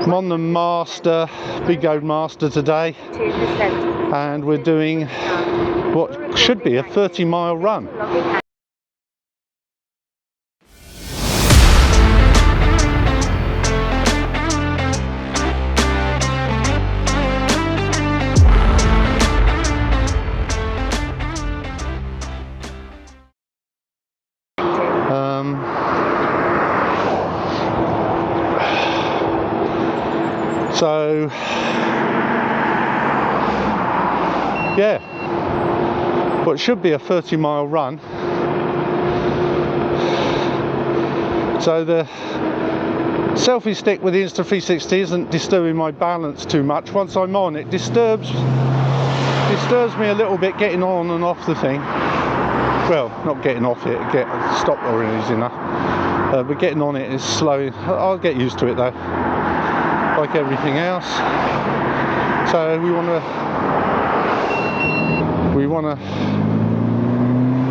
I'm on the Master, Begode Master today, and we're doing what should be a 30-mile run. So yeah, what should be a 30-mile run. So the selfie stick with the Insta360 isn't disturbing my balance too much. Once I'm on, it disturbs me a little bit getting on and off the thing. Well, not getting off it, stop already is enough. But getting on it is slow. I'll get used to it though, like everything else. So we want a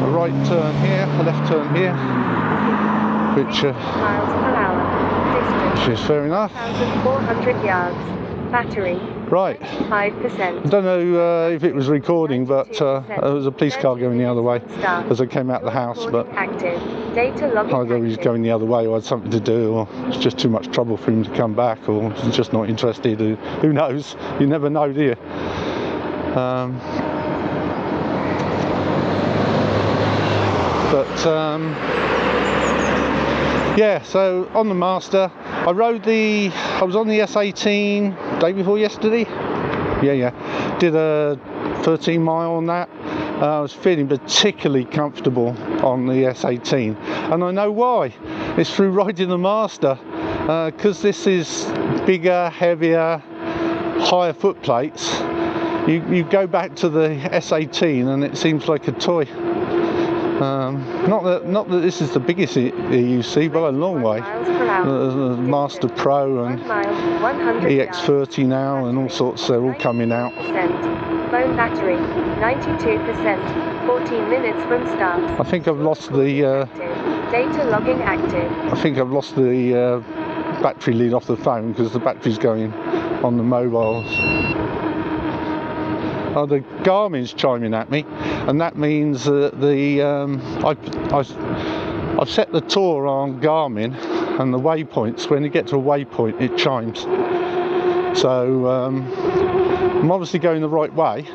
right turn here, a left turn here, which miles per hour. Distance, is fair enough. 1,400 yards. Battery, Right. 5%. I don't know if it was recording, but there was a police car going the other way as I came out of the house, but active. Data logging either he was going the other way or had something to do, or it's just too much trouble for him to come back, or he's just not interested. Who knows? You never know, do you? Yeah, so on the Master, I was on the S18 day before yesterday. Yeah, did a 13 mile on that. I was feeling particularly comfortable on the S18, and I know why. It's through riding the Master, because this is bigger, heavier, higher foot plates. You go back to the S18 and it seems like a toy. Not that this is the biggest EUC by a long way. The Master Pro and EX30 now and all sorts, they're all coming out. Phone battery, 92%, 14 minutes from start. I think I've lost the data logging active. I think I've lost the battery lead off the phone because the battery's going on the mobiles. Oh, the Garmin's chiming at me, and that means that I've set the tour on Garmin and the waypoints. When you get to a waypoint, it chimes. So I'm obviously going the right way.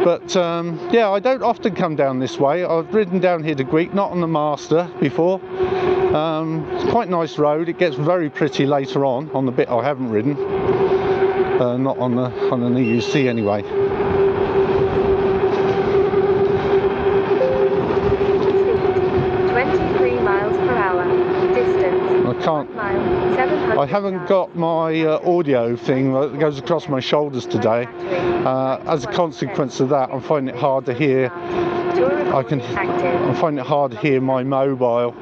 But yeah, I don't often come down this way. I've ridden down here to Greek, not on the Master before. It's quite a nice road. It gets very pretty later on the bit I haven't ridden. Not on an EUC anyway. 23 miles per hour. Distance. I haven't got my audio thing that goes across my shoulders today. As a consequence of that, I'm finding it hard to hear. I'm finding it hard to hear my mobile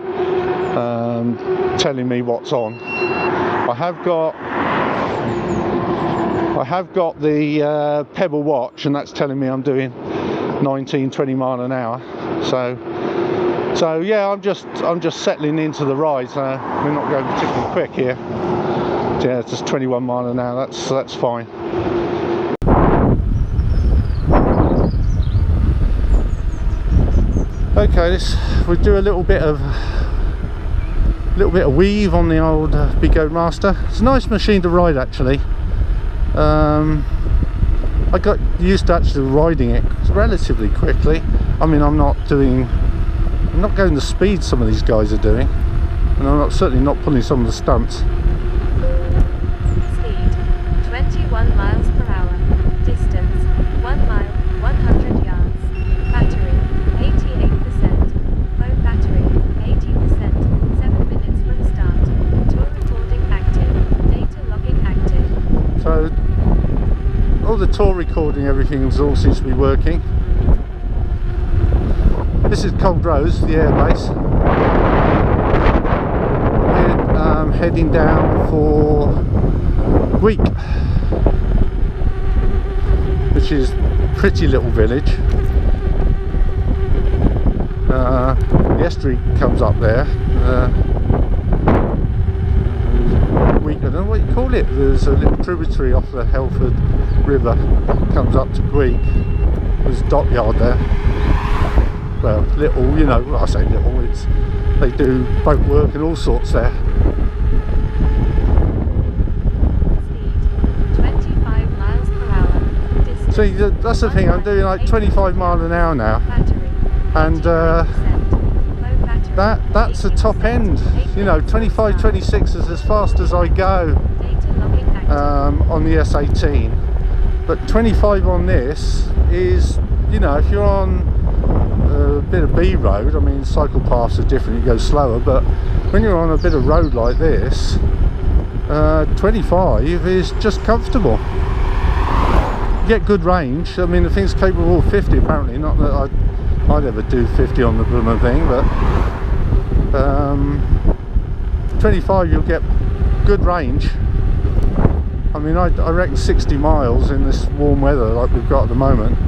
telling me what's on. I have got the Pebble watch, and that's telling me I'm doing 19-20 mile an hour. So yeah, I'm just settling into the ride. So we're not going particularly quick here. Yeah, it's just 21 mile an hour. That's fine. Okay, we'll do a little bit of weave on the old Begode Master. It's a nice machine to ride actually. I got used to actually riding it relatively quickly. I mean, I'm not going the speed some of these guys are doing, and I'm certainly not pulling some of the stunts. Speed 21 miles per hour. Distance 1 mile, 100 yards. Battery 88%. Phone battery 80%. 7 minutes from start. Tour recording active. Data logging active. So all the tour recording, everything all seems to be working. This is Cold Rose, the air base. We're heading down for Week, which is a pretty little village. The estuary comes up there. call it? There's a little tributary off the Helford River, comes up to Greek. There's a dockyard there. Well, little, you know, well, I say little, it's, they do boat work and all sorts there. Speed 25 miles per hour. Distance, See, that's the thing, I'm doing like 25 miles an hour now, battery, and that's the top end, you know. 25, 26 is as fast as I go on the S18, but 25 on this is, you know, if you're on a bit of B road, I mean cycle paths are different, you go slower, but when you're on a bit of road like this, 25 is just comfortable. You get good range. I mean, the thing's capable of 50 apparently, not that I'd ever do 50 on the blooming thing, but 25 you'll get good range. I mean, I reckon 60 miles in this warm weather like we've got at the moment.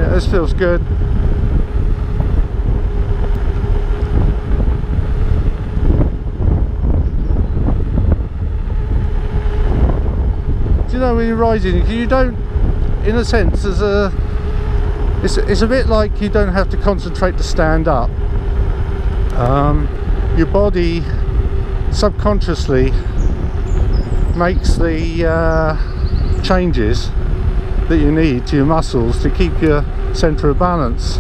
This feels good. Do you know, when you're riding, you don't, in a sense, it's a bit like you don't have to concentrate to stand up. Your body subconsciously makes the changes that you need to your muscles to keep your centre of balance,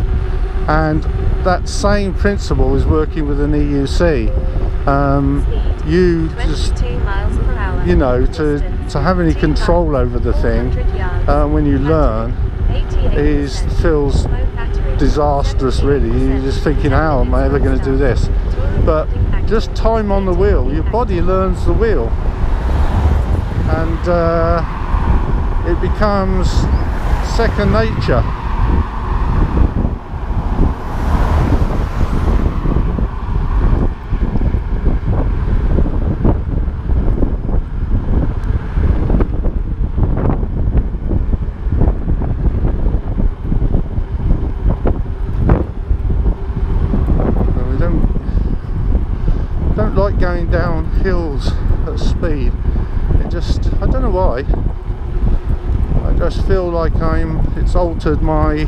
and that same principle is working with an EUC. You just, you know, to have any control over the thing when you learn feels disastrous really. You're just thinking, how am I ever going to do this? But just time on the wheel, your body learns the wheel, and it becomes second nature. Well, we don't like going down hills at speed. It just, I don't know why. I just feel like it's altered my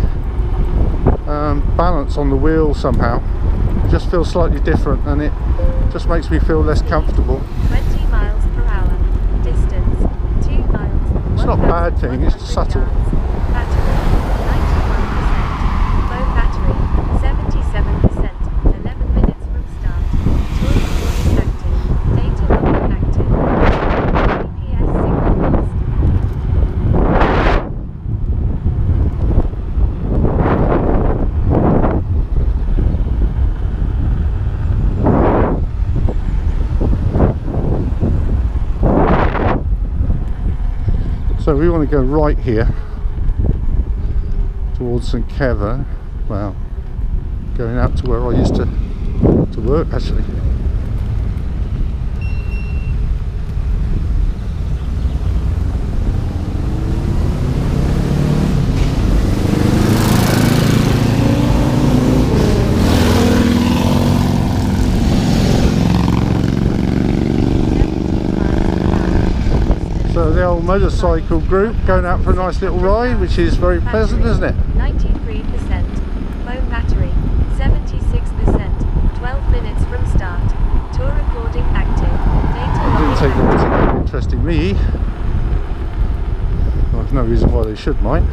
balance on the wheel somehow. It just feels slightly different, and it just makes me feel less comfortable. 20 miles per hour. Distance 2 miles. It's not a bad thing, it's just subtle. Battery 91%. Low battery 77%. 11 minutes from start. Tool recording active. Data logging active. GPS signal lost. So we want to go right here towards St Kevin. Well, going out to where I used to work actually. So the old motorcycle group going out for a nice little ride, which is very pleasant, isn't it? 93%. Low battery 76%. 12 minutes from start. Tour recording active. Data Didn't take logging long to get interest in me. Well, there's no reason why they should, mate.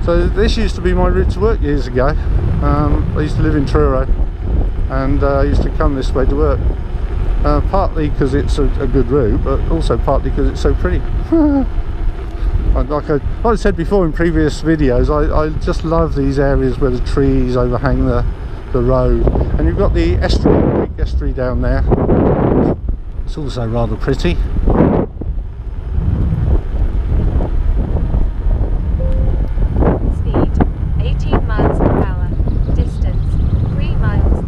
So this used to be my route to work years ago. I used to live in Truro, and I used to come this way to work. Partly because it's a good route, but also partly because it's so pretty. I like I said before in previous videos, I just love these areas where the trees overhang the road, and you've got the estuary, big estuary down there. It's also rather pretty. Speed 18 miles per hour. Distance 3 miles.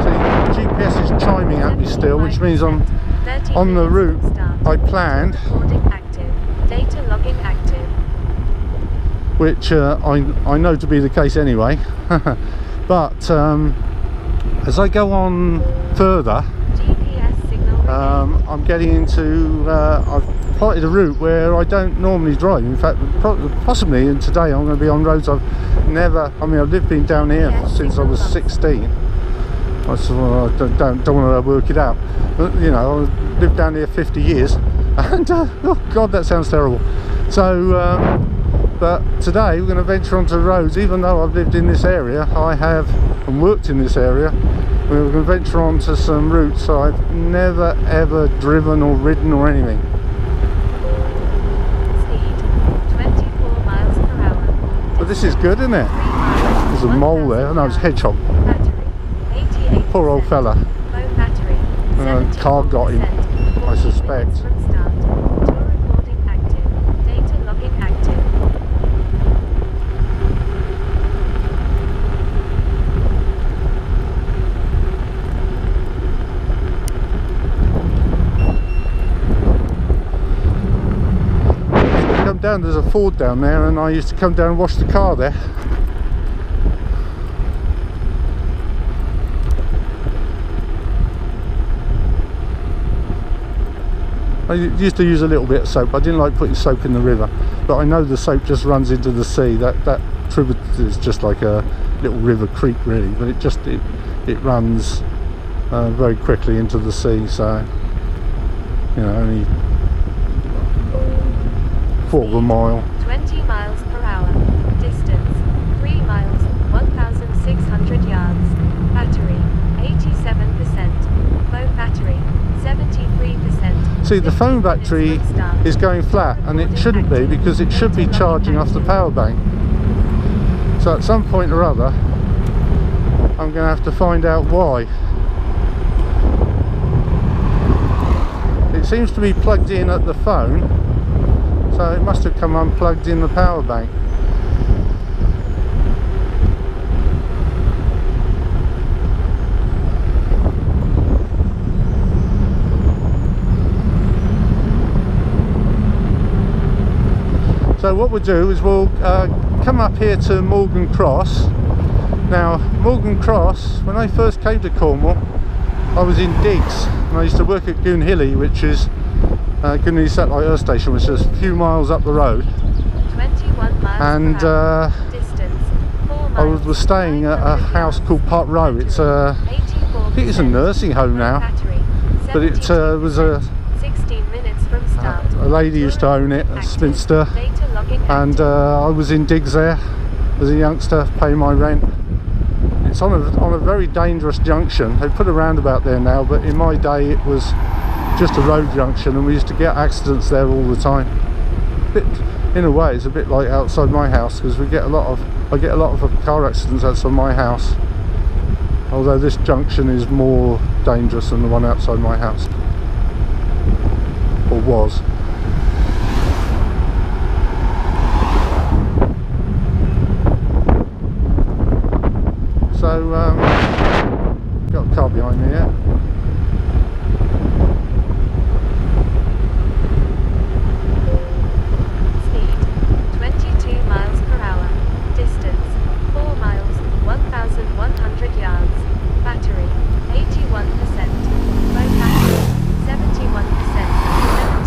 See, GPS is chiming at me still, which means I'm on the route I planned, data logging active, which I know to be the case anyway. But as I go on further, GPS signal I'm getting into I've plotted a route where I don't normally drive. In fact, possibly, and today I'm going to be on roads I've never, I mean, I've been down here since I was 16. I don't want to work it out, but you know, I've lived down here 50 years, and oh god, that sounds terrible. So but today we're going to venture onto roads. Even though I've lived in this area, I have, and worked in this area, we're going to venture onto some routes I've never ever driven or ridden or anything. Speed 24 miles per hour. But this is good, isn't it? There's a mole there. No, it's a hedgehog. Poor old fella. Car got him, I suspect. Come down, there's a Ford down there, and I used to come down and wash the car there. I used to use a little bit of soap. I didn't like putting soap in the river, but I know the soap just runs into the sea. That tributary is just like a little river creek really, but it runs very quickly into the sea, so you know, only quarter of a mile. 20 miles per hour. Distance 3 miles, 1,600 yards. Battery 87%. Phone battery 73%. See, the phone battery is going flat, and it shouldn't be, because it should be charging off the power bank. So at some point or other I'm going to have to find out why. It seems to be plugged in at the phone, so it must have come unplugged in the power bank. So what we'll do is we'll come up here to Morgan Cross. Now, Morgan Cross, when I first came to Cornwall, I was in digs, and I used to work at Goonhilly, which is Goonhilly Satellite Earth Station, which is a few miles up the road. 21 miles And per hour. Distance 4 miles, I was staying at a house called Park Row. It's I think it's a nursing home now, but it was a 16 minutes from start. a lady used to own it, a spinster, and I was in digs there as a youngster, paying my rent. It's on a very dangerous junction. They put a roundabout there now, but in my day it was just a road junction, and we used to get accidents there all the time. In a way, it's a bit like outside my house, because I get a lot of car accidents outside my house. Although this junction is more dangerous than the one outside my house, or was. So, got a car behind me here. Speed 22 miles per hour. Distance 4 miles, 1,100 yards. Battery 81%. Phone battery 71%.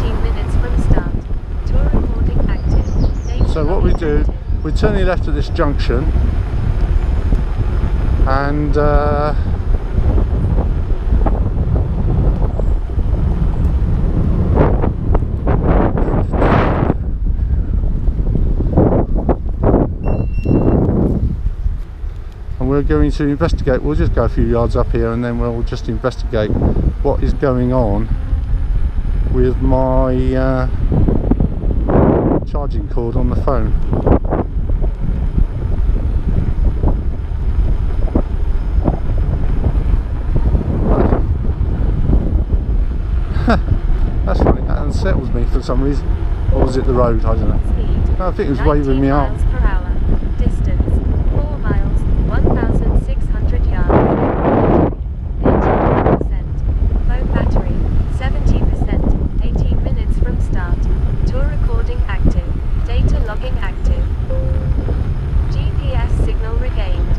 17 minutes from start. Tour recording active. So what we do, we turn left at this junction, and we're going to investigate. We'll just go a few yards up here, and then we'll just investigate what is going on with my charging cord on the phone. That's funny, that unsettles me for some reason. Or was it the road? I don't know. Speed, No, I think it was waving me up. 19 miles per hour. Distance 4 miles, 1,600 yards. 80%. Phone battery 70%. 18 minutes from start. Tour recording active. Data logging active. GPS signal regained.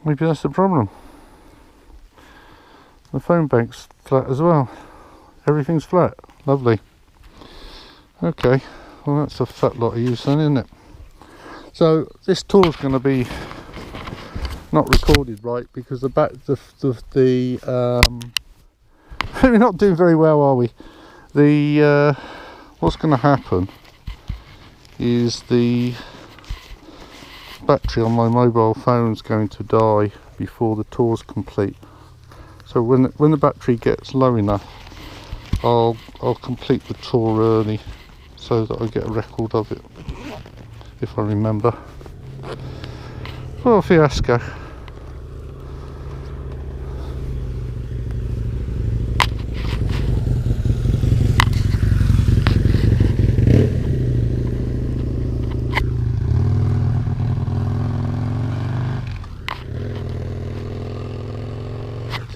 Maybe that's the problem. The phone bank's flat as well. Everything's flat. Lovely. Okay, well that's a fat lot of use then, isn't it? So this tour's going to be not recorded right because we're not doing very well, are we? The what's going to happen is the battery on my mobile phone's going to die before the tour's complete. So when the battery gets low enough, I'll complete the tour early so that I get a record of it, if I remember. Well, fiasco.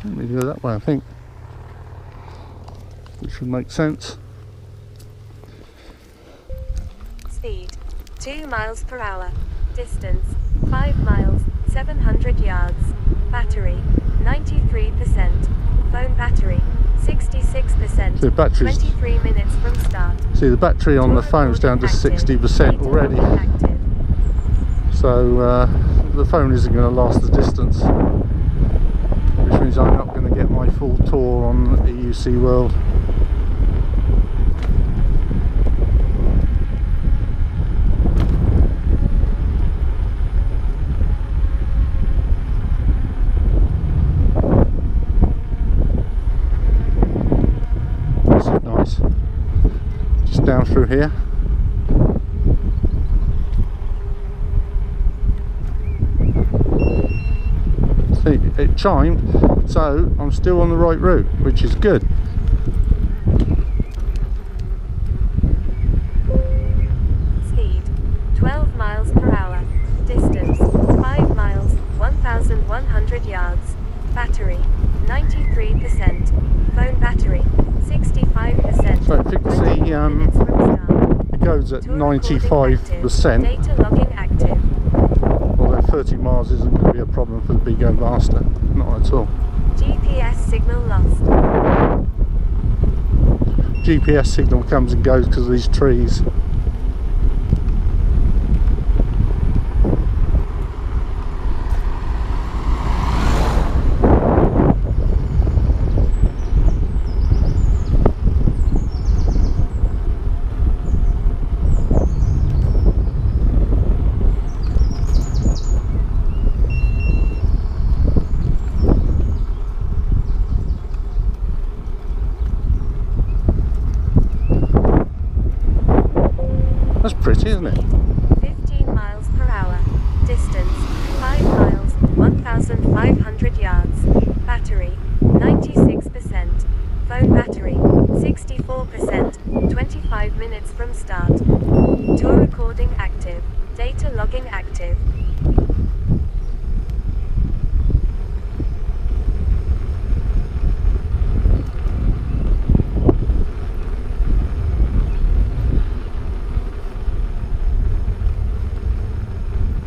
Let me go that way, I think, which should make sense. Speed 2 miles per hour. Distance 5 miles, 700 yards. Battery 93%. Phone battery 66%. So the battery's 23 minutes from start. See, the battery on the phone's down to 60% already. Active. So the phone isn't going to last the distance, which means I'm not going to get my full tour on EUC World. This is nice. Just down through here. See, it chimed, so I'm still on the right route, which is good. Speed 12 miles per hour. Distance 5 miles, 1,100 yards. Battery 93%. Phone battery 65%. So if you can see, minutes from start. it goes at Tour recording 95%. active. Data logging active. Although 30 miles isn't going to be a problem for the Begode Master, not at all. GPS signal lost. GPS signal comes and goes because of these trees. That's pretty, isn't it? 15 miles per hour. Distance 5 miles, 1,500 yards. Battery 96%. Phone battery 64%. 25 minutes from start. Tour recording active. Data logging active.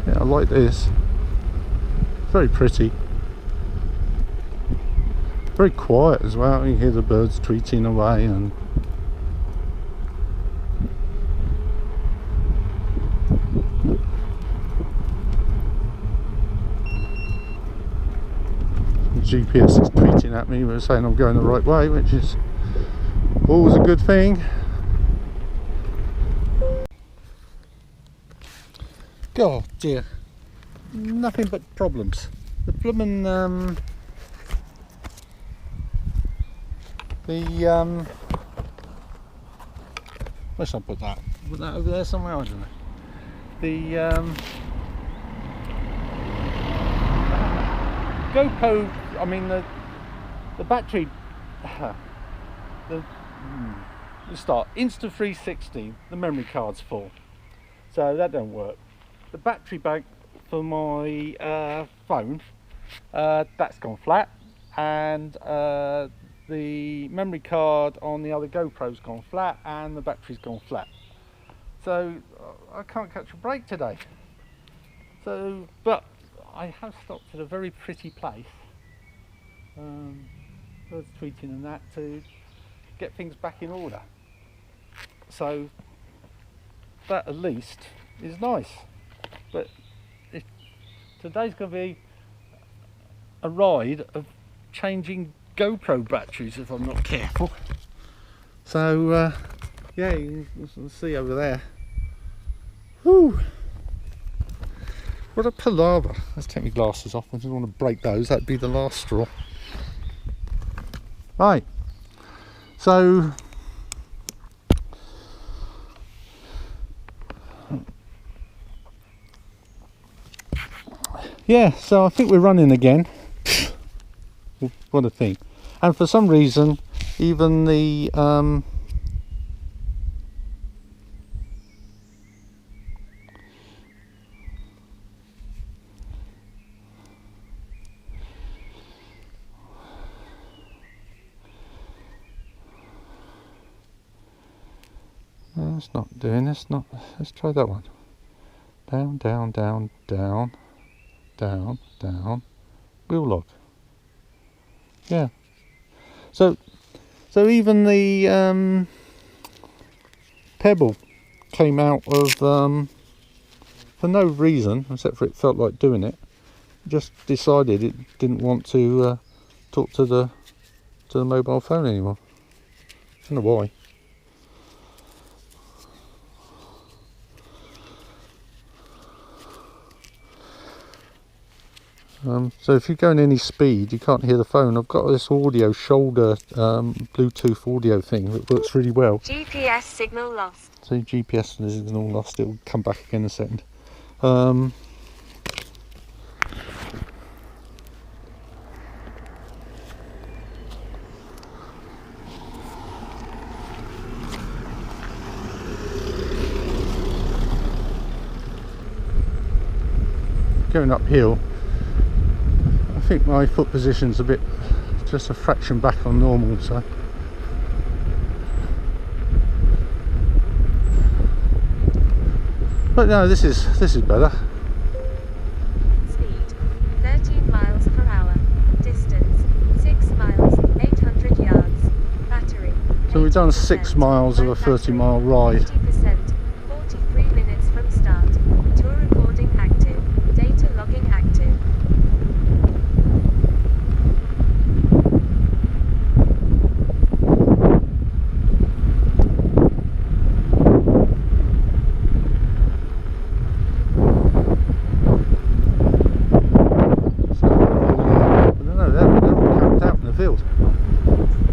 Yeah, I like this. Very pretty. Very quiet as well. You hear the birds tweeting away and the GPS is tweeting at me, but saying I'm going the right way, which is always a good thing. God dear, nothing but problems. the blooming where should I put that? Put that over there somewhere? I don't know. The GoPro, I mean the battery, let's start. Insta360, the memory card's full, so that don't work. The battery bank for my phone, that's gone flat, and the memory card on the other GoPro's gone flat, and the battery's gone flat. So I can't catch a break today. So, but I have stopped at a very pretty place. Birds tweeting and that to get things back in order. So that at least is nice. But today's going to be a ride of changing GoPro batteries if I'm not careful. So yeah, you can see over there. Whew. What a palaver. Let's take my glasses off. I don't want to break those. That'd be the last straw. Right. So yeah, so I think we're running again. What a thing. And for some reason, even the it's not doing this. Let's try that one. Down, down, down, down, down, down. Wheel log. Yeah. So even the pebble came out of for no reason except for it felt like doing it. Just decided it didn't want to talk to the mobile phone anymore. I don't know why. So if you're going any speed, you can't hear the phone. I've got this audio shoulder Bluetooth audio thing that works really well. GPS signal lost. So GPS signal lost. It'll come back again in a second. Going uphill, I think my foot position's a bit, just a fraction back on normal, so but no, this is better. Speed 13 miles per hour. Distance 6 miles 800 yards. Battery. So we've done 6 miles of a 30-mile ride. 50%. 43 minutes from start. Tour recording active. Data logging active.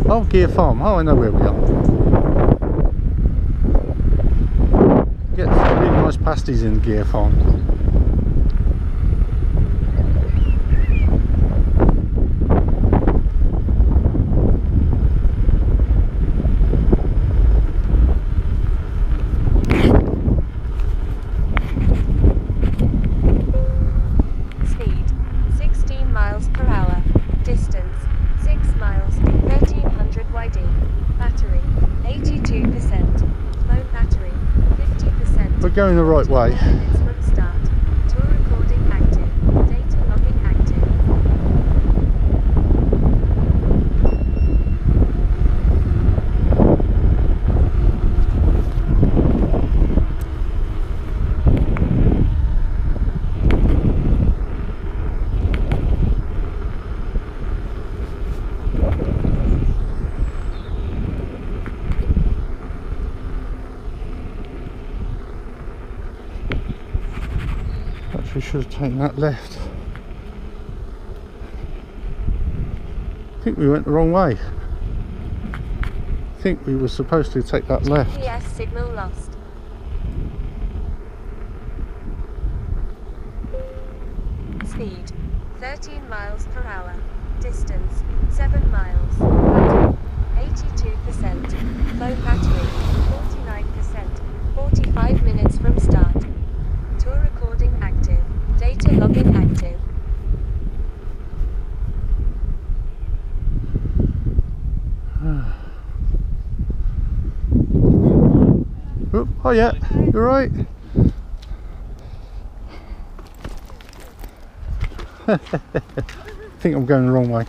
Oh, Gear Farm. Oh, I know where we are. Get some really nice pasties in Gear Farm. Speed 16 miles per hour. Distance 6 miles 1300 YD. Battery 82%. Phone battery 50%. We're going the right way. 45 minutes from start. Tour recording active. Data logging active. We should have taken that left. think we went the wrong way. I think we were supposed to take that left. GPS signal lost. Speed 13 miles per hour. Distance 7 miles. Battery 82%. Phone battery 49%. 45 minutes from start. Tour recording active. Data logging active. Oh yeah, you're right. I think I'm going the wrong way.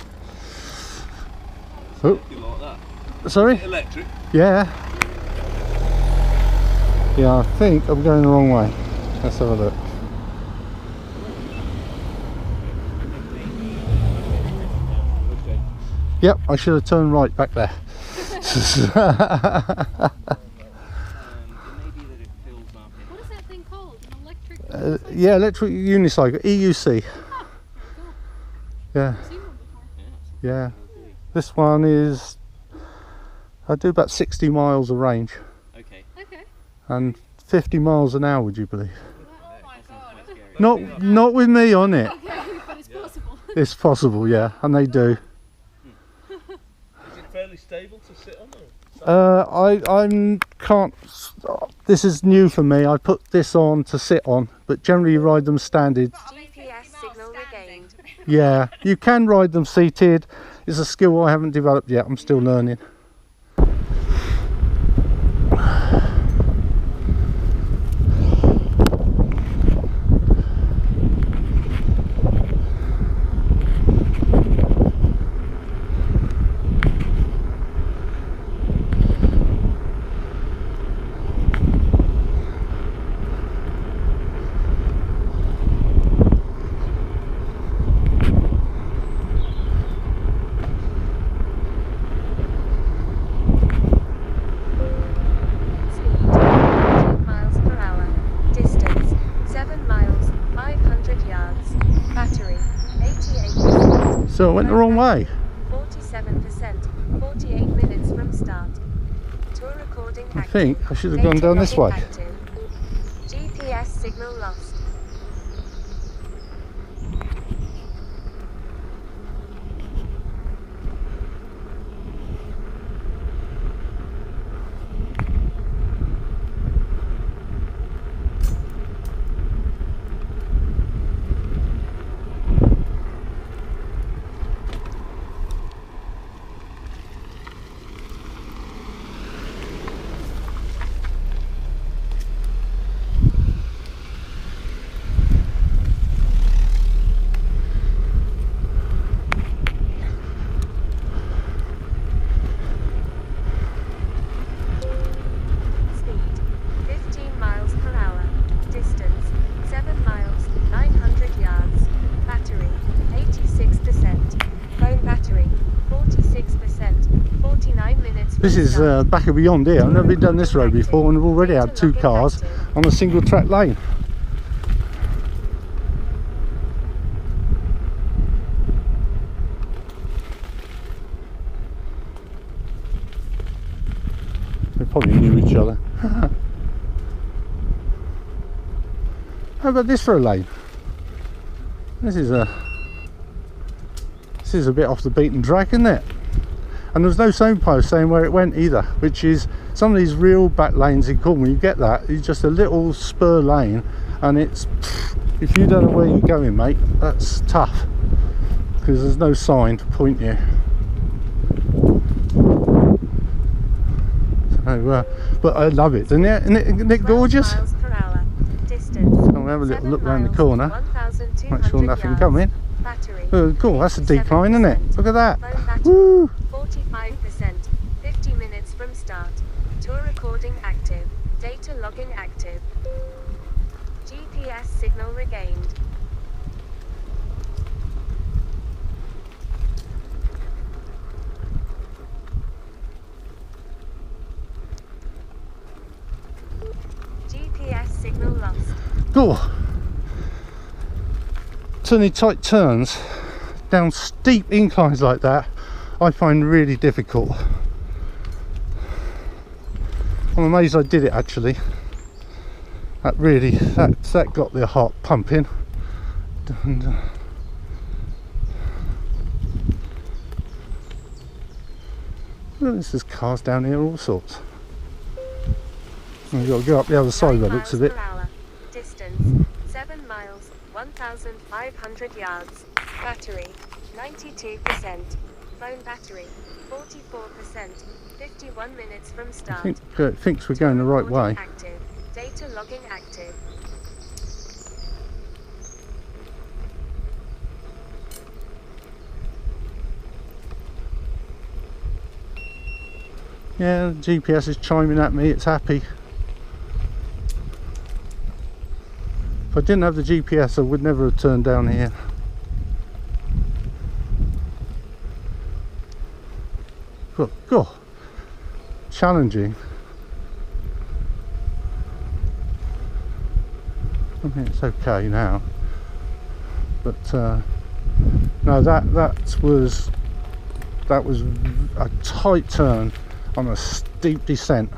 Oh, sorry? Electric? Yeah. Yeah, I think I'm going the wrong way. Let's have a look. Okay. Yep, I should have turned right back there. It may be that it fills up. What is that thing called? An electric? Yeah, electric unicycle, EUC. Ah, cool. Yeah, I've seen one before. yeah. This one is, I do about 60 miles of range Okay. Okay. and 50 miles an hour, would you believe? Oh my god. Not with me on it. Okay, but it's possible. It's possible, yeah, and they do. Is it fairly stable to sit on? I'm can't. This is new for me. I put this on to sit on, but generally you ride them standard. GPS signal regained. Yeah, you can ride them seated. It's a skill I haven't developed yet. I'm still learning. So I went the wrong way. 47%, 48 minutes from start. Tour recording active. I think I should have gone down this way. Active. GPS signal lost. This is back of beyond here. I've never been down this road before, and we've already had 2 cars on a single track lane. They probably knew each other. How about this for a lane? This is a bit off the beaten track, isn't it? And there's no signpost saying where it went either, which is some of these real back lanes in Cornwall. You get that, it's just a little spur lane, and it's, if you don't know where you're going, mate, that's tough, because there's no sign to point you. So, but I love it, isn't it gorgeous? Miles per hour. Distance, So we'll have a little look round the corner, make sure nothing coming. Battery, Oh, cool, that's a decline, isn't it? Look at that. phone battery, Woo! 45%, 50 minutes from start. Tour recording active. Data logging active. GPS signal regained. GPS signal lost. Oh. Turning tight turns down steep inclines like that, I find really difficult. I'm amazed I did it actually. That really, that got the heart pumping. And, well, there's cars down here, all sorts. We've got to go up the other side by the looks of it. Distance 7 miles, 1,500 yards. Battery 92%. Phone battery 44%. 51 minutes from start. I think it thinks we're going the right way. Active. Data logging active. Yeah, the GPS is chiming at me, it's happy. If I didn't have the GPS I would never have turned down here. God, challenging. I mean, it's okay now, but no, that was a tight turn on a steep descent.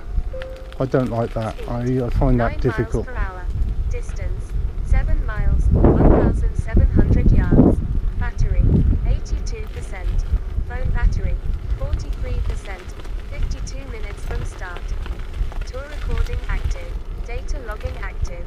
I don't like that. I find that difficult. 9 miles per hour. Distance 7 miles, 1,700 yards. Battery 82%. Phone battery 43%. 52 minutes from start. Tour recording active. Data logging active.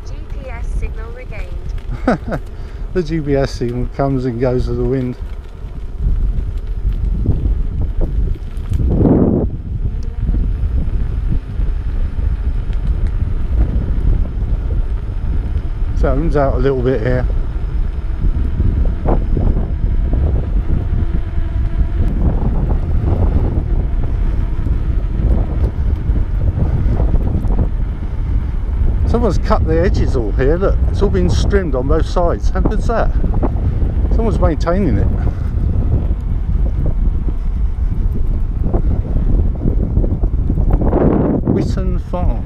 GPS signal regained. The GPS signal comes and goes with the wind. So it comes out a little bit here. Someone's cut the edges all here, look, it's all been trimmed on both sides. How good's that? Someone's maintaining it. Whitton Farm.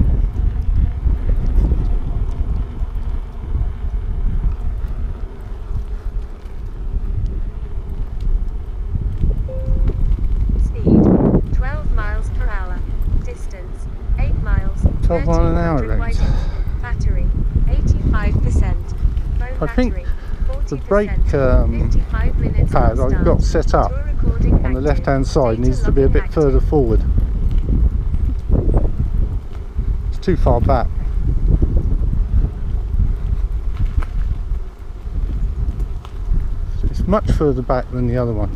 Speed 12 miles per hour. Distance 8 miles. 12 miles an hour, 1,300 right? Battery 85%. Phone I think battery, the 40%, brake 55 minutes pad from I've start. got set up Tour recording on the active. left hand side Data needs to be a logging bit active. further forward. It's too far back. It's much further back than the other one.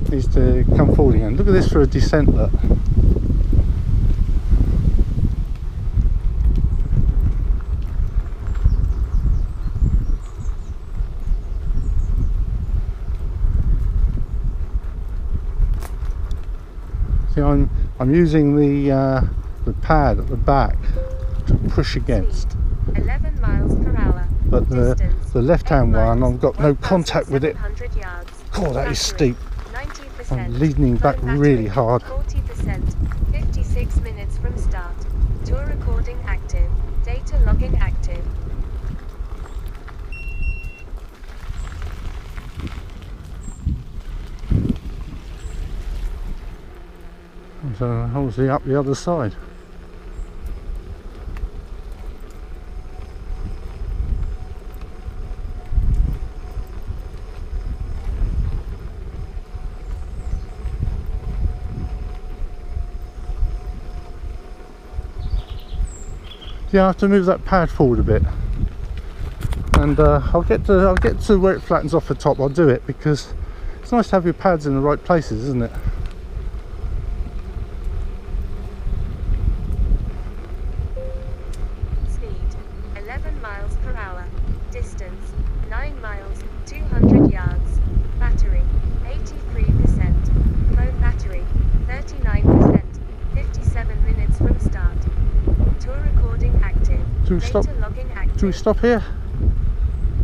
Needs to come forward again. Look at this for a descent, look. See, I'm using the pad at the back to push against. 11 miles per hour. But Distance, the left hand 8 one, miles, I've got no contact with it. 1,700 yards. God, that is Battery, steep. 90%. I'm leaning back Phone really battery, hard. 40%. 56 minutes from start. Tour recording active. Data logging active. So obviously up the other side. Yeah, I have to move that pad forward a bit, and I'll get to where it flattens off the top. I'll do it because it's nice to have your pads in the right places, isn't it? Speed 11 miles per hour. Distance 9 miles, 200 yards. Battery 83%. Phone battery 39%. 57 minutes from start. Do we stop? Data logging active. Do we stop here?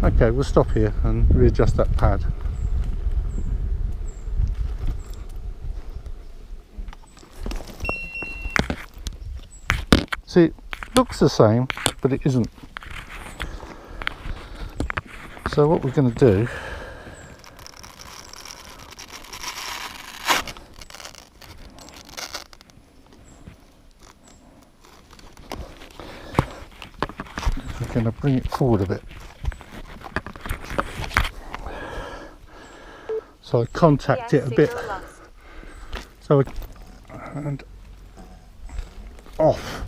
Okay, we'll stop here and readjust that pad. See, it looks the same, but it isn't. So what we're going to do, we're going to bring it forward a bit. So I contact it a bit. So and off.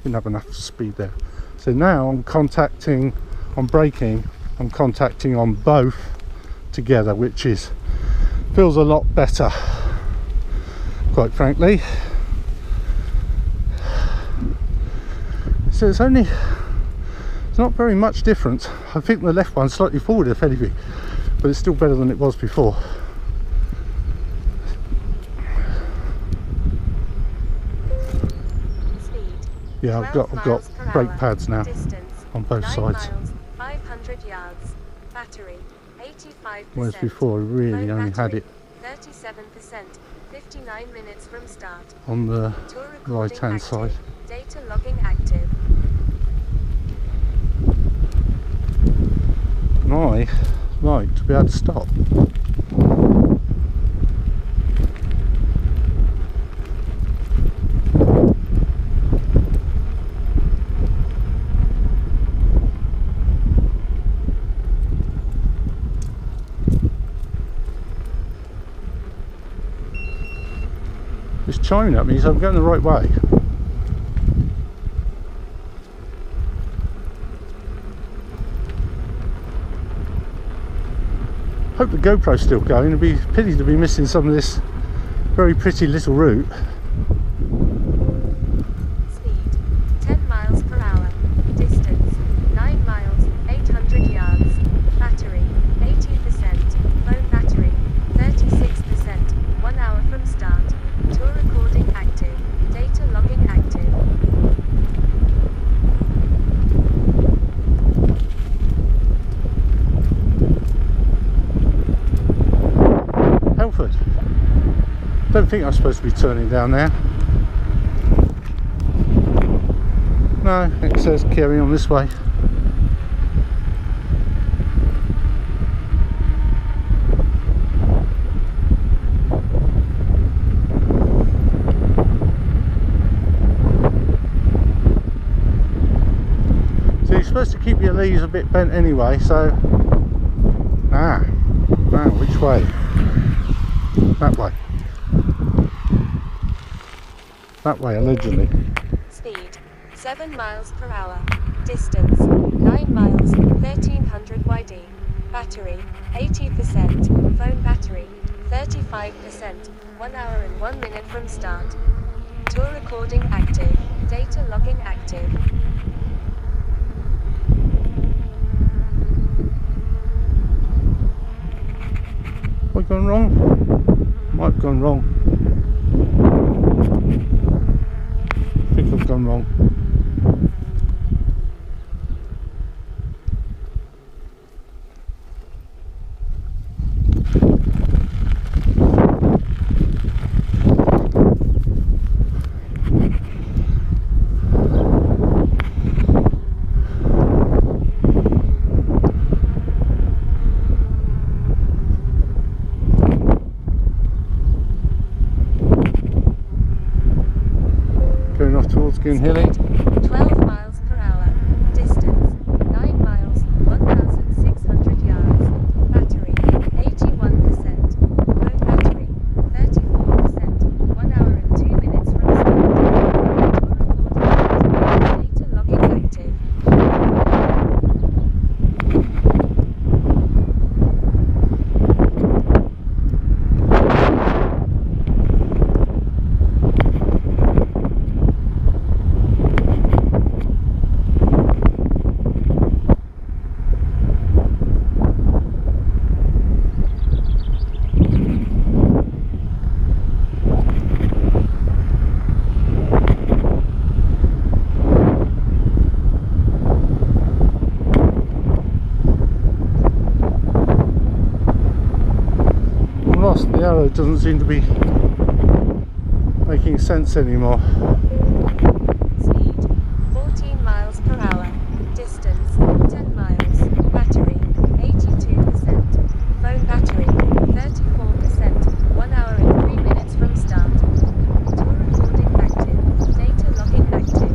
Didn't have enough speed there. So now I'm contacting, on braking, I'm contacting on both together, which feels a lot better, quite frankly. So it's not very much difference. I think the left one's slightly forward if anything, but it's still better than it was before. Yeah, I've got brake pads now. Distance, on both 9 sides. miles, 500 yards. Battery 85%. Whereas before I really only had it 37%. 59 minutes from start. on the Tour recording right hand active. side. Data logging active. And I like to be able to stop. It's chiming at me, so I'm going the right way. Hope the GoPro's still going. It'd be a pity to be missing some of this very pretty little route. Speed 10 miles per hour. Distance 9 miles, 800 yards. Battery 80%. Phone battery 36%. 1 hour from start. Tour recording active. Data logging active. Helford. Don't think I'm supposed to be turning down there. No, it says carry on this way. So you're supposed to keep your leaves a bit bent anyway, so now which way? That way. That way, allegedly. Speed 7 miles per hour. Distance 9 miles, 1300 YD. Battery 80%. Phone battery 35%. 1 hour and 1 minute from start. Tour recording active. Data logging active. Have I gone wrong? Might have gone wrong. I think I've gone wrong. Going off towards Ginhilly. 12 miles per hour. Distance 9 miles, 1600 yards. Battery 81%. Phone battery 34%. 1 hour and 2 minutes from start. Tour recording active. Data logging active. it doesn't seem to be making sense anymore. Speed 14 miles per hour. Distance 10 miles. Battery 82%. Phone battery 34%. 1 hour and 3 minutes from start. Tour recording active. Data logging active.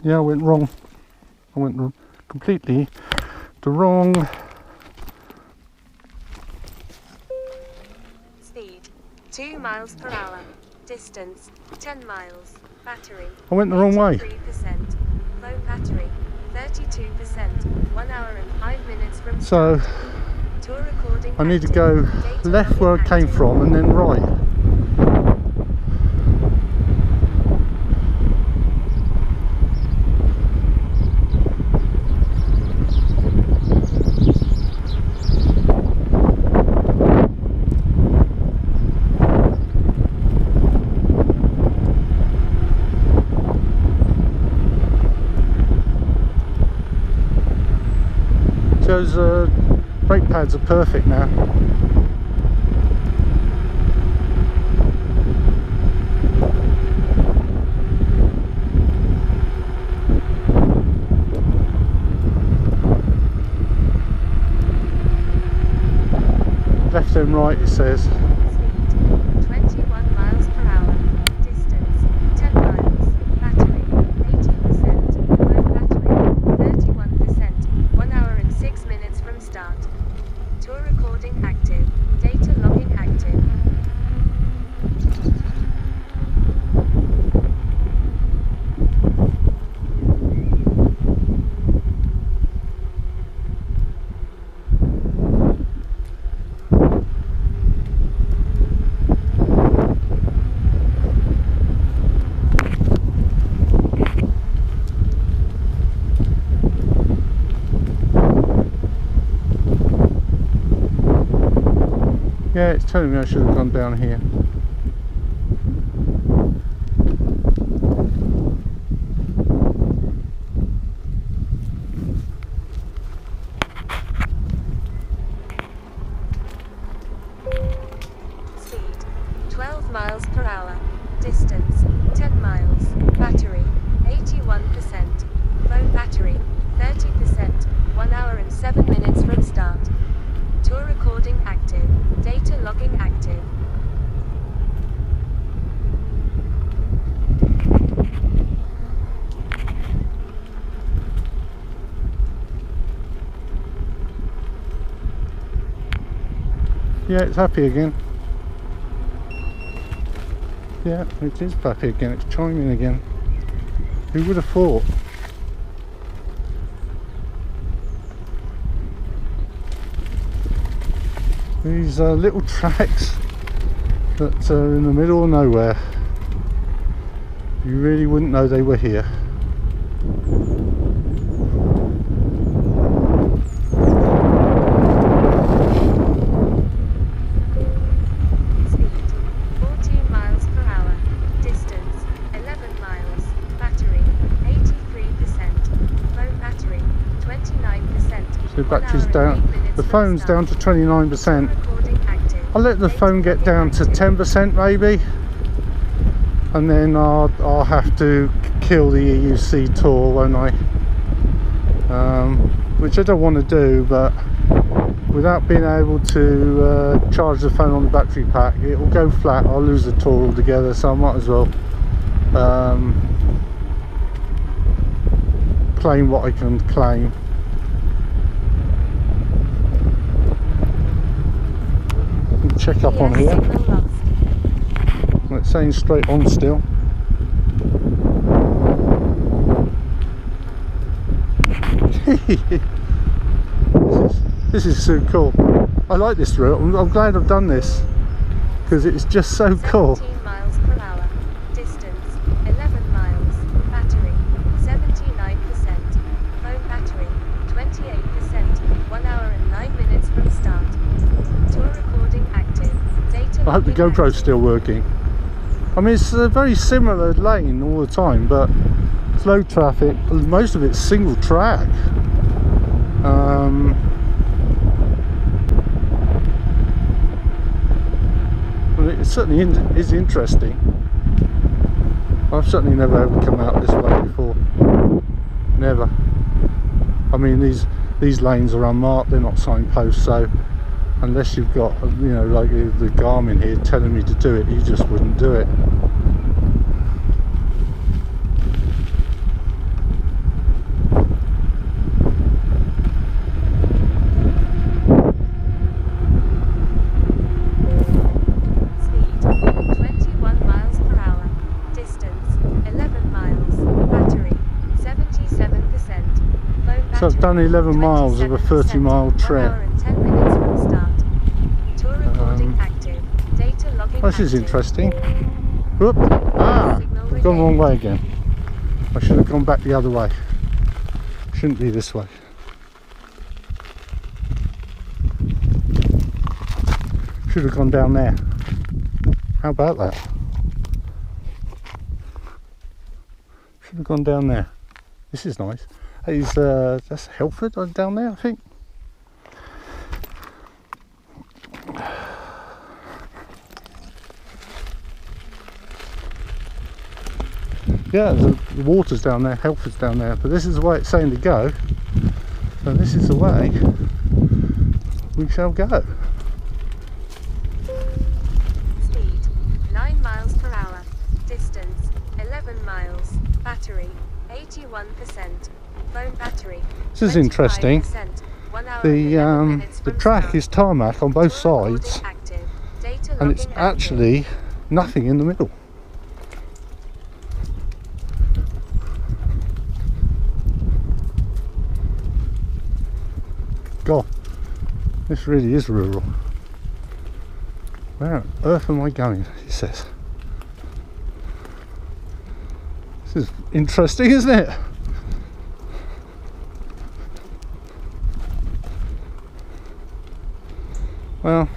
Yeah, I went wrong. I went completely the wrong. Speed 2 miles per hour. Distance 10 miles. Battery I went the wrong way. 3%. Phone battery 32%. 1 hour and 5 minutes from So start. Tour recording I need to active. go Data left where I logging came active. from and then right. Those brake pads are perfect now. Left and right, it says. Speed 21 miles per hour. Distance 10 miles. Battery 80%. Phone battery 31%. 1 hour and 6 minutes from start. Tour recording active. Data logging active. Yeah, it's telling me I should have gone down here. Speed 12 miles per hour. Distance 10 miles. Battery 81%. Phone battery 30%. 1 hour and 7 minutes from start. Tour recording active. Data logging active. Yeah, it's happy again. Yeah, it is happy again. It's chiming again. Who would have thought? These little tracks that are in the middle of nowhere. You really wouldn't know they were here. Speed 14 miles per hour. Distance 11 miles. Battery 83%. Phone battery 29%. So the 1 battery's hour and down. 8 minutes The from phone's start. down to 29%. Recording active. I'll let the Data phone get logging down to active. 10% maybe, and then I'll have to kill the EUC tour, won't I? Which I don't want to do, but without being able to charge the phone on the battery pack, it will go flat. I'll lose the tour altogether, so I might as well claim what I can claim. Check up on here. It's saying straight on still. This is so cool. I like this route. I'm glad I've done this because it's just so cool. 17 miles per hour. Distance 11 miles. Battery 79%. Phone battery 28%. 1 hour and 9 minutes from start. Tour recording active. Data I hope the logging GoPro's active. still working. I mean, it's a very similar lane all the time, but slow traffic. Most of it's single track. Well, it certainly is interesting. I've certainly never ever come out this way before. Never. I mean, these lanes are unmarked. They're not signposts, so unless you've got, you know, like the Garmin here telling me to do it, you just wouldn't do it. Speed 21 miles per hour. Distance 11 miles. Battery 77%. Phone So I've done battery, 11 miles of a 30-mile 1 trip. hour and 10 minutes from start. Tour recording active. Data logging This is active. interesting. Whoop! Ah! Signal I've gone the wrong regained. way again. I should have gone back the other way. Shouldn't be this way. Should have gone down there. How about that? Should have gone down there. This is nice. That's Helford down there, I think. Yeah, the water's down there, Helford's down there, but this is the way it's saying to go. So this is the way we shall go. Speed 9 miles per hour. Distance 11 miles. Battery 81%. Phone battery. This is interesting. 25%. 1 hour and 11 The minutes from track start. is tarmac on both Tour recording sides, active. Data and it's logging active. actually nothing in the middle. God, this really is rural. Where on earth am I going? He says. This is interesting, isn't it? Well,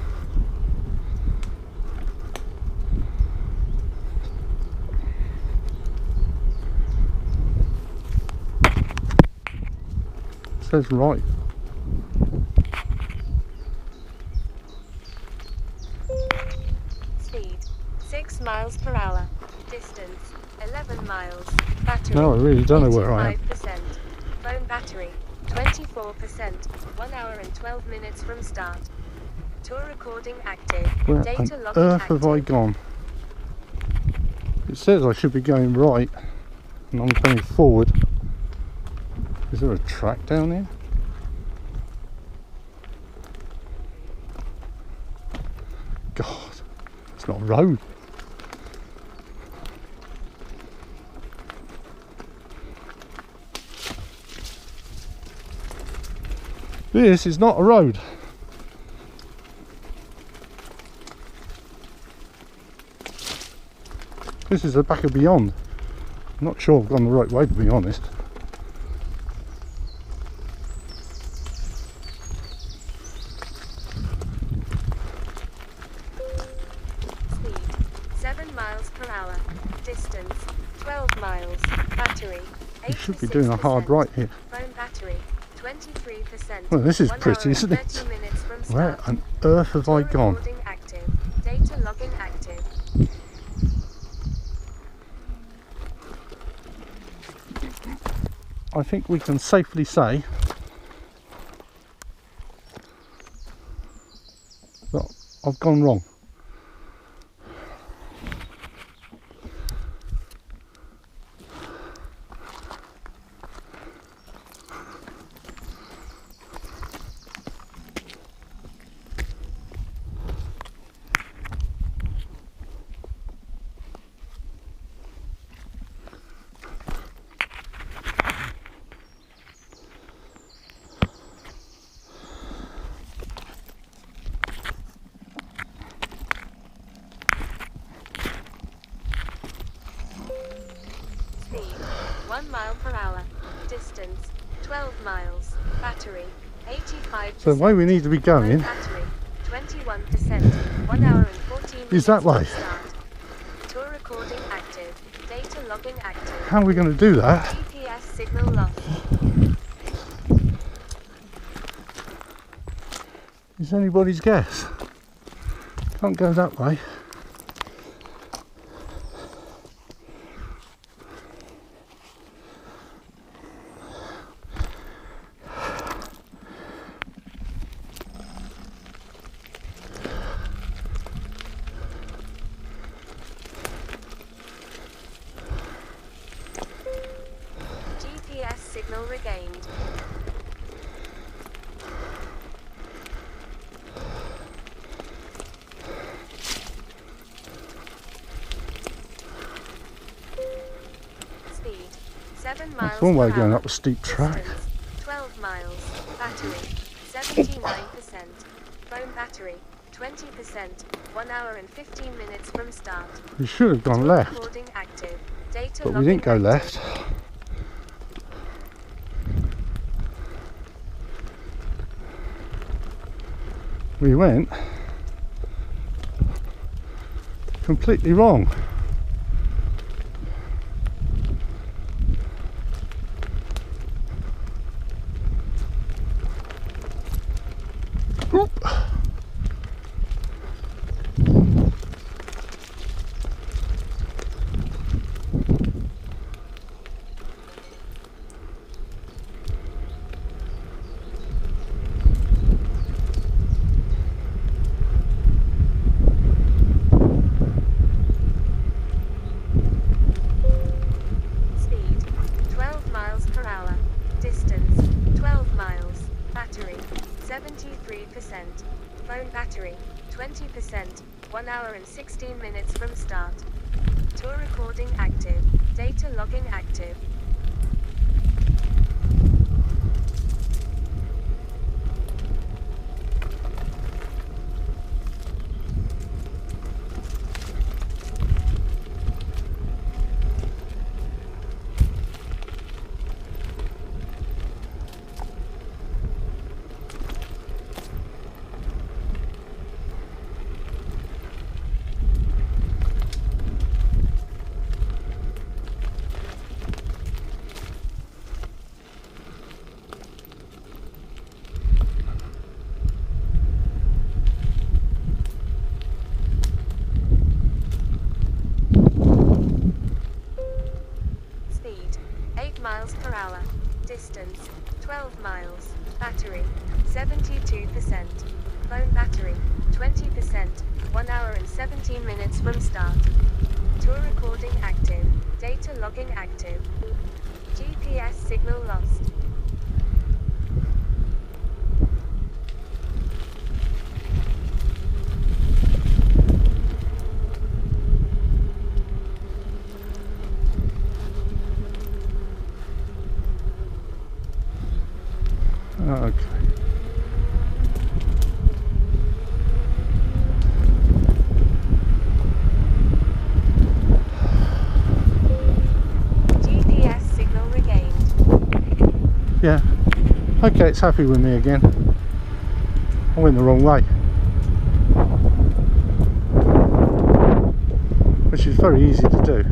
it says right. Speed 6 miles per hour. Distance 11 miles. Battery. No, I really don't know where I am. 85%. Phone battery 24%. 1 hour and 12 minutes from start. Tour recording active. Where Data on logging earth active. have I gone? It says I should be going right, and I'm going forward. Is there a track down here? God, it's not a road. This is not a road. This is the back of Beyond. I'm not sure I've gone the right way, to be honest. Speed 7 miles per hour. Distance 12 miles. Battery 86%. You should be doing a hard right here. Phone battery 23%. Well, this is 1 pretty, hour isn't and it? 30 minutes from Where start. on earth have I Tour gone? recording active. Data logging active. I think we can safely say I've gone wrong. Speed 1 mile per hour. Distance 12 miles. Battery 85%. So the way we need to be going Battery 21%. 1 hour and 14 minutes. is that way. Start. Tour recording active. Data logging active. How are we going to do that? GPS signal lost. It's anybody's guess. Can't go that way. GPS signal regained. Speed 7 miles That's one way per going hour. up a steep track. Distance 12 miles. Battery 79%. Phone battery 20%. 1 hour and 15 minutes from start. We should have gone Tour left, recording active. Data but we logging didn't go active. left. We went completely wrong. Oop. Speed 12 miles per hour. Distance 12 miles. Battery 73%. Phone battery 20%. 1 hour and 16 minutes from start. Tour recording active. Data logging active. Speed 8 miles per hour. Distance 12 miles. Battery 72%. Phone battery 20%. 1 hour and 17 minutes from start. Tour recording active. Data logging active. GPS signal lost. Okay. GPS signal regained. Yeah. Okay, it's happy with me again. I went the wrong way. Which is very easy to do.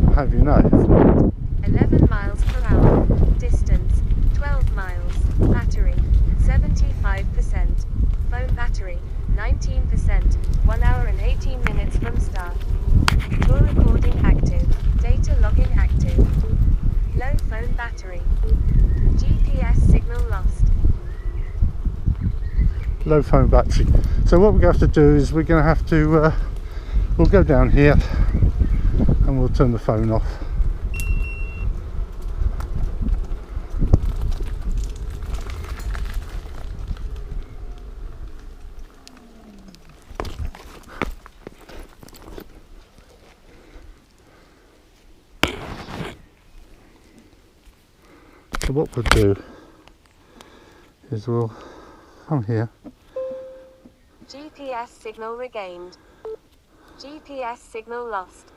I'll have you know. 11 miles per hour. Distance 12 miles. Battery 75%. Phone battery 19%. 1 hour and 18 minutes from start. Tour recording active. Data logging active. Low phone battery. GPS signal lost. low phone battery. So what we're going to have to do is we're going to have to we'll go down here and we'll turn the phone off. So what we'll do is we'll come here. GPS signal regained. GPS signal lost.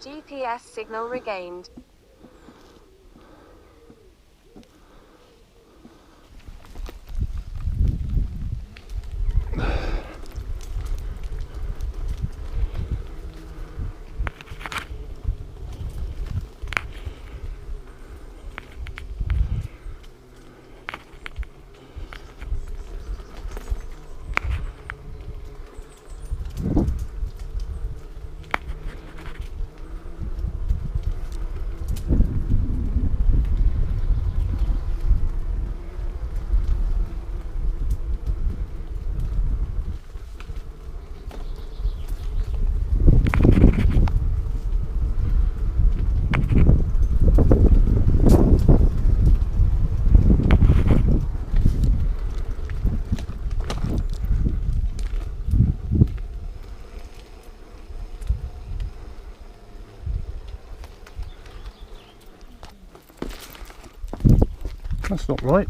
GPS signal regained. That's not right.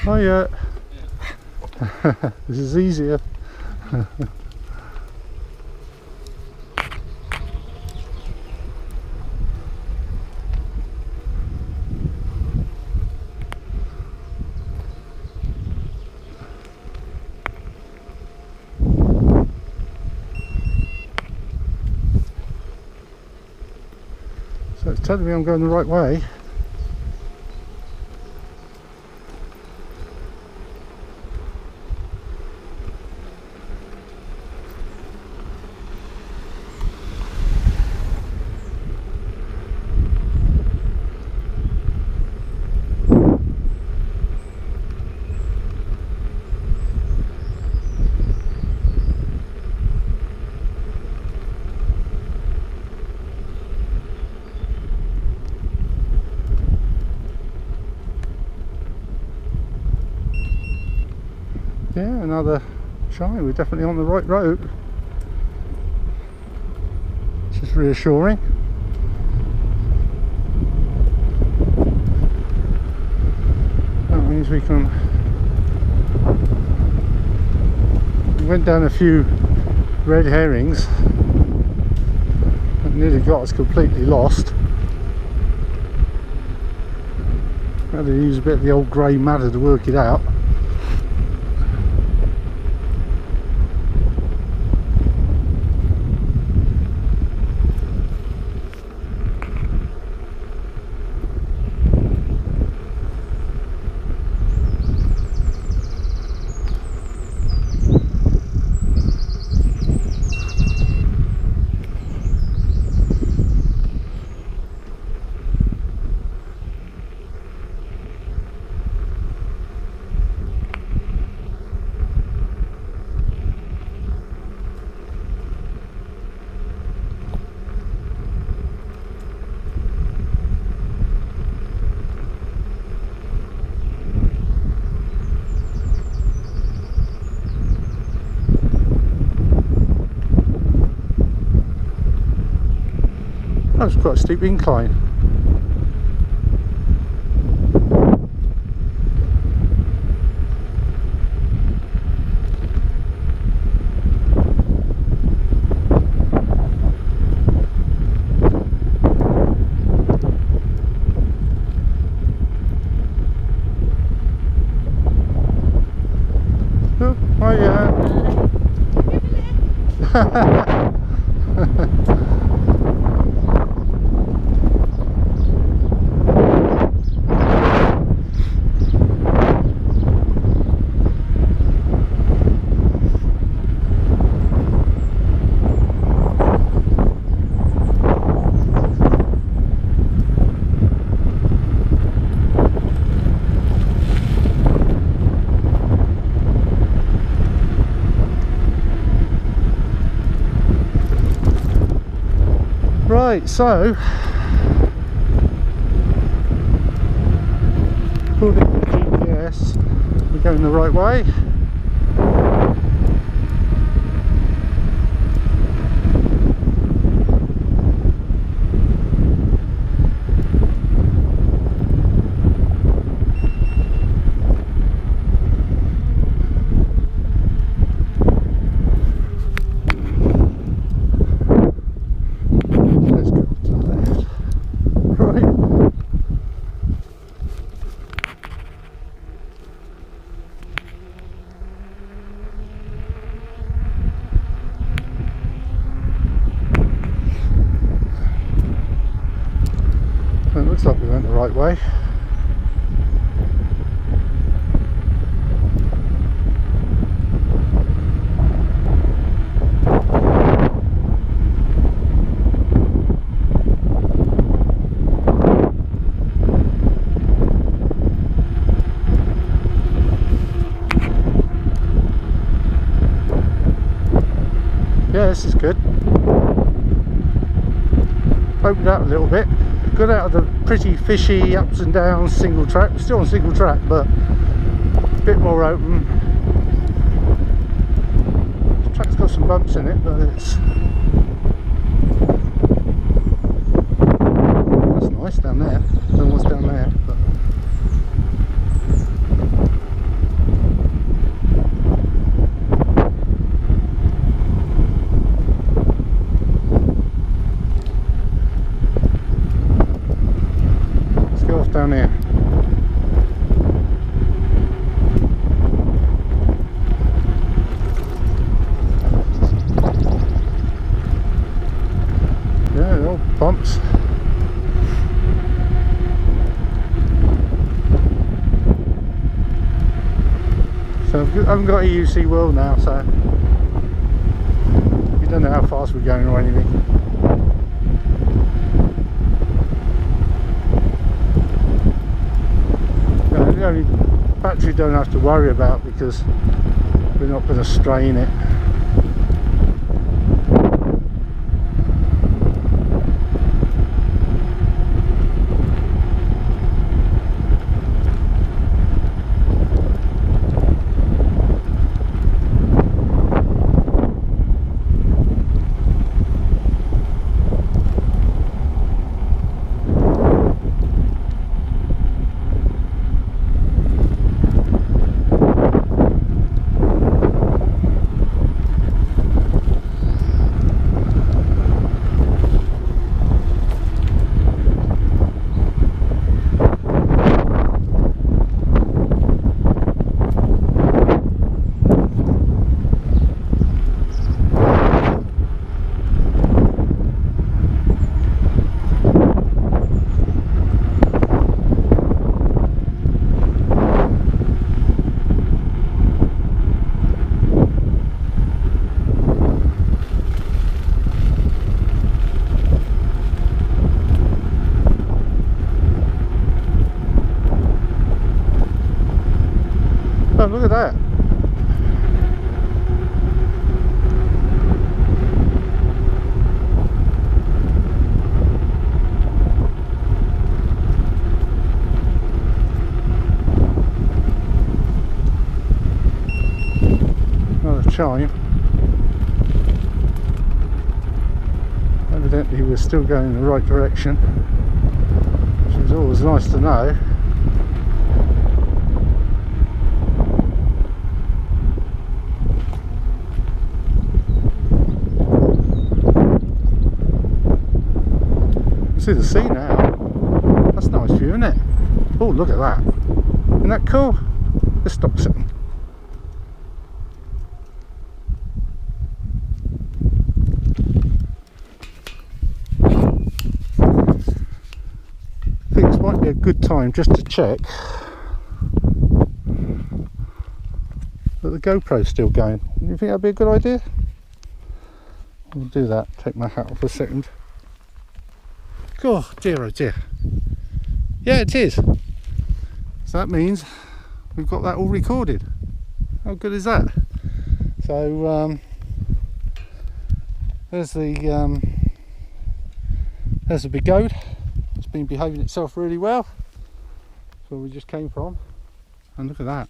Oh yeah, this is easier. So it's telling me I'm going the right way. Yeah, another We're definitely on the right route, which is reassuring. That means we went down a few red herrings that nearly got us completely lost. Had to use a bit of the old grey matter to work it out. That was quite a steep incline. Oh, hiya. Right, so according to the GPS, we're going the right way. It looks like we went the right way. Yeah, this is good. Opened out a little bit. Got out of the pretty fishy ups and downs single track. We're still on single track, but a bit more open. The track's got some bumps in it, but it's that's nice down there. Don't know what's down there, but down here. Yeah, the old bumps. So I haven't got EUC World now, so we don't know how fast we're going or anything. The only battery don't have to worry about because we're not going to strain it. Look at that. Another chime. Evidently we're still going in the right direction, which is always nice to know. See the sea now. That's a nice view, isn't it? Oh, look at that. Isn't that cool? Let's stop sitting. I think this might be a good time just to check that the GoPro's still going. Do you think that'd be a good idea? I'll do that. Take my hat off for a second. Oh dear, oh dear. Yeah, it is. So that means we've got that all recorded. How good is that? So there's the Begode. It's been behaving itself really well. That's where we just came from. And look at that.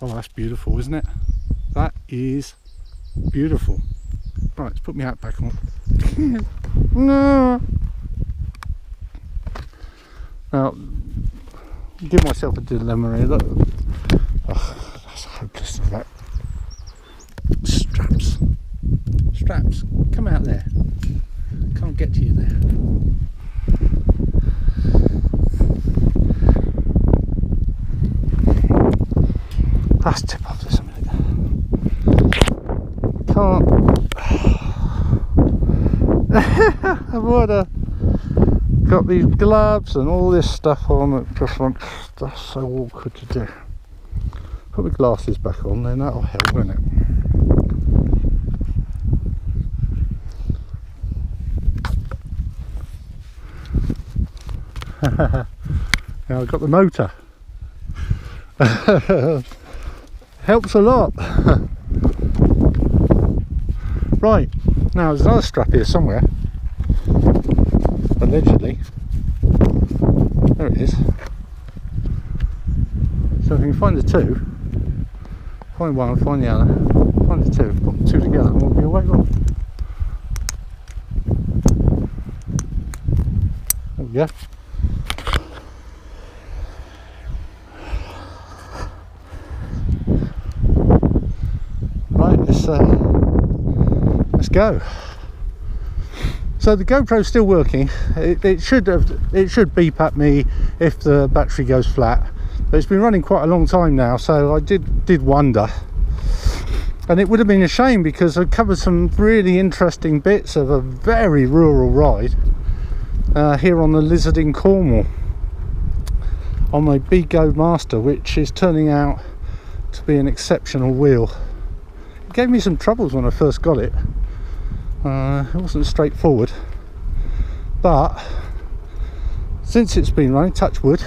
Oh, that's beautiful, isn't it? That is beautiful. Right, let's put my hat back on. No. Now, give myself a dilemma here. Look, oh, that's hopeless. That straps, come out there. Can't get to you there. Let's tip off this a minute. Can't. I've ordered. Got these gloves and all this stuff on. It just went, that's so awkward to do. Put my glasses back on, then that'll help, won't it? Now I've got the motor. Helps a lot. Right, now there's another strap here somewhere. Allegedly. There it is. So if we can find the two, find one, find the other, find the two, put the two together and we'll be away. Look. There we go. Right, let's go. So the GoPro's still working. It should beep at me if the battery goes flat. But it's been running quite a long time now, so I did wonder. And it would have been a shame because I covered some really interesting bits of a very rural ride here on the Lizard in Cornwall on my Begode Master, which is turning out to be an exceptional wheel. It gave me some troubles when I first got it. It wasn't straightforward, but since it's been running, touch wood,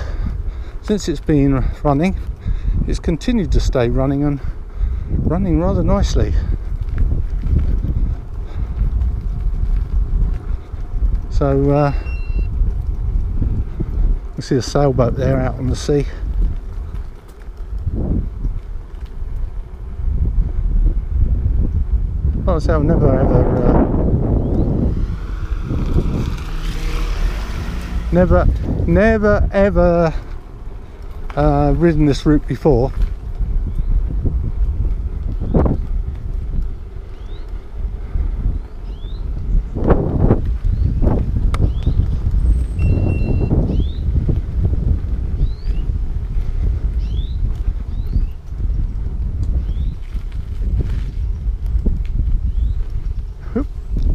since it's been running, it's continued to stay running and running rather nicely. So you see a sailboat there out on the sea. Well, so I've never ever ridden this route before.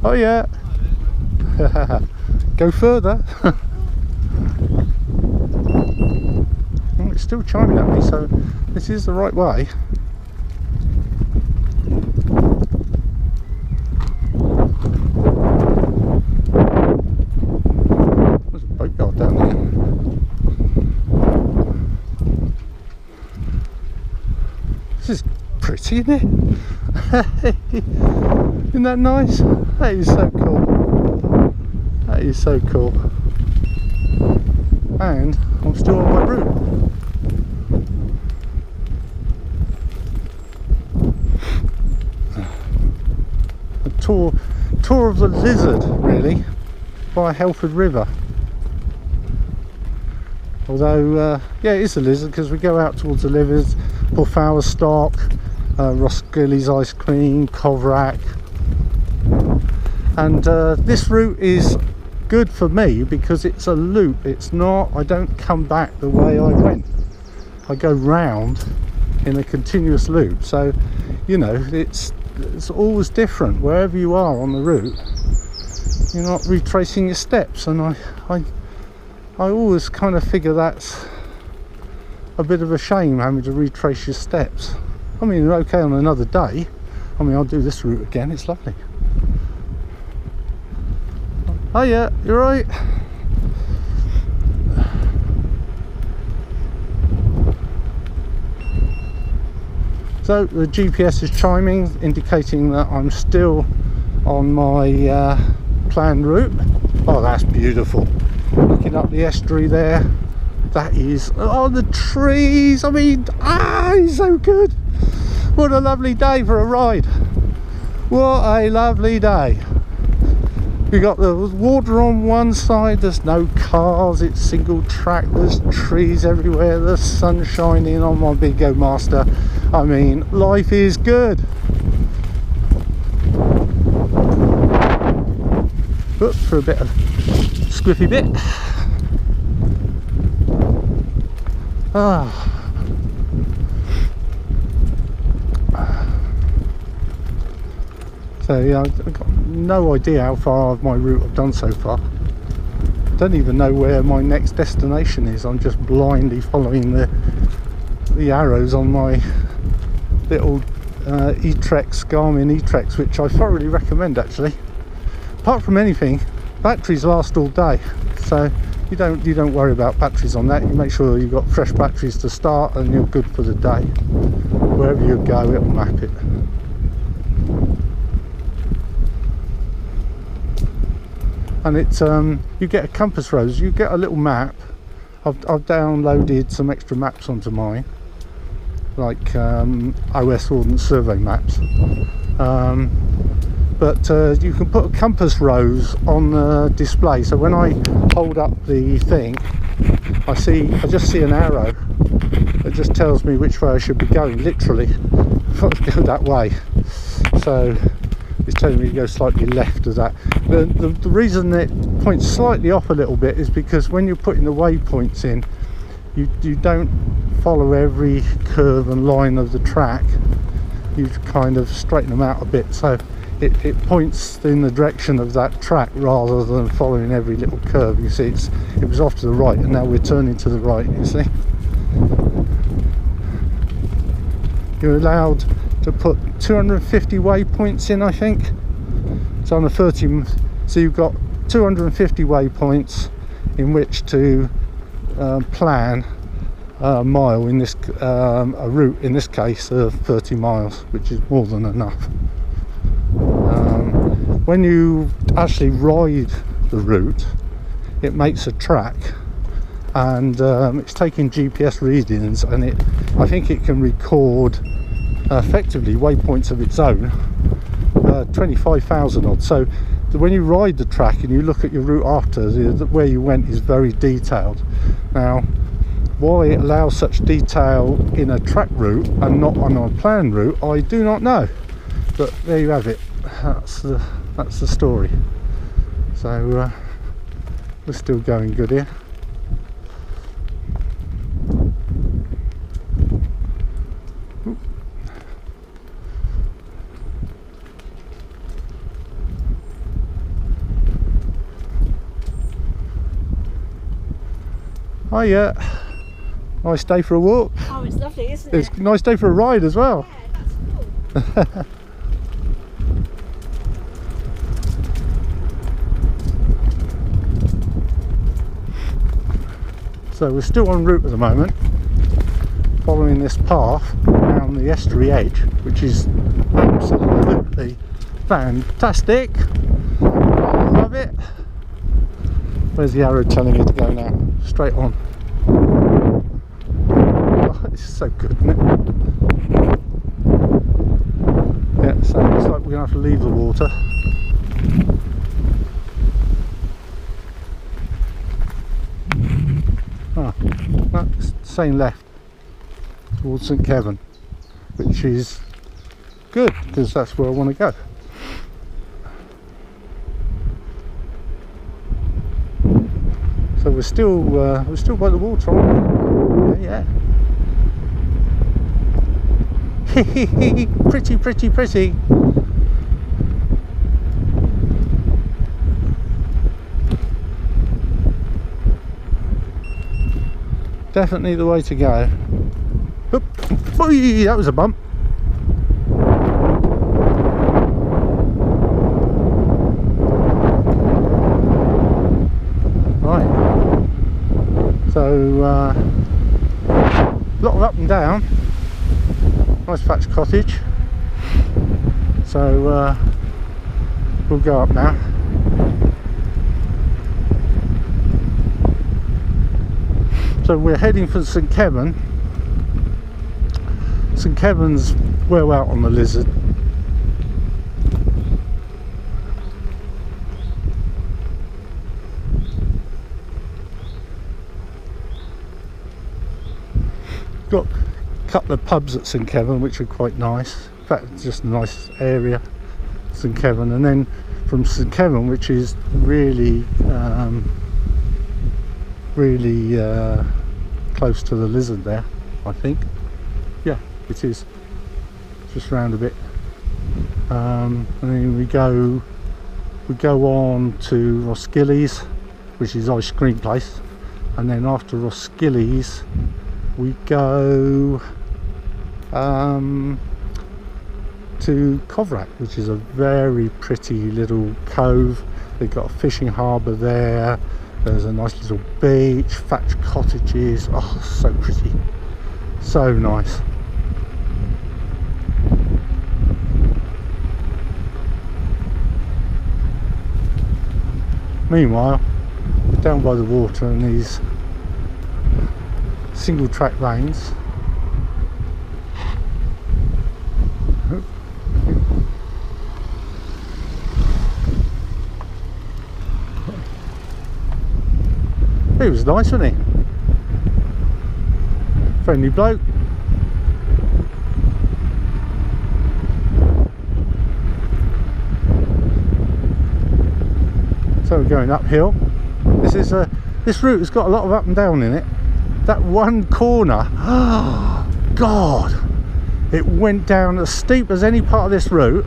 Oh yeah. Go further. Oh, it's still chiming at me, so this is the right way. There's a boatyard down there. pretty, isn't it? Isn't that nice? That is so cool. That is so cool. And I'm still on my route. A tour of the Lizard, really, by Helford River. Although, yeah, it is a Lizard because we go out towards the Lizards, Porthower Stock, Roskilly's Ice Cream, Coverack. And this route is good for me because it's a loop. It's not, I don't come back the way I went. I go round in a continuous loop. So, you know, it's always different wherever you are on the route. You're not retracing your steps, and I always kind of figure that's a bit of a shame, having to retrace your steps. I mean, they're okay on another day. I mean, I'll do this route again, it's lovely. Oh yeah, you're right. So the GPS is chiming, indicating that I'm still on my planned route. Oh, that's beautiful. Looking up the estuary there. That is, oh, the trees. I mean, it's so good. What a lovely day for a ride. What a lovely day. We got the water on one side, there's no cars, it's single track, there's trees everywhere, the sun shining on my Begode Master. I mean, life is good. Oops, for a bit of squiffy bit. Ah. So yeah, I've got no idea how far of my route I've done so far. Don't even know where my next destination is. I'm just blindly following the arrows on my little E-Trex, Garmin E-Trex, which I thoroughly recommend actually. Apart from anything, batteries last all day, so you don't worry about batteries on that. You make sure you've got fresh batteries to start and you're good for the day. Wherever you go, it'll map it. And it's you get a compass rose, you get a little map. I've downloaded some extra maps onto mine, like OS Ordnance Survey maps, but you can put a compass rose on the display, so when I hold up the thing, I just see an arrow that just tells me which way I should be going, literally. I've got to go that way, so it's telling me to go slightly left of that. The reason it points slightly off a little bit is because when you're putting the waypoints in, you don't follow every curve and line of the track. You kind of straighten them out a bit, so it points in the direction of that track rather than following every little curve. You see, it was off to the right and now we're turning to the right, you see. You're allowed to put 250 waypoints in, I think. So on a 30, so you've got 250 waypoints in which to plan a mile in this a route, in this case of 30 miles, which is more than enough. When you actually ride the route, it makes a track, and it's taking GPS readings, and I think it can record effectively waypoints of its own, 25,000 odd. So when you ride the track and you look at your route after, where you went is very detailed. Now, why it allows such detail in a track route and not on a planned route, I do not know, but there you have it. That's the story. So we're still going good here. Oh yeah, nice day for a walk. Oh, it's lovely, isn't it? It's a nice day for a ride as well. Yeah, that's cool. So we're still en route at the moment. following this path around the estuary edge, which is absolutely fantastic. I love it. Where's the arrow telling me to go now? Straight on. Oh, it's so good, isn't it? Yeah, so it looks like we're going to have to leave the water. Ah, that's saying left towards St Kevin, which is good because that's where I want to go. So we're still by the water, aren't we? Yeah. Pretty, pretty, pretty. Definitely the way to go. Oop. Oy, that was a bump. Right. So, a lot of up and down. Nice thatched cottage. So, we'll go up now. So we're heading for St Kevin. St Kevin's well out on the Lizard. Got a couple of pubs at St Kevin which are quite nice. In fact, just a nice area, St Kevin. And then from St Kevin, which is really close to the Lizard there, I think. Yeah, it is. Just round a bit. And then we go on to Roskilly's, which is ice cream place. And then after Roskilly's we go to Coverack, which is a very pretty little cove. They've got a fishing harbour there. There's a nice little beach, thatched cottages. Oh, so pretty, so nice. Meanwhile, down by the water in these single track lanes. He was nice, wasn't he? Friendly bloke. So we're going uphill. This route has got a lot of up and down in it. That one corner, oh God, it went down as steep as any part of this route,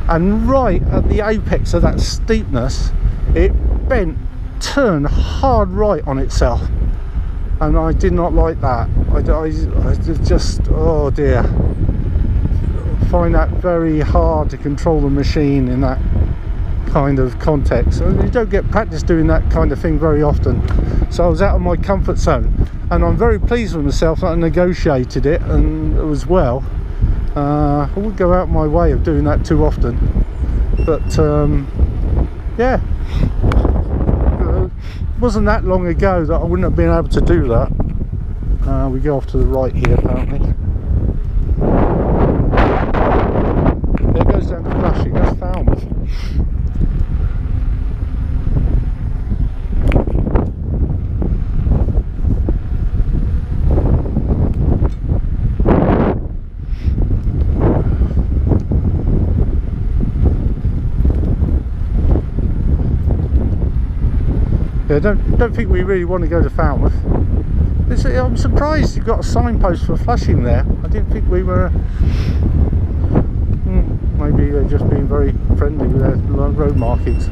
and right at the apex of that steepness it turned hard right on itself, and I did not like that. I just, oh dear, I find that very hard to control the machine in that kind of context. You don't get practice doing that kind of thing very often, so I was out of my comfort zone, and I'm very pleased with myself that I negotiated it and as well. I wouldn't go out my way of doing that too often, but yeah, it wasn't that long ago that I wouldn't have been able to do that. We go off to the right here apparently. There goes down to Flushing, that's Falmouth. I don't think we really want to go to Falmouth. I'm surprised you've got a signpost for Flushing there. I didn't think we were. Maybe they're just being very friendly with their road markings.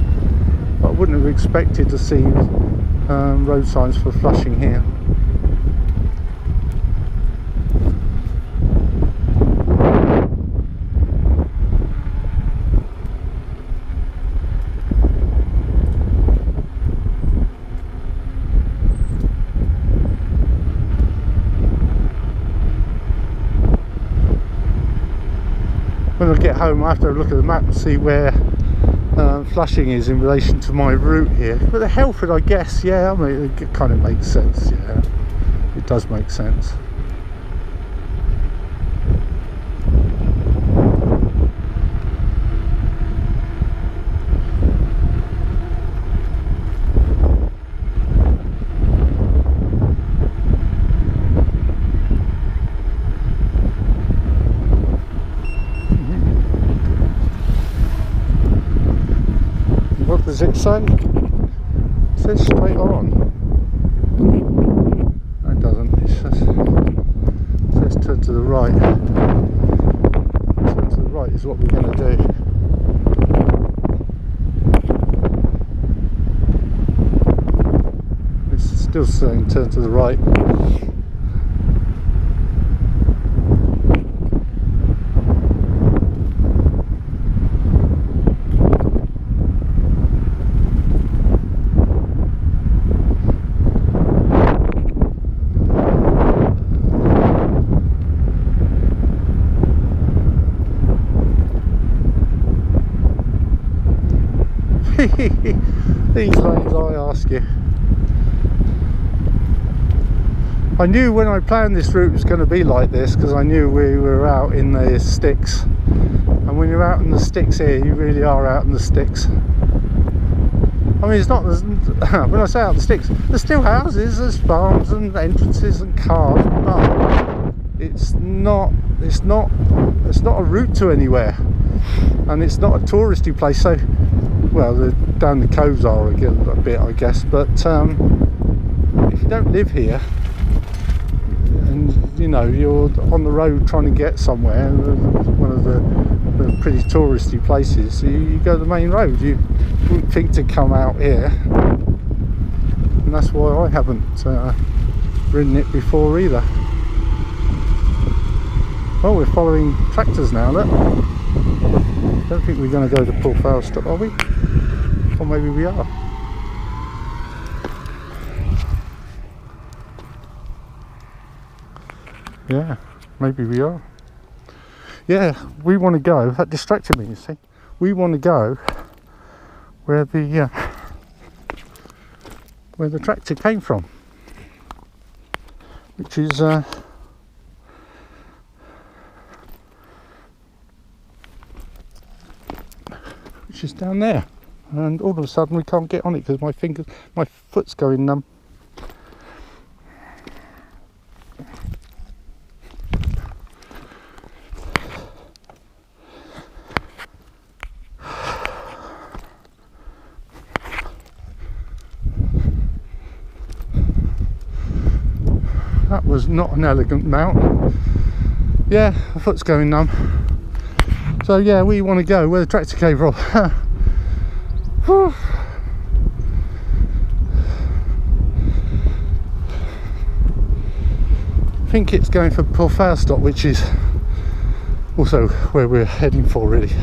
But I wouldn't have expected to see road signs for Flushing here. home I have to have a look at the map and see where Flushing is in relation to my route here. But the Helford, I guess, yeah, I mean, it kind of makes sense, yeah. It does make sense. What does it say? It says straight on. No, it doesn't. It says turn to the right. Turn to the right is what we're going to do. It's still saying turn to the right. These lanes, I ask you. I knew when I planned this route it was going to be like this, because I knew we were out in the sticks, and when you're out in the sticks here, you really are out in the sticks. I mean, it's not, when I say out in the sticks, there's still houses, there's farms and entrances and cars, but it's not a route to anywhere, and it's not a touristy place. So, well, down the coves are a bit, I guess, but if you don't live here and you know you're on the road trying to get somewhere, one of the pretty touristy places, you go the main road. You wouldn't think to come out here, and that's why I haven't ridden it before either. Well, we're following tractors now, look. Don't think we're going to go to Backwater stop, are we? Or maybe we are. Yeah, maybe we are. Yeah, we want to go. That distracted me, you see. We want to go where the tractor came from, which is down there, and all of a sudden we can't get on it because my foot's going numb. That was not an elegant mount. Yeah, my foot's going numb. So yeah, we want to go where the tractor came from. I think it's going for Backwater stop, which is also where we're heading for, really.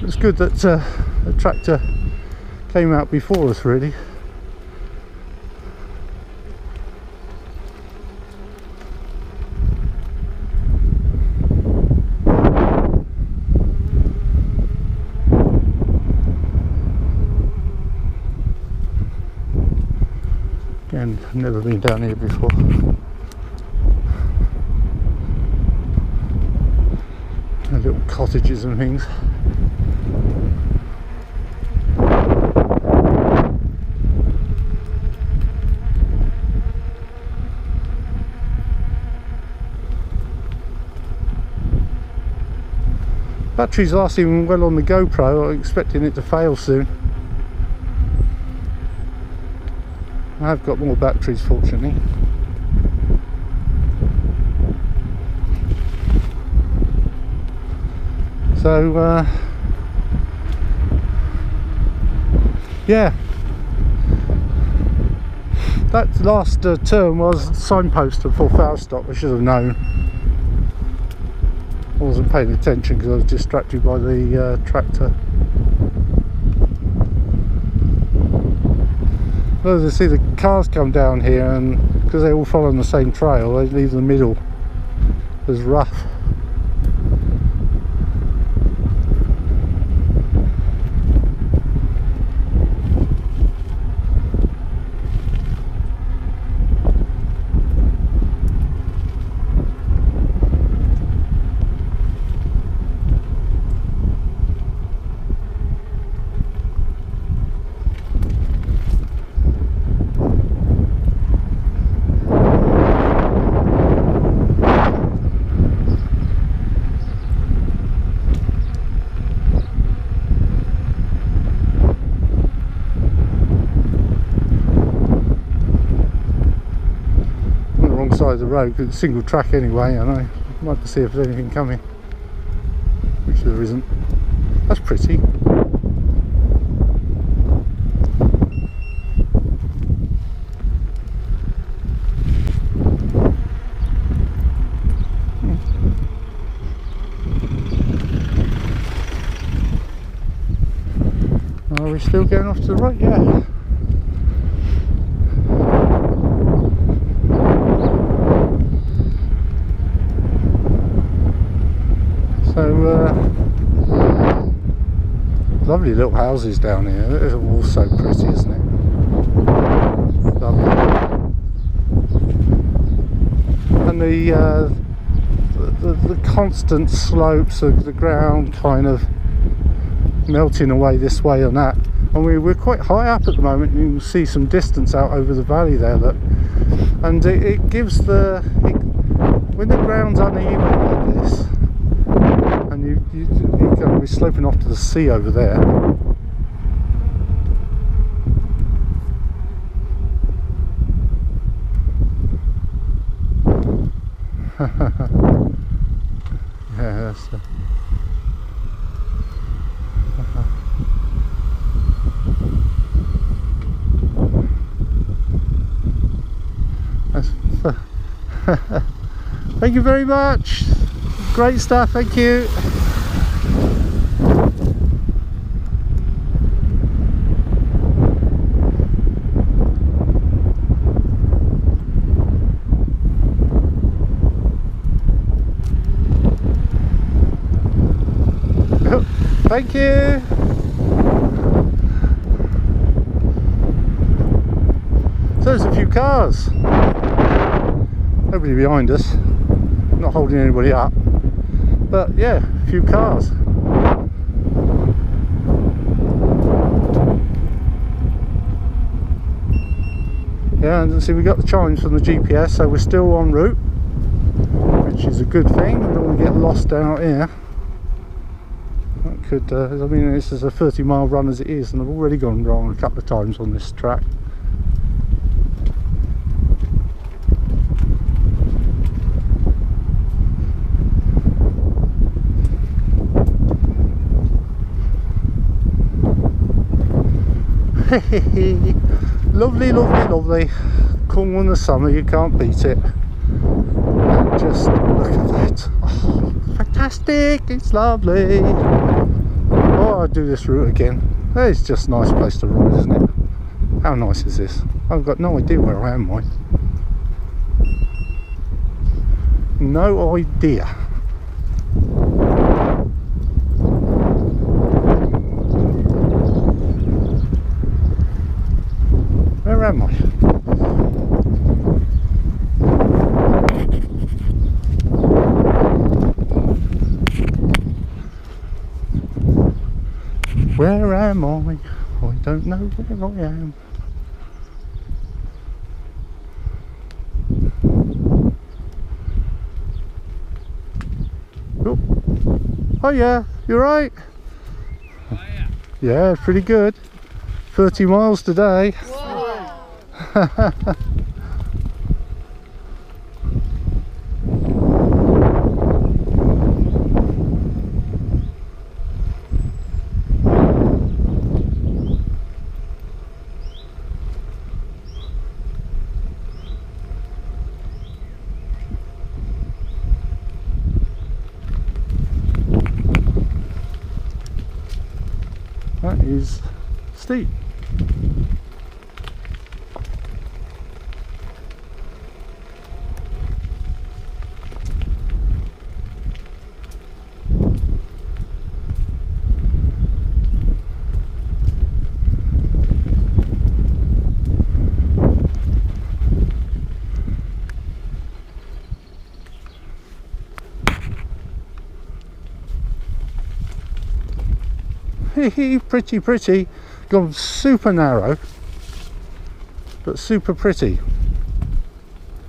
It's good that the tractor came out before us, really. Again, I've never been down here before. And little cottages and things. Battery's lasting well on the GoPro. I'm expecting it to fail soon. I've got more batteries, fortunately. So yeah, that last turn was signpost to Backwater stop. I should have known. I wasn't paying attention because I was distracted by the tractor. Well, you see the cars come down here, and because they all follow the same trail, they leave the middle as rough. Side of the road, because it's single track anyway, and I like to see if there's anything coming, which there isn't. That's pretty. Are we still going off to the right? Yeah. Lovely little houses down here. They're all so pretty, isn't it? Lovely. And the constant slopes of the ground kind of melting away this way and that. And we're quite high up at the moment. You can see some distance out over the valley there. Look, and it gives when the ground's uneven like this. And you're going to be sloping off to the sea over there. Yeah, that's thank you very much. Great stuff, thank you. Thank you. So there's a few cars. Nobody behind us. Not holding anybody up. But yeah, a few cars. Yeah, and see we got the chimes from the GPS, so we're still en route, which is a good thing. We don't want to get lost down out here. That could, I mean, this is a 30-mile run as it is, and I've already gone wrong a couple of times on this track. Lovely, lovely, lovely. Cornwall in the summer, you can't beat it. And just look at that. Oh, fantastic, it's lovely. Oh, I'd do this route again. It's just a nice place to ride, isn't it? How nice is this? I've got no idea where I am, mate. No idea. Where am I? Where am I? I don't know where I am. Oh, oh yeah, you're right. Oh, yeah. Yeah, pretty good. 30 miles today. That is steep. Pretty. Gone super narrow, but super pretty.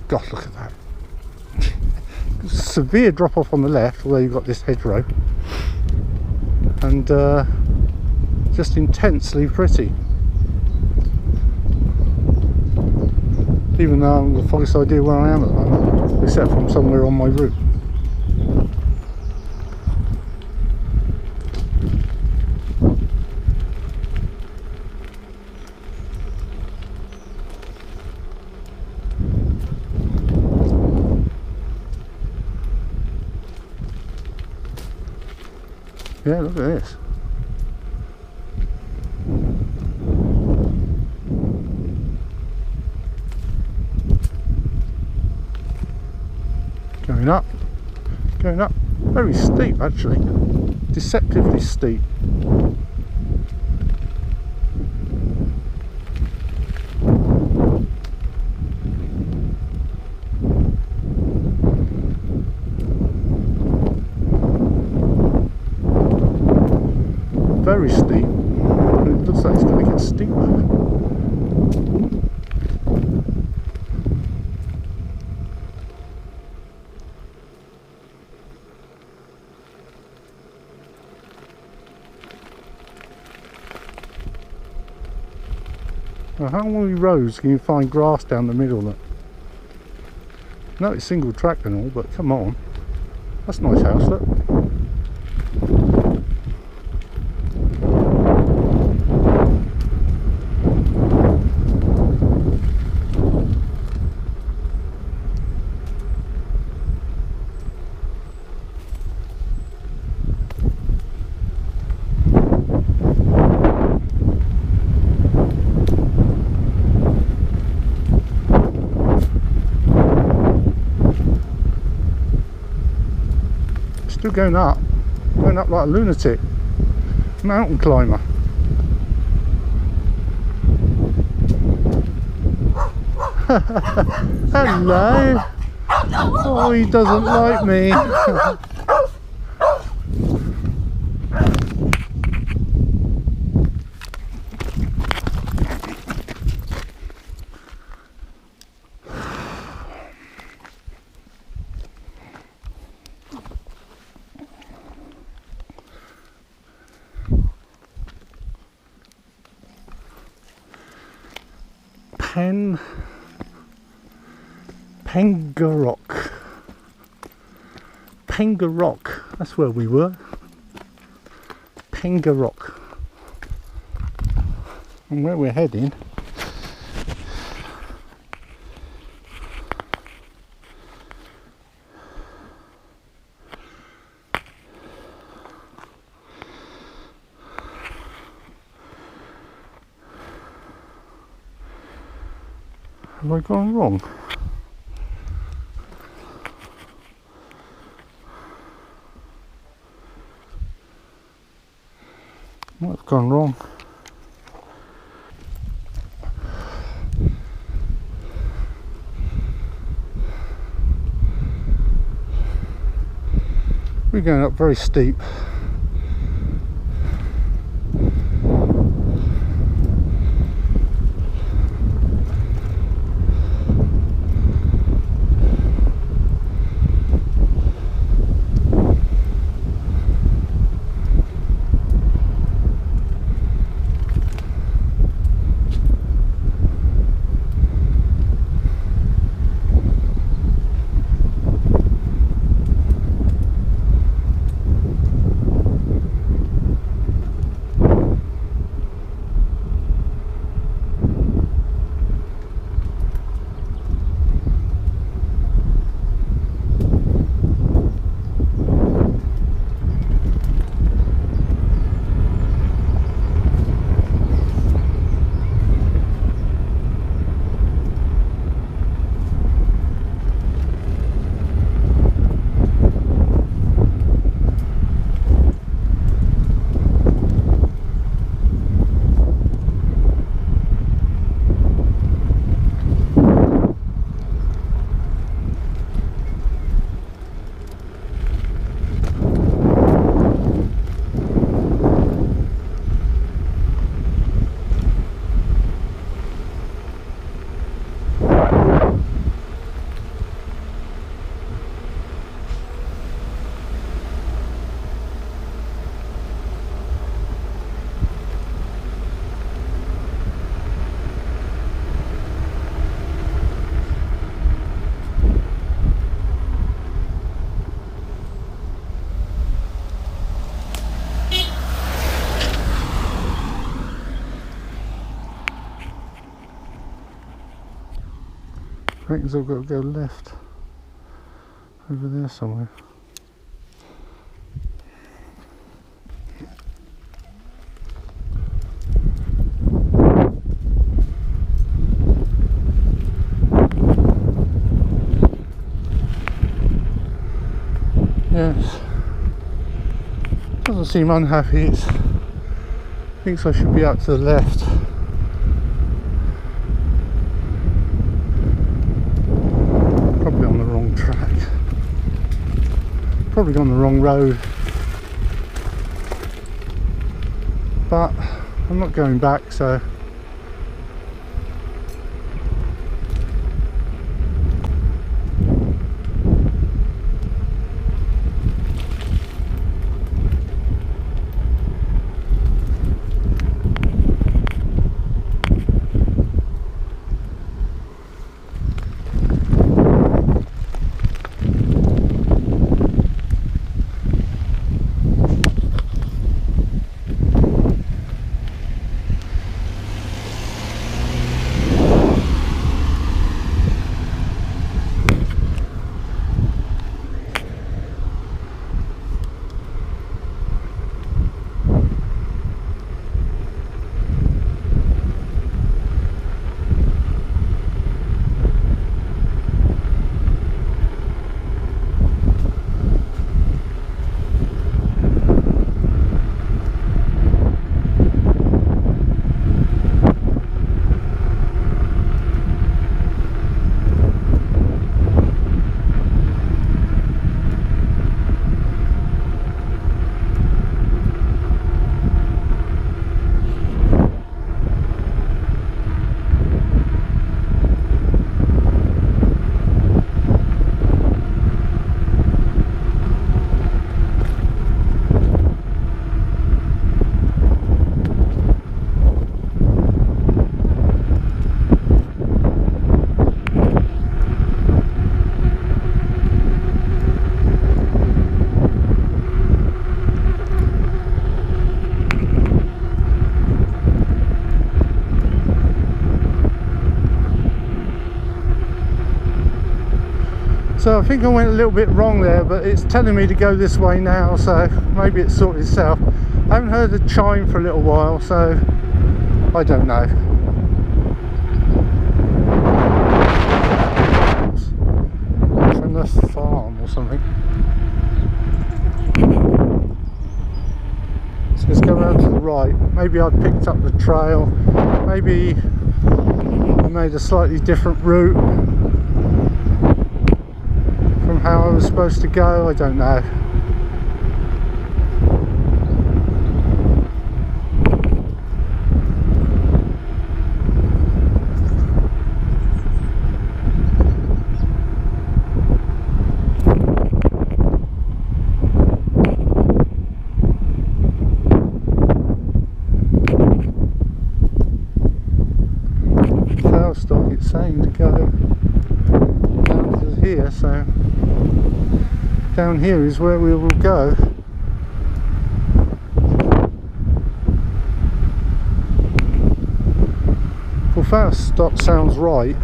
God, look at that. Severe drop off on the left, although you've got this hedgerow, and just intensely pretty. Even though I haven't got the foggiest idea where I am at the moment, except from somewhere on my route. Yeah, look at this. Going up, very steep actually, deceptively steep. Very steep, and it looks like it's going to get steeper. Now, how many roads can you find grass down the middle of? No, it's single track and all, but come on, that's a nice house, look. Still going up like a lunatic, mountain climber. Hello. Oh, he doesn't like me. Pengarock, that's where we were. Pengarock. And where we're heading, have I gone wrong? Might have gone wrong. We're going up very steep. reckon I've got to go left over there somewhere. Yes, doesn't seem unhappy. It thinks I should be up to the left. Probably on the wrong track. Probably on the wrong road. But I'm not going back, so so I think I went a little bit wrong there, but it's telling me to go this way now, so maybe it's sorted itself. I haven't heard the chime for a little while, so I don't know. From the farm or something. So let's go around to the right. Maybe I picked up the trail. Maybe I made a slightly different route from how I was supposed to go. I don't know. Stop, it's saying to go down to here, so down here is where we will go. Well, first stop sounds right.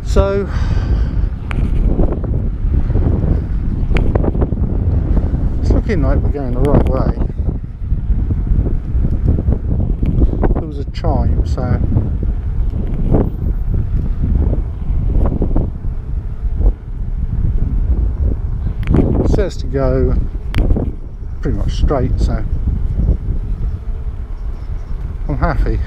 So it's looking like we're going the right way. There was a chime, so it says to go pretty much straight, so I'm happy-ish.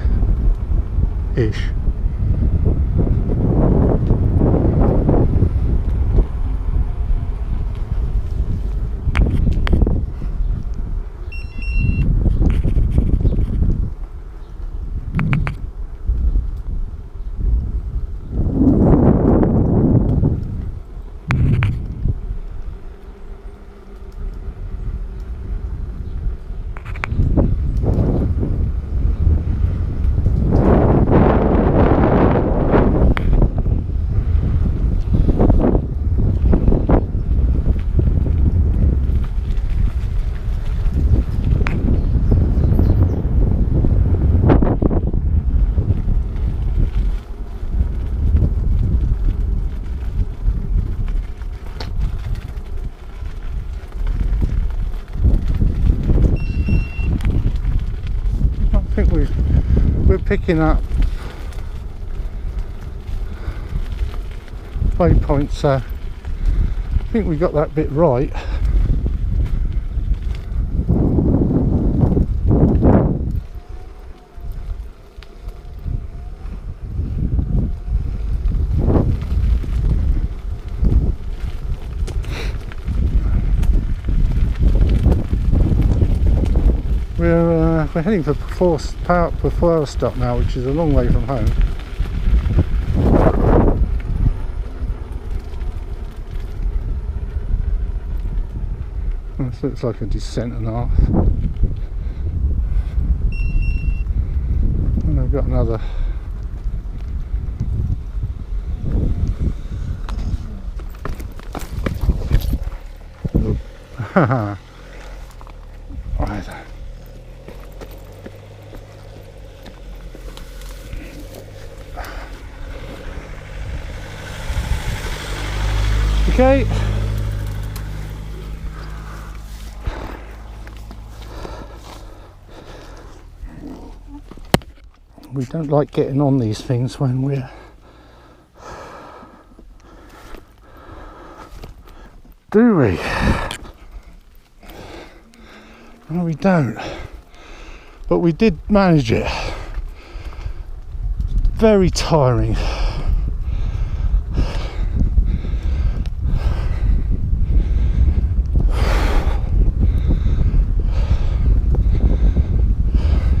think we're picking up waypoints, so I think we got that bit right. We're heading for Perforce stop now, which is a long way from home. This looks like a descent and a half. And I've got another. Haha. Right. Okay. We don't like getting on these things when we're do we? No, we don't. But we did manage it. Very tiring.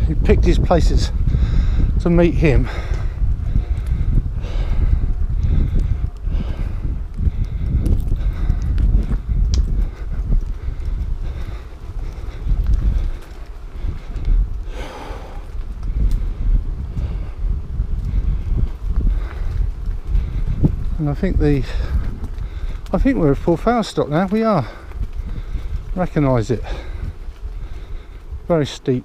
He picked his places to meet him. And I think we're at full foul stop now. We are. Recognise it. Very steep.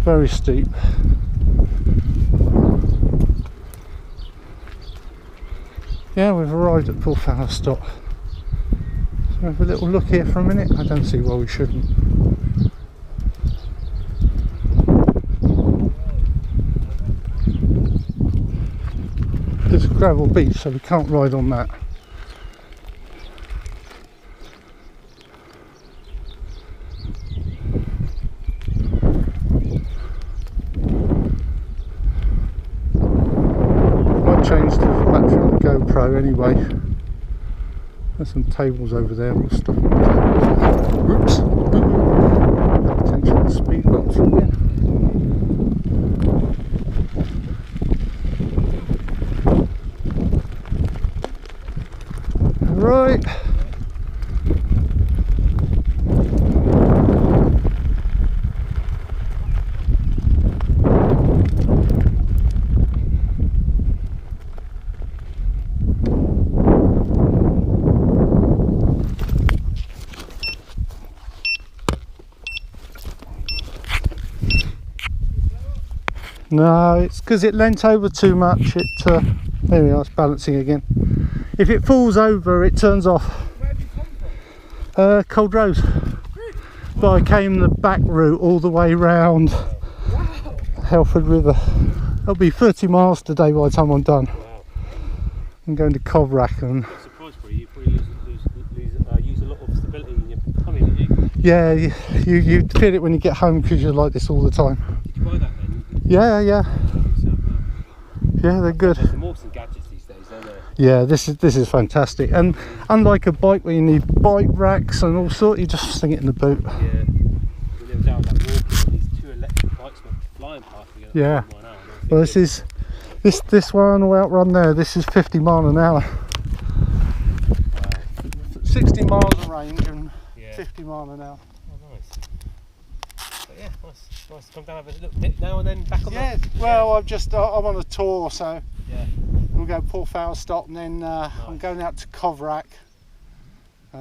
Very steep. Yeah, we've arrived at full foul stop. So have a little look here for a minute. I don't see why we shouldn't. There's a gravel beach, so we can't ride on that. Changed the battery on the GoPro anyway. There's some tables over there. We'll stop on the tables. Oops! Attention, the speed bumps again. Right. No, it's because it leant over too much. There we are, it's balancing again. If it falls over, it turns off. Where have you come from? Cold Rose. But I came the back route all the way round Helford River. It'll be 30 miles today by the time I'm done. Wow. I'm going to Coverack and. I'm surprised for you. You probably use a lot of stability in your tummy, didn't you? Yeah, you feel it when you get home because you're like this all the time. Did you buy that then? Yeah. Yeah, they're good. There's more some gadgets these days, aren't there? Yeah, this is fantastic. And unlike a bike where you need bike racks and all sorts, you just sling it in the boot. Yeah. We live down that walking, these two electric bikes went flying past me. Yeah. Well, this one will outrun there. This is 50 mile an hour. Wow. 60 miles of range and 50 mile an hour. Oh, nice. But yeah, nice to come down, have a little dip now and then back on Yeah, that. well, I'm on a tour, so Yeah. we'll go full foul stop, and then I'm going out to Coverack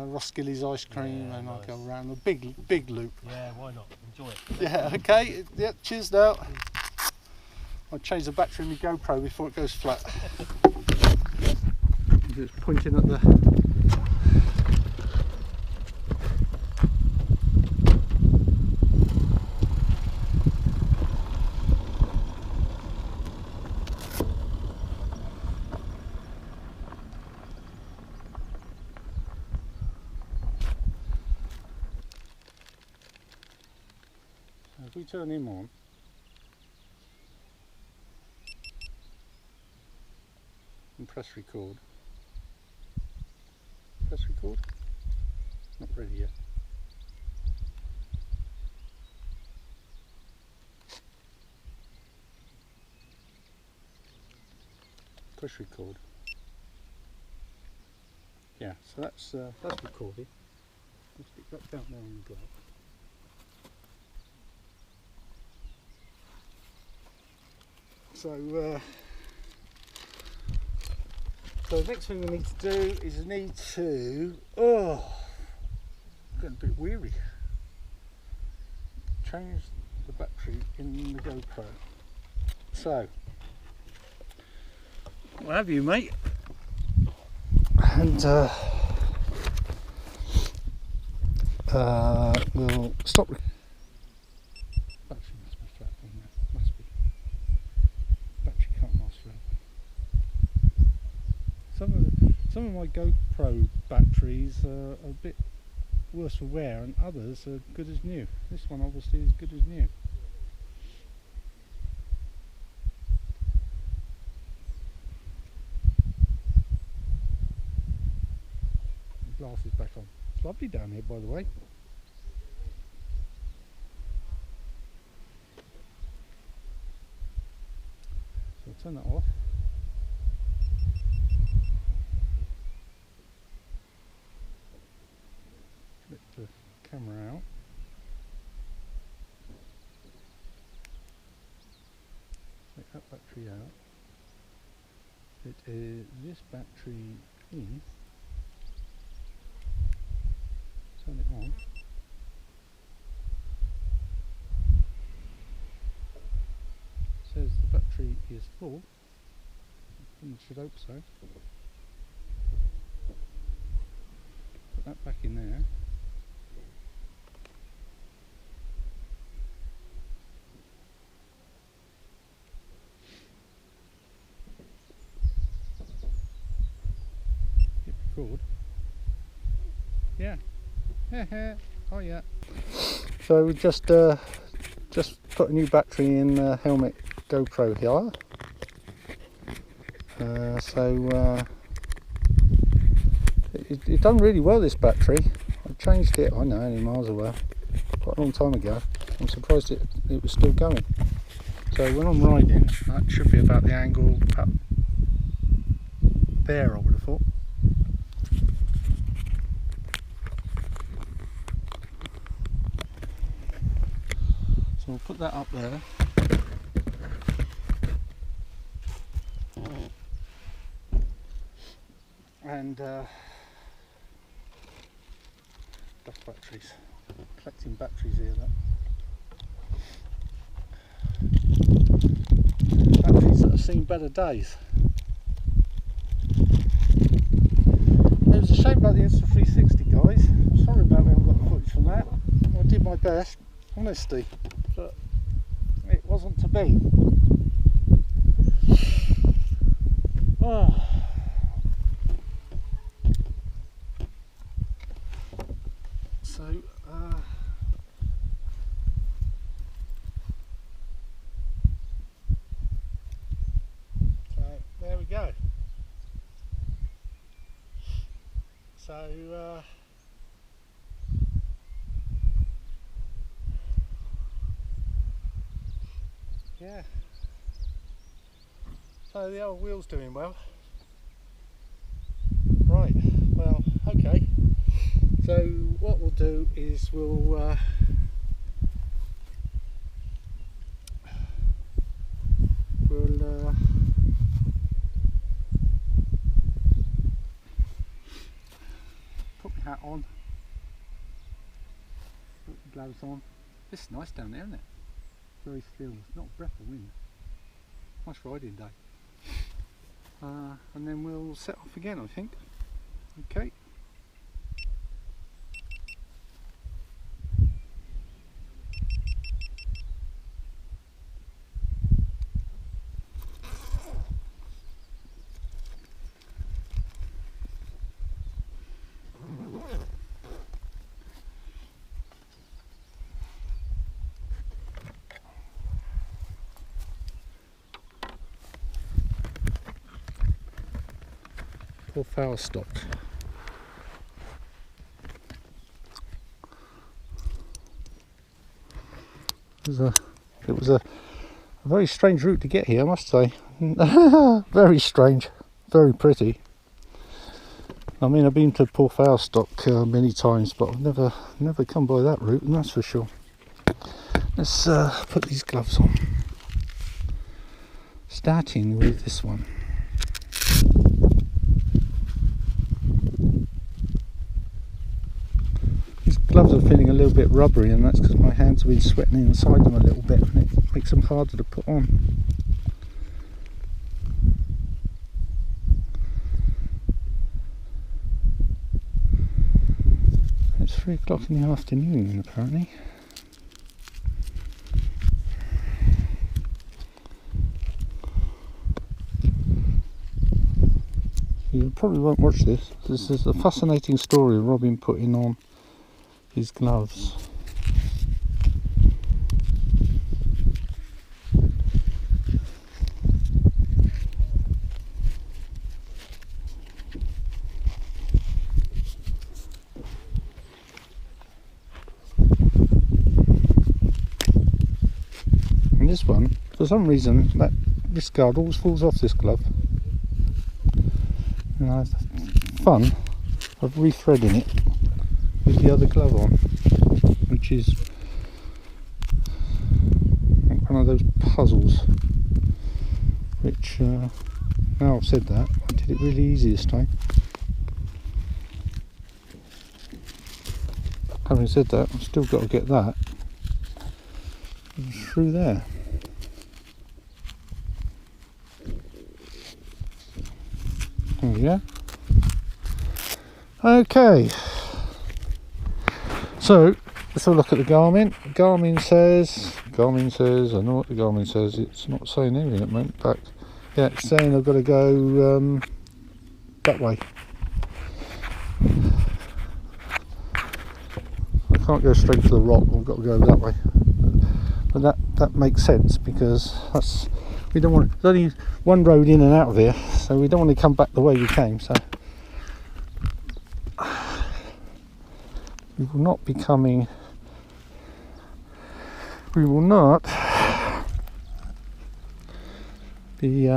Roskilly's ice cream, Yeah, and I'll nice. go around the big loop. Yeah, why not? Enjoy it. Yeah, okay. Yeah, cheers now. I'll change the battery in my GoPro before it goes flat. Just pointing at the. If we turn him on, and press record. Press record? Not ready yet. Push record. Yeah, so that's recorded. Let's stick that down there on the glove. So the next thing we need to do is I'm getting a bit weary. Change the battery in the GoPro. So, what have you, mate? And we'll stop. Battery must be flat on that. Must be. Battery can't last forever. Some of my GoPro batteries are a bit worse for wear, and others are good as new. This one obviously is good as new. The glass is back on. It's lovely down here, by the way. So I'll turn that off. Flip the camera out. Take that battery out. It is this battery in. Turn it on. Says the battery is full. I should hope so. Put that back in there. Hit record. Yeah. Oh yeah. So we just put a new battery in the helmet GoPro here. It done really well, this battery. I changed it, I know, only miles away, quite a long time ago. I'm surprised it was still going. So when I'm riding, that should be about the angle up there, I would have thought. So we'll put that up there. And dust batteries, collecting batteries here. Batteries that have seen better days. It was a shame about the Insta360, guys. I'm sorry about we haven't got the footage from that. I did my best, honesty, but it wasn't to be. Oh. So there we go. So yeah. So the old wheel's doing well. Right. Well, okay. So what we'll do is we'll put my hat on, put the gloves on. It's nice down there, isn't it? Very still, it's not a breath of wind. Nice riding day. And then we'll set off again, I think. Okay. Poor foul stock. It was a very strange route to get here, I must say. Very strange, very pretty. I mean, I've been to Port Foulstock many times, but I've never come by that route, and that's for sure. Let's put these gloves on. Starting with this one. These gloves are feeling a little bit rubbery, and that's because my hands have been sweating inside them a little bit, and it makes them harder to put on. It's 3 o'clock in the afternoon, apparently. You probably won't watch this. This is a fascinating story of Robin putting on his gloves. And this one, for some reason, this guard always falls off this glove. And I have fun of rethreading it with the other glove on, which is one of those puzzles which, now I've said that, I did it really easy this time. Having said that, I've still got to get that through there. There we go. Okay, so let's have a look at the Garmin. Garmin says, I know what the Garmin says, it's not saying anything at the moment, but yeah, it's saying I've got to go that way. I can't go straight to the rock, I've got to go that way. But that makes sense, because we don't want, there's only one road in and out of here, so we don't want to come back the way we came, so we will not be coming, we will not be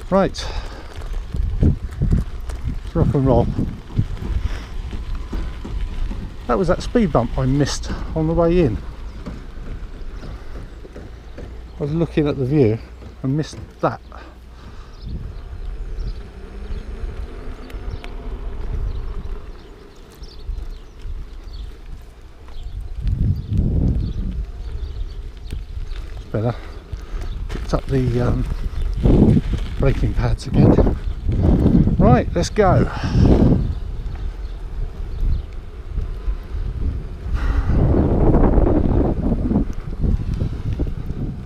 right, let's rock and roll. That was that speed bump I missed on the way in. I was looking at the view and missed that. Better. Picked up the braking pads again. Right, let's go.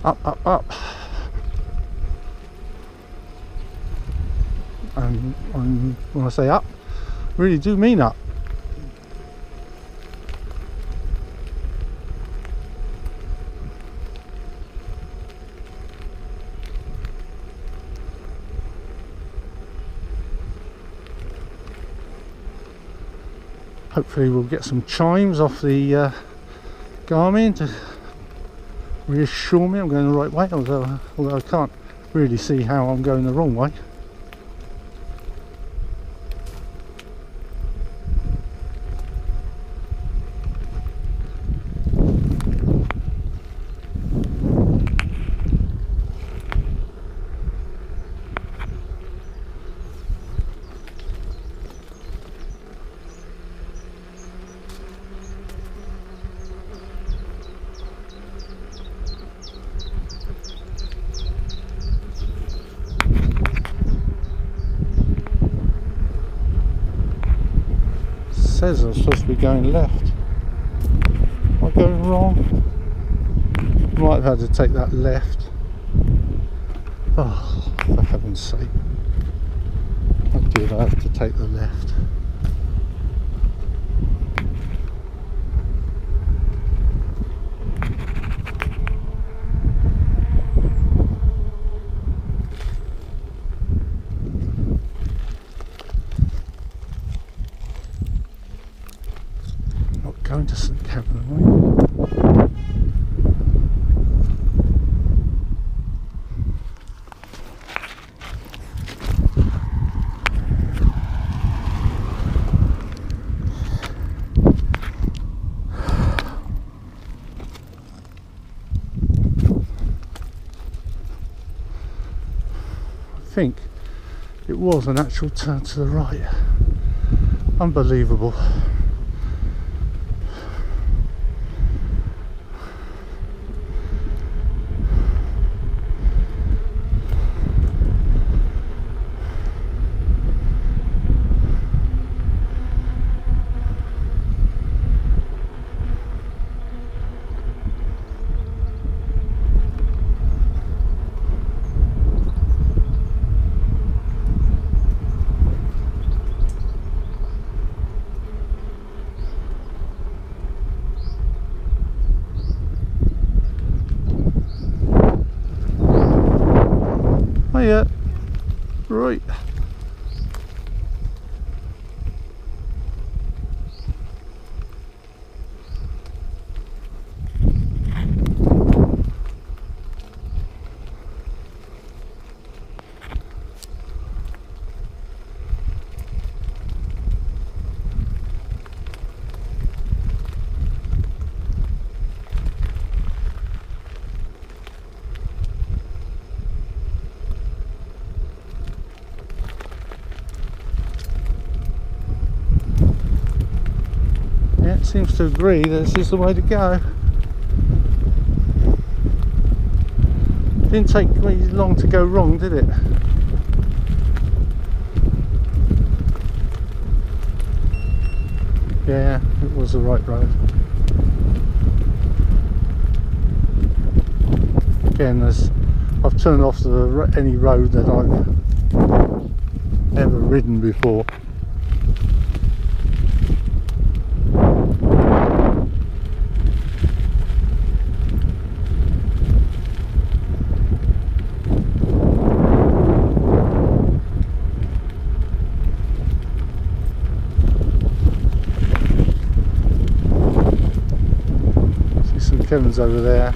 Up, up, up. And when I say up, I really do mean up. Hopefully we'll get some chimes off the Garmin to reassure me I'm going the right way, although I can't really see how I'm going the wrong way. says I'm supposed to be going left. Am I going wrong? Might have had to take that left. Oh, for heaven's sake. I did have to take the left. Not going to St. Kevin, am I? I think it was an actual turn to the right. Unbelievable. Oh yeah, right. Seems to agree that this is the way to go. Didn't take me long to go wrong, did it? Yeah, it was the right road. Again, I've turned off any road that I've ever ridden before. Kevin's over there.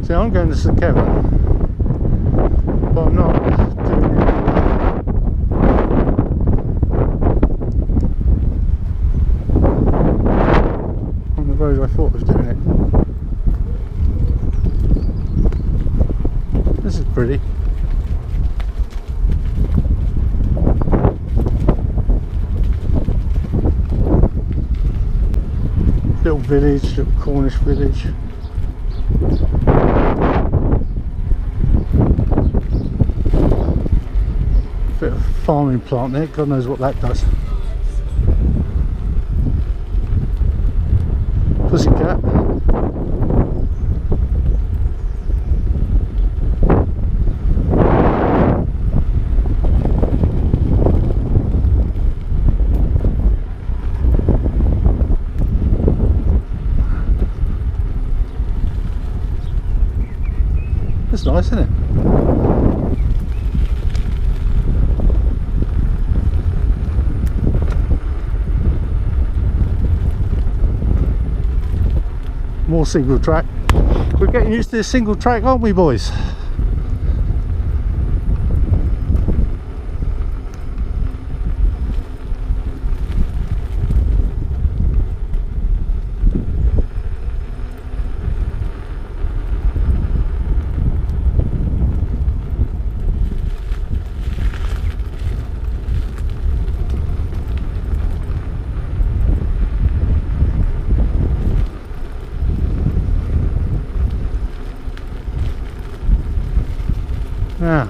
See, I'm going to St. Kevin, but I'm not doing it. Road I thought was doing it. This is pretty. Little village, little Cornish village. Bit of farming plant there, God knows what that does. Pussycat. It's nice, isn't it? More single track. We're getting used to this single track, aren't we, boys? Now,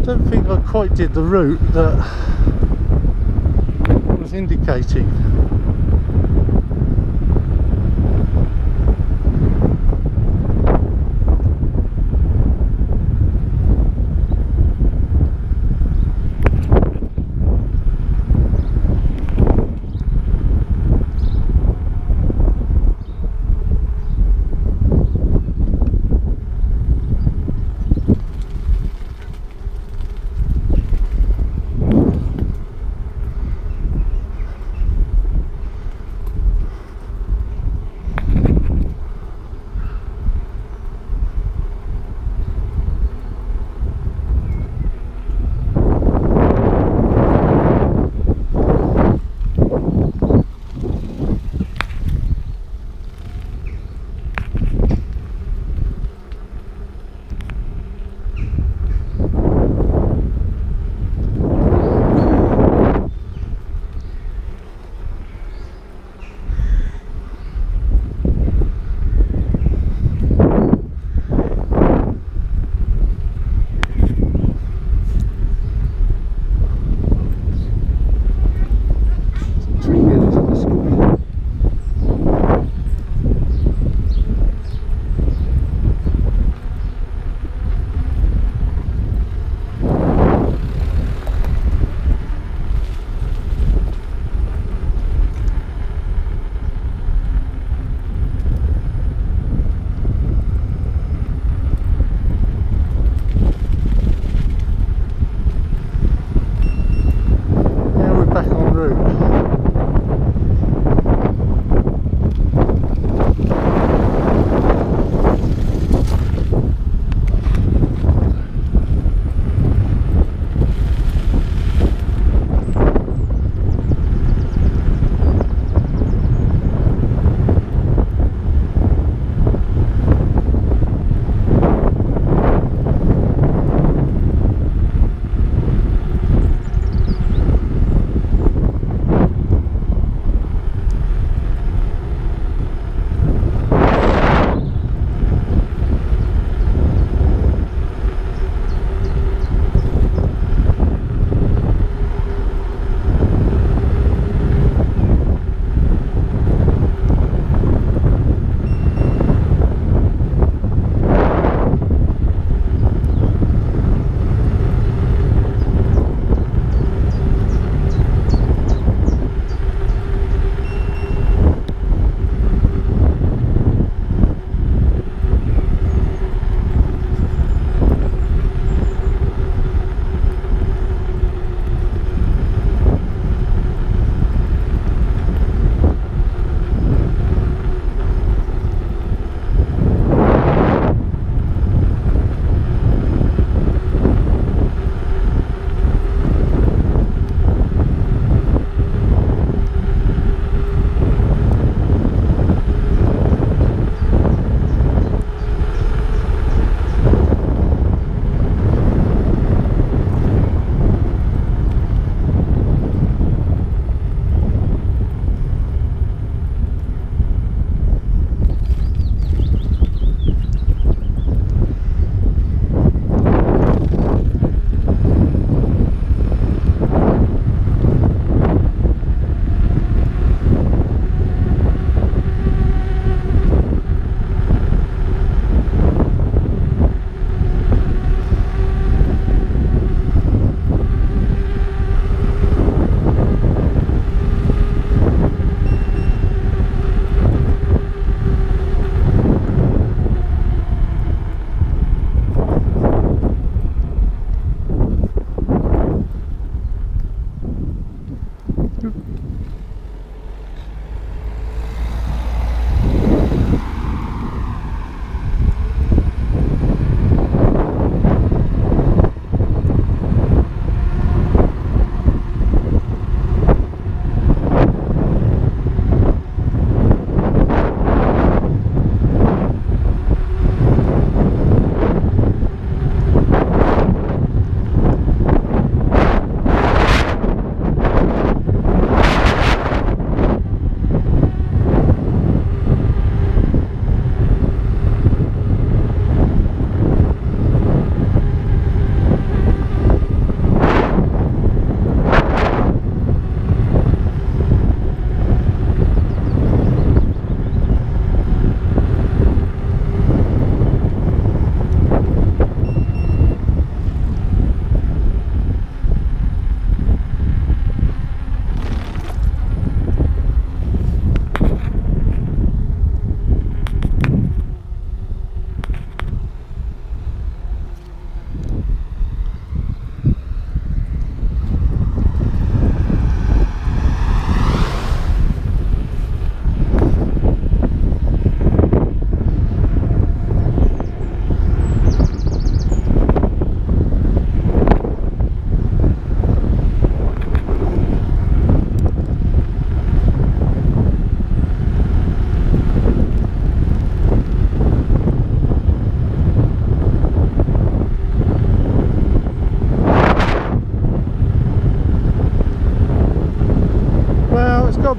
don't think I quite did the route that was indicating.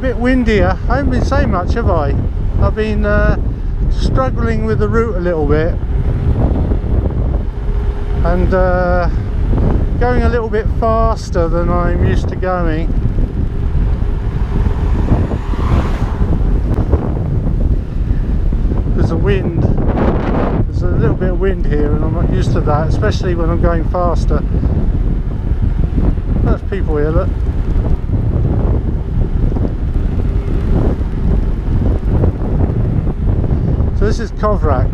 bit windier. I haven't been saying much, have I? I've been struggling with the route a little bit and going a little bit faster than I'm used to going. There's a wind. There's a little bit of wind here and I'm not used to that, especially when I'm going faster. There's people here, look. So this is Covrac.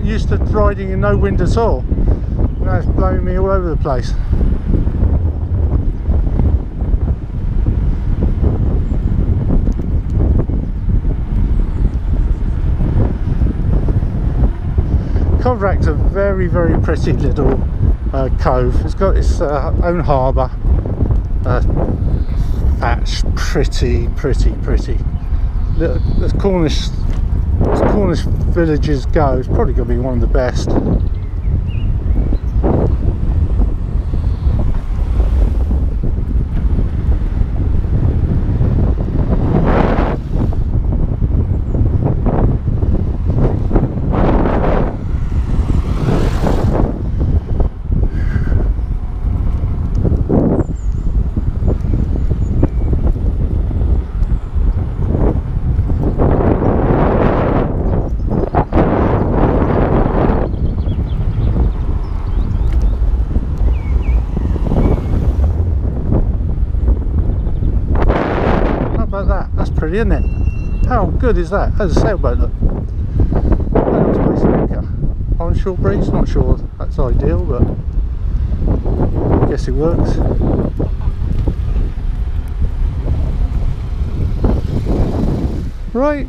Used to riding in no wind at all. Now it's blowing me all over the place. Covrac's a very, very pretty little cove. It's got its own harbour. That's pretty. As Cornish villages go, it's probably going to be one of the best. Pretty, isn't it? How good is that? There's a sailboat, look. That was placing anchor. On short breeze, not sure that's ideal, but I guess it works. Right.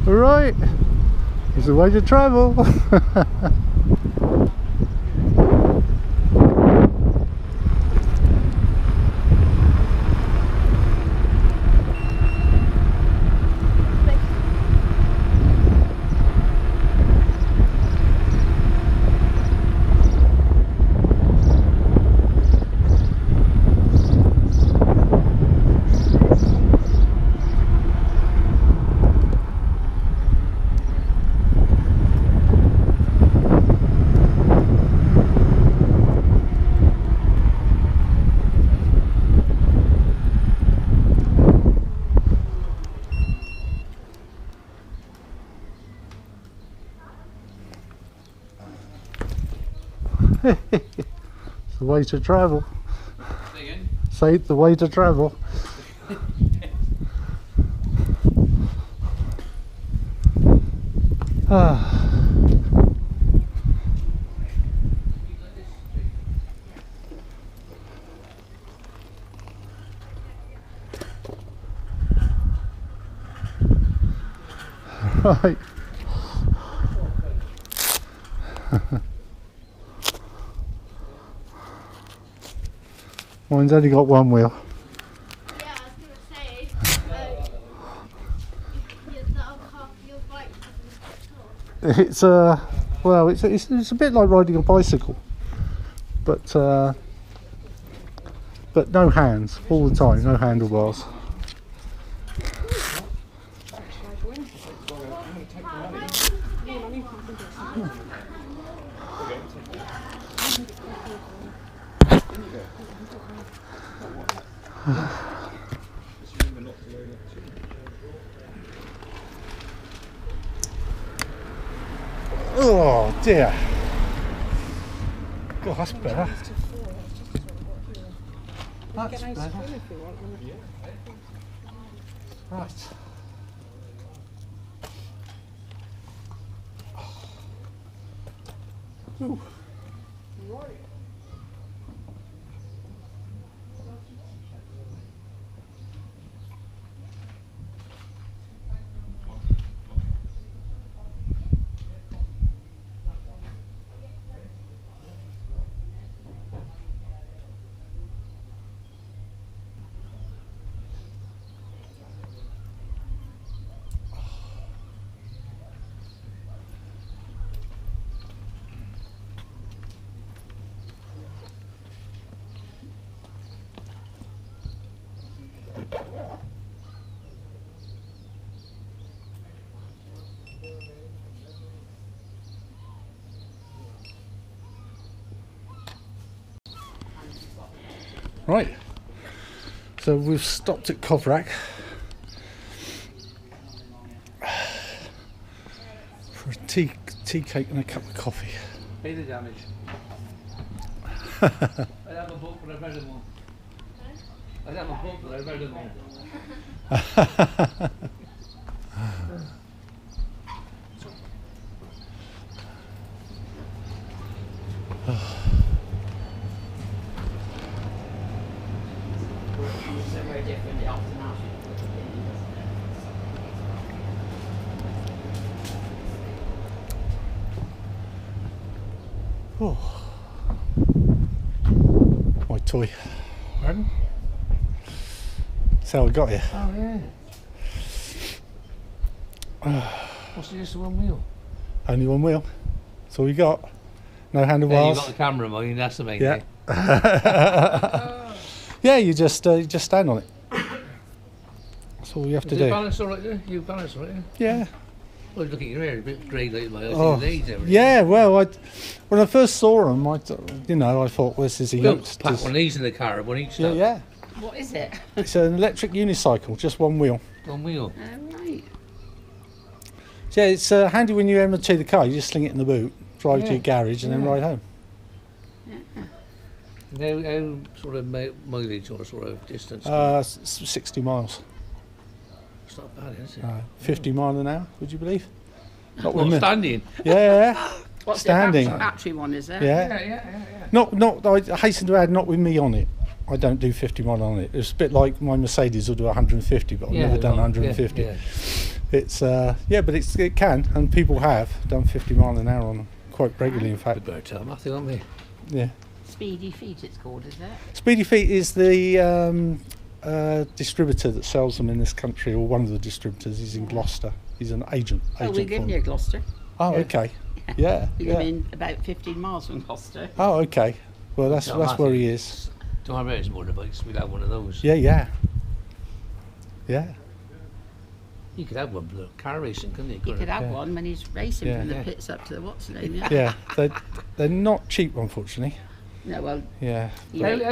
Right, it's a way to travel. It's the way to travel. Say it's the way to travel. Right. Mine's only got one wheel. Yeah, I was going to say, the other half of your bike hasn't It's well, it's a bit like riding a bicycle, but no hands all the time, no handlebars. Oh dear. God, that's better. That's Get ice better. cream if you want. Right. Ooh. Right, so we've stopped at Coverack for a tea cake and a cup of coffee. Pay the damage. I have a book, but I've read them all. I have a book, but I've read them all. Oh, my toy. Pardon? That's how I got here. Oh, yeah. What's just one wheel? Only one wheel. That's all we got. No Yeah, you handlebars. got the camera, mind, that's the main Yeah. thing. Yeah, you just stand on it. That's all you have to Does it do. balance all right there? You balance all right there? Yeah. Well, look at your hair, a bit grey like my eyes. Oh, yeah. Well, when I first saw them, I thought well, this is a We'll youngster. pack one of these in the car, one each Yeah, step. yeah. What is it? It's an electric unicycle, just one wheel. One wheel. Right. So yeah, it's handy when you MOT the car. You just sling it in the boot, drive to Yeah. your garage, and then Yeah. ride home. How sort of mileage or sort of distance? 60 miles, It's not bad, is it? 50 mile an hour. Would you believe? Not with Well, me. standing. Yeah, What's Standing. the battery one, is it? yeah. Yeah. Not. I hasten to add, not with me on it. I don't do 50 mile on it. It's a bit like my Mercedes will do 150, but I've never done 150. Yeah. It's but it can, and people have done 50 mile an hour on them quite regularly. In We fact, better tell Matthew, aren't we? yeah. Speedy Feet it's called, is it? Speedy Feet is the distributor that sells them in this country, or one of the distributors. He's in Gloucester. He's an agent. Oh, we agent live for near them. Gloucester. Oh, okay. Yeah. We yeah. live in about 15 miles from Gloucester. Oh, okay. Well, that's Tell where he Matthew. is. Don't worry about his motorbikes, we'd have one of those. Yeah, yeah. Yeah. You could have one for car racing, couldn't you? You could have Yeah. one when he's racing Yeah. from the Yeah. pits up to the what's the name? Yeah. They're not cheap, unfortunately. No, well, Yeah. you How, know, how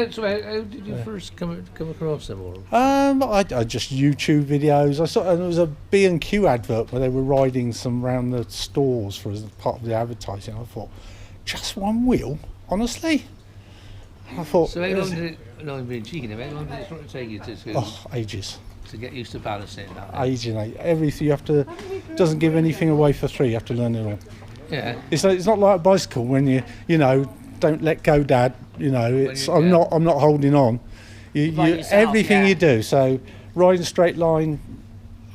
did you first come across them all? I just YouTube videos. I saw there was a B&Q advert where they were riding some round the stores for as part of the advertising. I thought, just one wheel, honestly. I thought, So how long did it, no, I'm being cheeky now, how long did it sort of take you ages, to get used to balancing that? aging. Everything you have to doesn't give anything away for free. You have to learn it all. Yeah. It's not like a bicycle when you don't let go, Dad. It's I'm not holding on. By You yourself, everything yeah. you do. So riding straight line,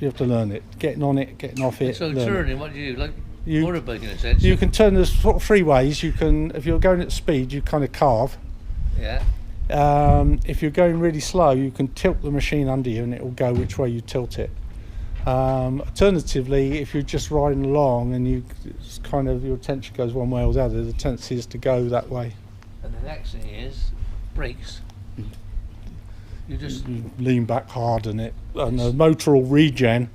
you have to learn it. Getting on it, getting off it. So learn it. turning, what do you do? Like You- motorbike in a sense? You can turn. There's sort of three ways. You can, if you're going at speed, you kind of carve. Yeah. If you're going really slow, you can tilt the machine under you, and it will go which way you tilt it. Alternatively, if you're just riding along and it's kind of your attention goes one way or the other, the tendency is to go that way. And the next thing is brakes. You just You lean back hard, and the motor will regen.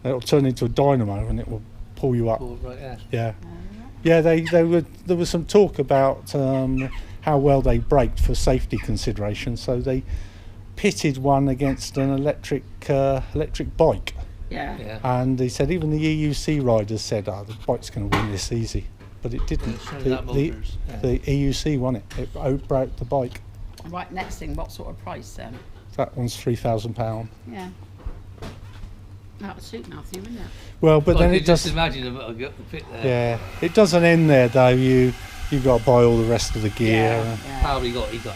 It'll turn into a dynamo, and it will pull you up. pull it right out. Yeah, yeah. There was some talk about how well they braked for safety considerations. So they pitted one against an electric bike, yeah. Yeah. and they said even the EUC riders said, "Oh, the bike's going to win this easy," but it didn't. So The, that the, motors. Yeah. the EUC won it. It outbraked the bike. Right, next thing, what sort of price then? That one's £3,000. Yeah. That would suit Matthew, wouldn't it? Well, but then you it does. just imagine a fit there. Yeah, it doesn't end there though. You got to buy all the rest of the gear. Yeah. Probably he got.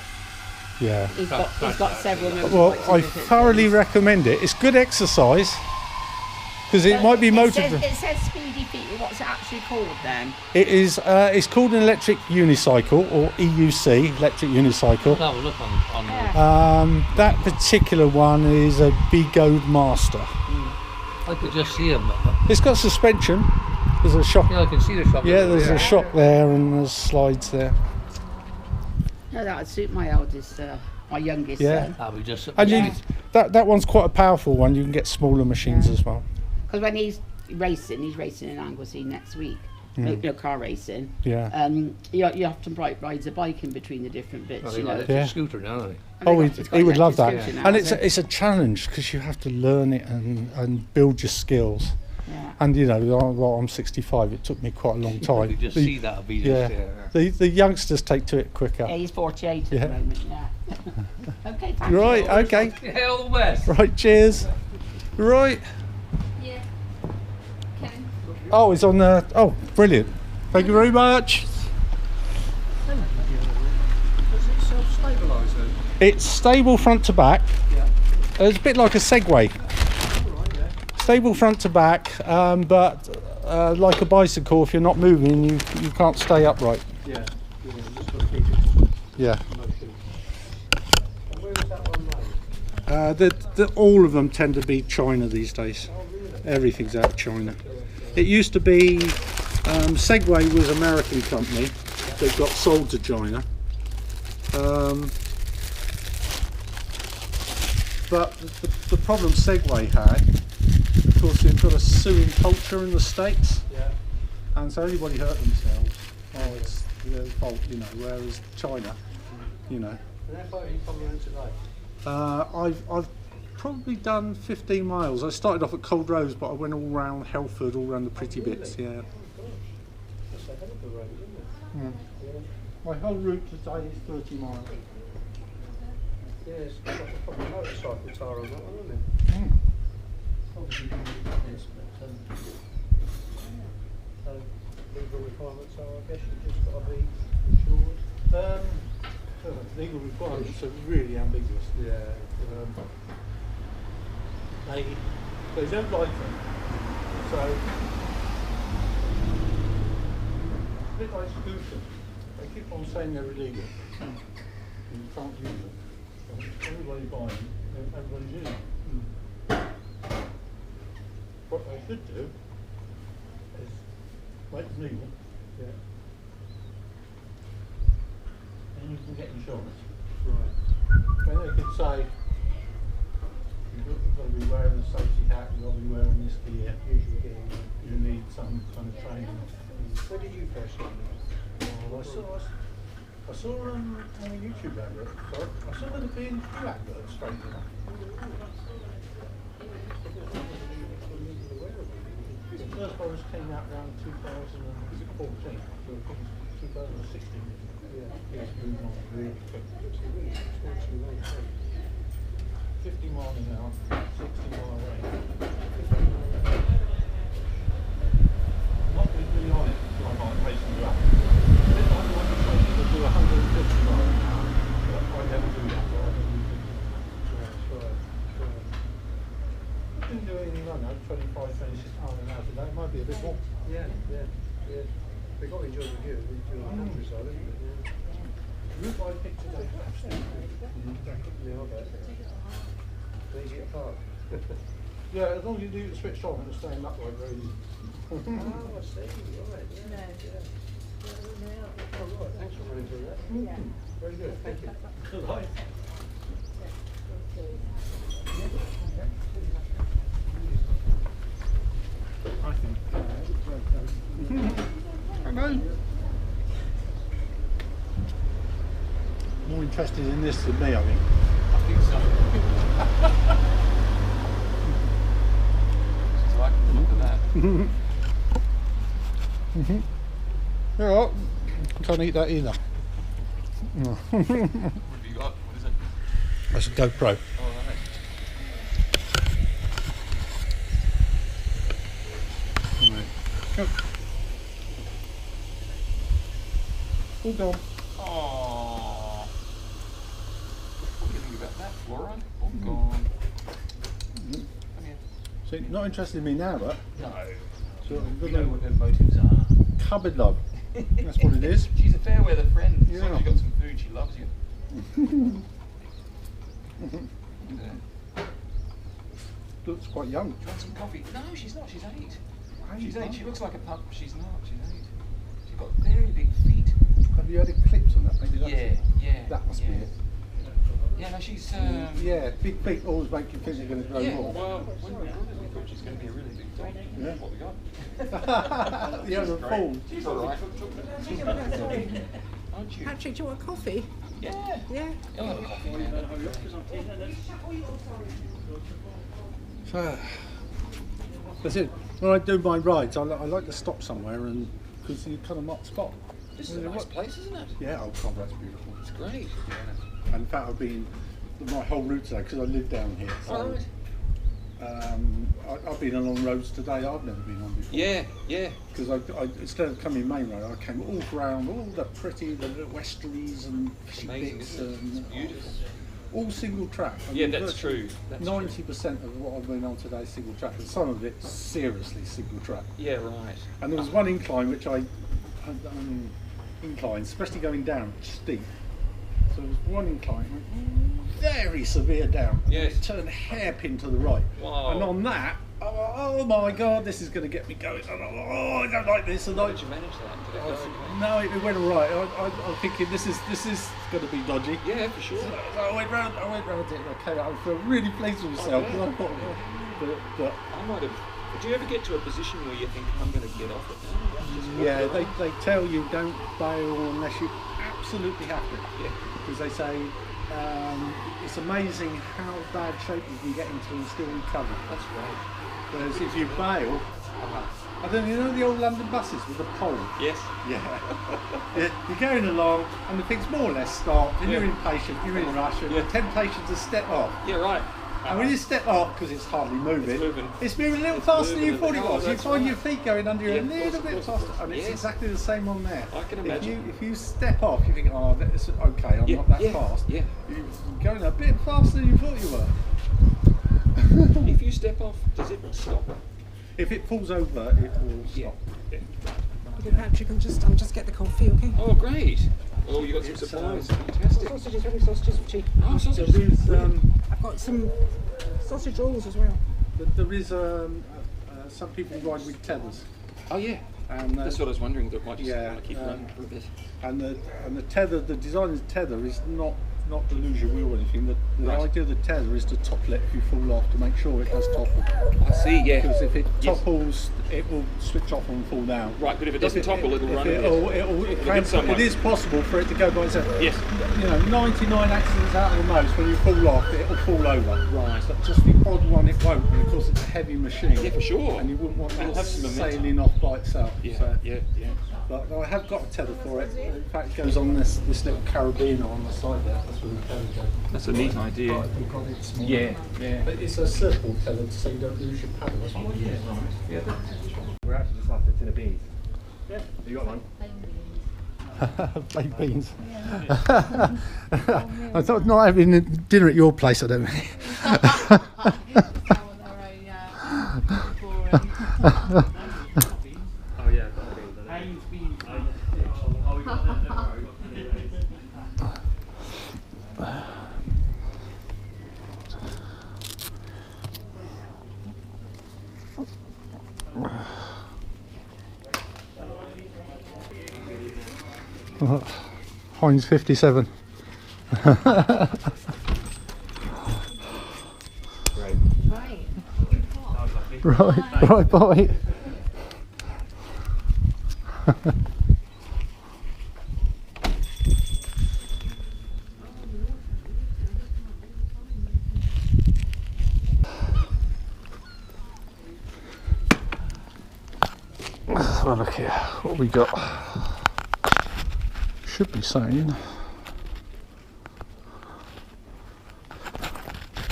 Yeah. He's got several motorbikes. Well, in I different thoroughly things. recommend it. It's good exercise because it might be motivated. It says speedy feet. What's it actually called then? It is. It's called an electric unicycle or EUC, electric unicycle. Have a look on Yeah. That particular one is a Begode Master. I could just see him. It's got suspension. There's a shock. Yeah, I can see the shop. Yeah, there's a shock there and there's slides there. No, that would suit my eldest, my youngest Yeah. son. That'll be just. And you, that one's quite a powerful one. You can get smaller machines as well. Because when he's racing in Anglesey next week. No car racing. Yeah. You often rides a bike in between the different bits. Well, You know. Yeah. Scooter now, aren't Oh, It's got he would love that. electric scooter now, And hasn't it? it's a challenge because you have to learn it and build your skills. Yeah. And you know, I'm 65. It took me quite a long You time. just The- see that yeah. obedience. The youngsters take to it quicker. Yeah, he's 48 at Yeah. the moment. Yeah. Okay. Thank Right. You. Okay. Yeah, all the best. Right. Cheers. Right. Yeah. Kevin. Oh, it's on the. Oh, brilliant. Thank you very much. Does it self-stabilise then? It's stable front to back. Yeah. It's a bit like a Segway. All right, yeah. Stable front to back, but like a bicycle, if you're not moving, you can't stay upright. Yeah. Yeah, just got to keep it Yeah. in motion. And where was that one made? All of them tend to be China these days. Oh, really? Everything's out of China. It used to be Segway was an American company that got sold to China. But the problem Segway had, of course, they've got a suing culture in the States, Yeah. and so anybody hurt themselves, oh, it's their fault, you know. Whereas China, you know, And how far are you coming around today? I've probably done 15 miles. I started off at Cold Rose, but I went all round Helford, all round the pretty bits. Yeah. That's a hell of a road, isn't it? Yeah. My whole route today is 30 miles. Yeah, it's got a proper motorcycle tyre on that one, isn't it? Obviously, you can do this, but so legal requirements are, I guess, you've just got to be insured. Legal requirements are really ambiguous. Yeah. They don't like them. So it's a bit like scooters. They keep on saying they're illegal. And you can't use them. So everybody buying them, everybody's using them. What they should do is make them legal. Yeah. And you can get insurance. Right. Then they could say you've got to be wearing a safety hat, you've got to be wearing this gear, you need some kind of training. Where did you first see it? Well, I saw them on a YouTube advert. Sorry. I saw them being two adverts, straight enough. The first one came out around 2014, 2016. Yeah. It's moved on really quick. 50 miles an hour, 60 mile range. Not with me on it, so I might race you up. A bit like the one you said, you could do 150 miles an hour. But I never do that, so I never do 50. I've been doing, I don't know, 25, 26 miles an hour today. It might be a bit more. Yeah. They got to enjoy the view, enjoy the countryside, isn't it? Yeah. The route I picked today, absolutely. Yeah, I bet. Easy to park. Yeah, as long as you do it switched on, it'll stay in that way very easy. Oh, I see. Right. Yeah. Oh, right. Thanks for running through that. Yeah. Very good. Thank you. Right. I think. Hello. More interested in this than me, I think. I think so. Just like the look of that. Yeah, can't eat that either. What have you got? That's a GoPro. Alright. Right. Go. All gone. Aww. What do you think about that, Flora? All gone. Come here. See, not interested in me now, but No. so You know what her motives are. cupboard love. That's what it is. She's a fair weather friend. As long Yeah. as you've got some food, she loves you. Looks quite young. Do you want some coffee? No, she's not. She's 8. She's Eight, 8. huh? She looks like a pup. She's not. She's 8. She's got very big feet. Have you had eclipse on that? Maybe that's Yeah, it. yeah. That must yeah. be it. Yeah, no, she's. Yeah, big feet always make you think they're going to grow Yeah, more. well, when we got her, we thought she's going to be a really big dog. Yeah. That's what we got. The other Great. fall. She's alright. Aren't you? Patrick, do you want a coffee? Yeah. Yeah. I'll have a coffee now. So, that's it. When I do my rides, I like to stop somewhere and because you kind of mark the spot. This is a nice place, isn't it? Yeah, oh God, that's beautiful. It's great. And in fact, I've been my whole route today because I live down here. So, Alright. I've been along roads today I've never been on before. Yeah, yeah. Because I instead of coming main road, I came all round all the pretty the little estuaries and fishy Amazing, bits isn't it? and It's beautiful. all single track. I Yeah, mean, that's virtually true. That's 90% of what I've been on today is single track, and some of it seriously single track. Yeah, right. And there was one incline which incline, especially going down, steep. So there was one incline, very severe down. Yes. It turned hairpin to the right. Wow. And on that, oh my God, this is going to get me going. Oh, I don't like this. And How did you manage that? Did it go okay? no, it went all right. I'm thinking this is going to be dodgy. Yeah, for sure. So I went round it. Okay, I feel really pleased with myself. yeah. I thought, but I might have. Do you ever get to a position where you think, I'm going to get off it now? Just walk yeah, away? they tell you don't bail unless you absolutely have to. Yeah. Because they say it's amazing how bad shape you can get into and still recover. That's right. Whereas if you bail, Uh-huh. I don't know, you know the old London buses with the pole? Yes. Yeah. Yeah, you're going along and the thing's more or less stopped and you're Yeah. impatient, you're in a rush and Yeah. the temptation to step off. Yeah, right. And when you step off, because it's hardly moving, it's moving a little It's faster than you moving thought a it little- was. You that's find right. your feet going under you Yeah, a of little course, bit of course. faster. And it's Yes. exactly the same on there. I can imagine. If you step off, you think, oh, that's okay, I'm Yeah, not that yeah, fast. yeah. You're going a bit faster than you thought you were. If you step off, does it stop? If it falls over, it will Yeah. stop. Yeah. Okay, Patrick, I'm just get the coffee, okay? Oh, great. Oh, you got some It's, supplies. Fantastic. Sausages, ready sausages, cheap. Oh, There sausages. is, I've got some sausage rolls as well. there is some people ride with tethers. Oh, yeah. And That's what I was wondering. That might just yeah, want to keep running for a bit. and the tether, the design of the tether is not to lose your wheel or anything. The Right. idea of the tether is to topple it if you fall off to make sure it does topple. I see, yeah. Because if it Yes. topples, it will switch off and fall down. Right, but if it doesn't topple, it'll run a bit. It is possible for it to go by itself. Yes. You know, 99 accidents out of the most, when you fall off, it'll fall over. Right. But just the odd one, it won't. And of course, it's a heavy machine. Yeah, for sure. And you wouldn't want It'll that have some momentum. sailing off by itself. Yeah, So, yeah. but I have got a tether for it. In fact, it goes on this little carabiner on the side there. That's where the tether goes. That's a neat idea. You've got it small. Yeah. But it's a circle tether so you don't lose your paddle. That's what it is. Yeah. We're actually just after a tin of beans. Yeah. Have you got one? Baked beans. I thought not having dinner at your place, I don't think. Oh yeah, I've got beans. Oh, we got them. Heinz 57. Right, bye. Let's have a look here. What we got? Should be saying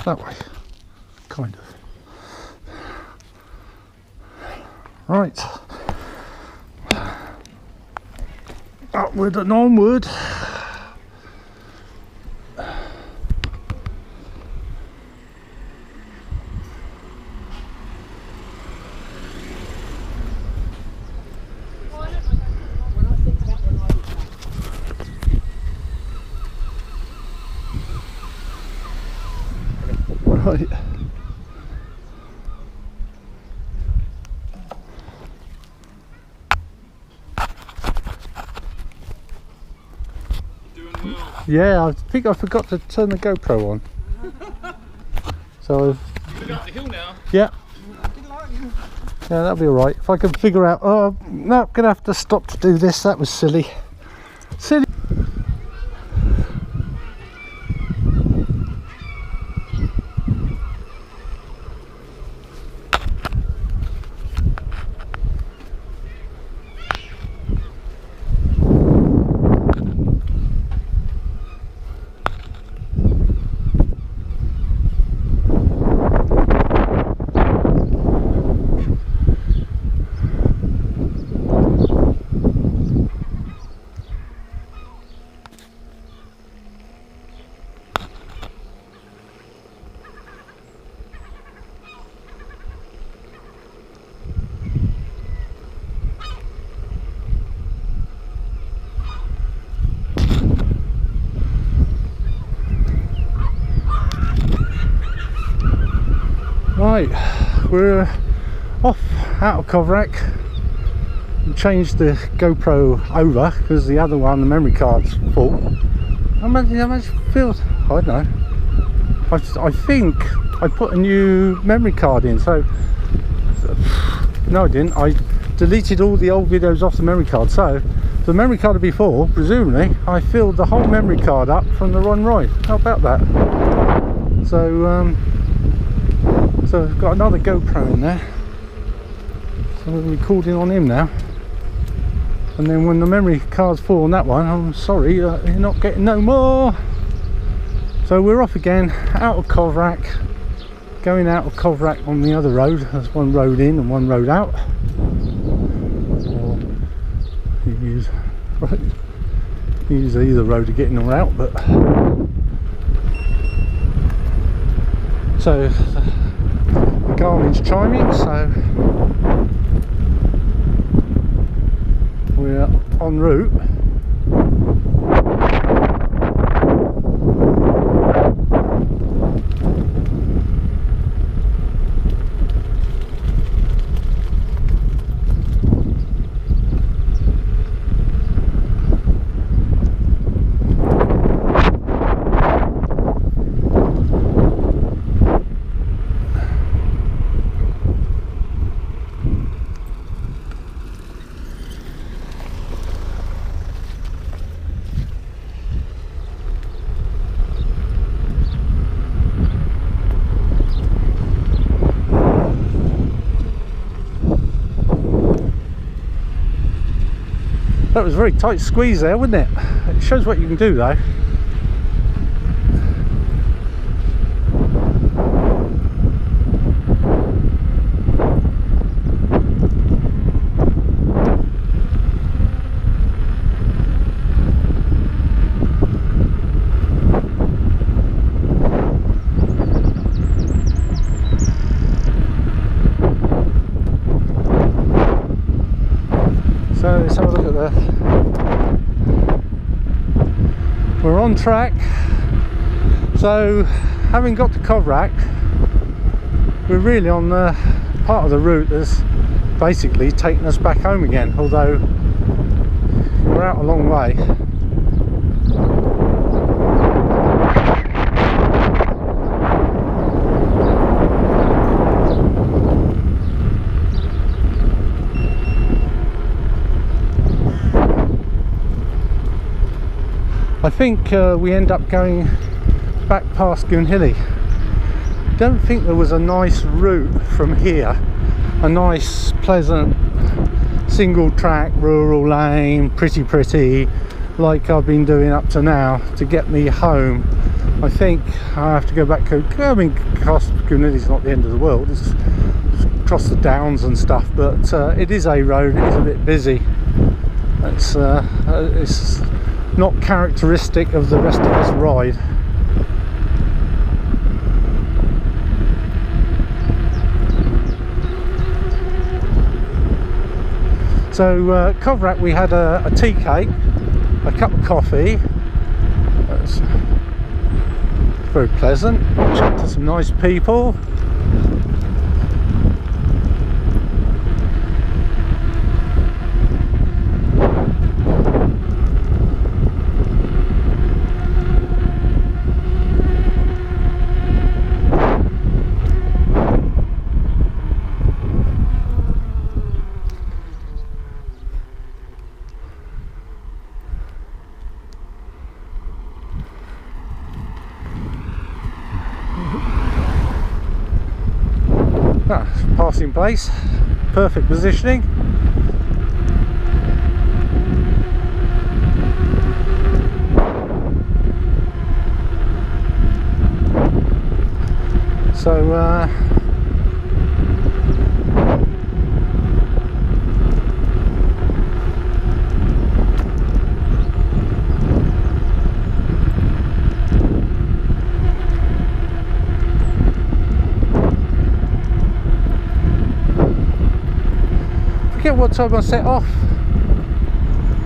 That way, kind of. Right. Upward and onward. Right. Yeah, I think I forgot to turn the GoPro on. So You're going up the hill now? yeah. Yeah, that'll be alright. If I can figure out, oh no, I'm gonna have to stop to do this. That was silly. Silly. Right, we're off out of Coverack. Changed the GoPro over because the other one, the memory card's full. How much feels? I don't know. I think I put a new memory card in. So no, I didn't. I deleted all the old videos off the memory card. So the memory card would be full. Presumably, I filled the whole memory card up from the run ride. How about that? So so I've got another GoPro in there, so we're recording on him now. And then when the memory card's full on that one, I'm sorry, you're not getting no more. So we're off again, out of Coverack, going out of Coverack on the other road. There's one road in and one road out. Or you use either road to get in or out, but so the Garmin's chiming, so we're en route. That was a very tight squeeze there, wasn't it? It shows what you can do though. So let's have a look at that. We're on track. So having got to Coverack, we're really on the part of the route that's basically taking us back home again, although we're out a long way. I think we end up going back past Goonhilly. Don't think there was a nice route from here, a nice pleasant single track rural lane, pretty like I've been doing up to now, to get me home I think I have to go back. I mean, Cornwall's not the end of the world. It's across the downs and stuff, but it is a road. It is a bit busy. It's not characteristic of the rest of this ride. So Coverack, we had a tea cake, a cup of coffee. That's very pleasant. Chat to some nice people. Passing place, perfect positioning. So forget what time I set off.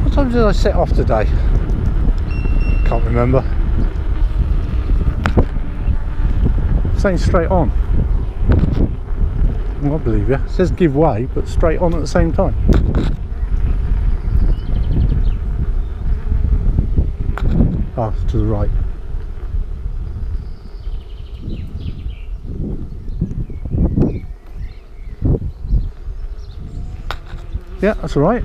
What time did I set off today? Can't remember. Saying straight on. Well, I believe you. It says give way, but straight on at the same time. Oh, it's to the right. Yeah, that's all right.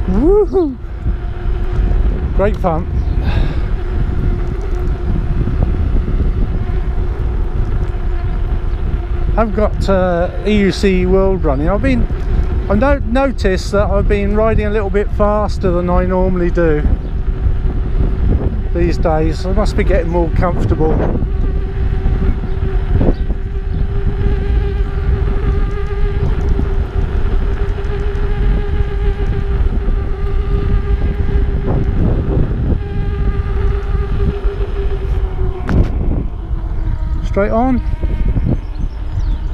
Woohoo! Great fun. I've got EUC World running. I've noticed that I've been riding a little bit faster than I normally do these days. I must be getting more comfortable.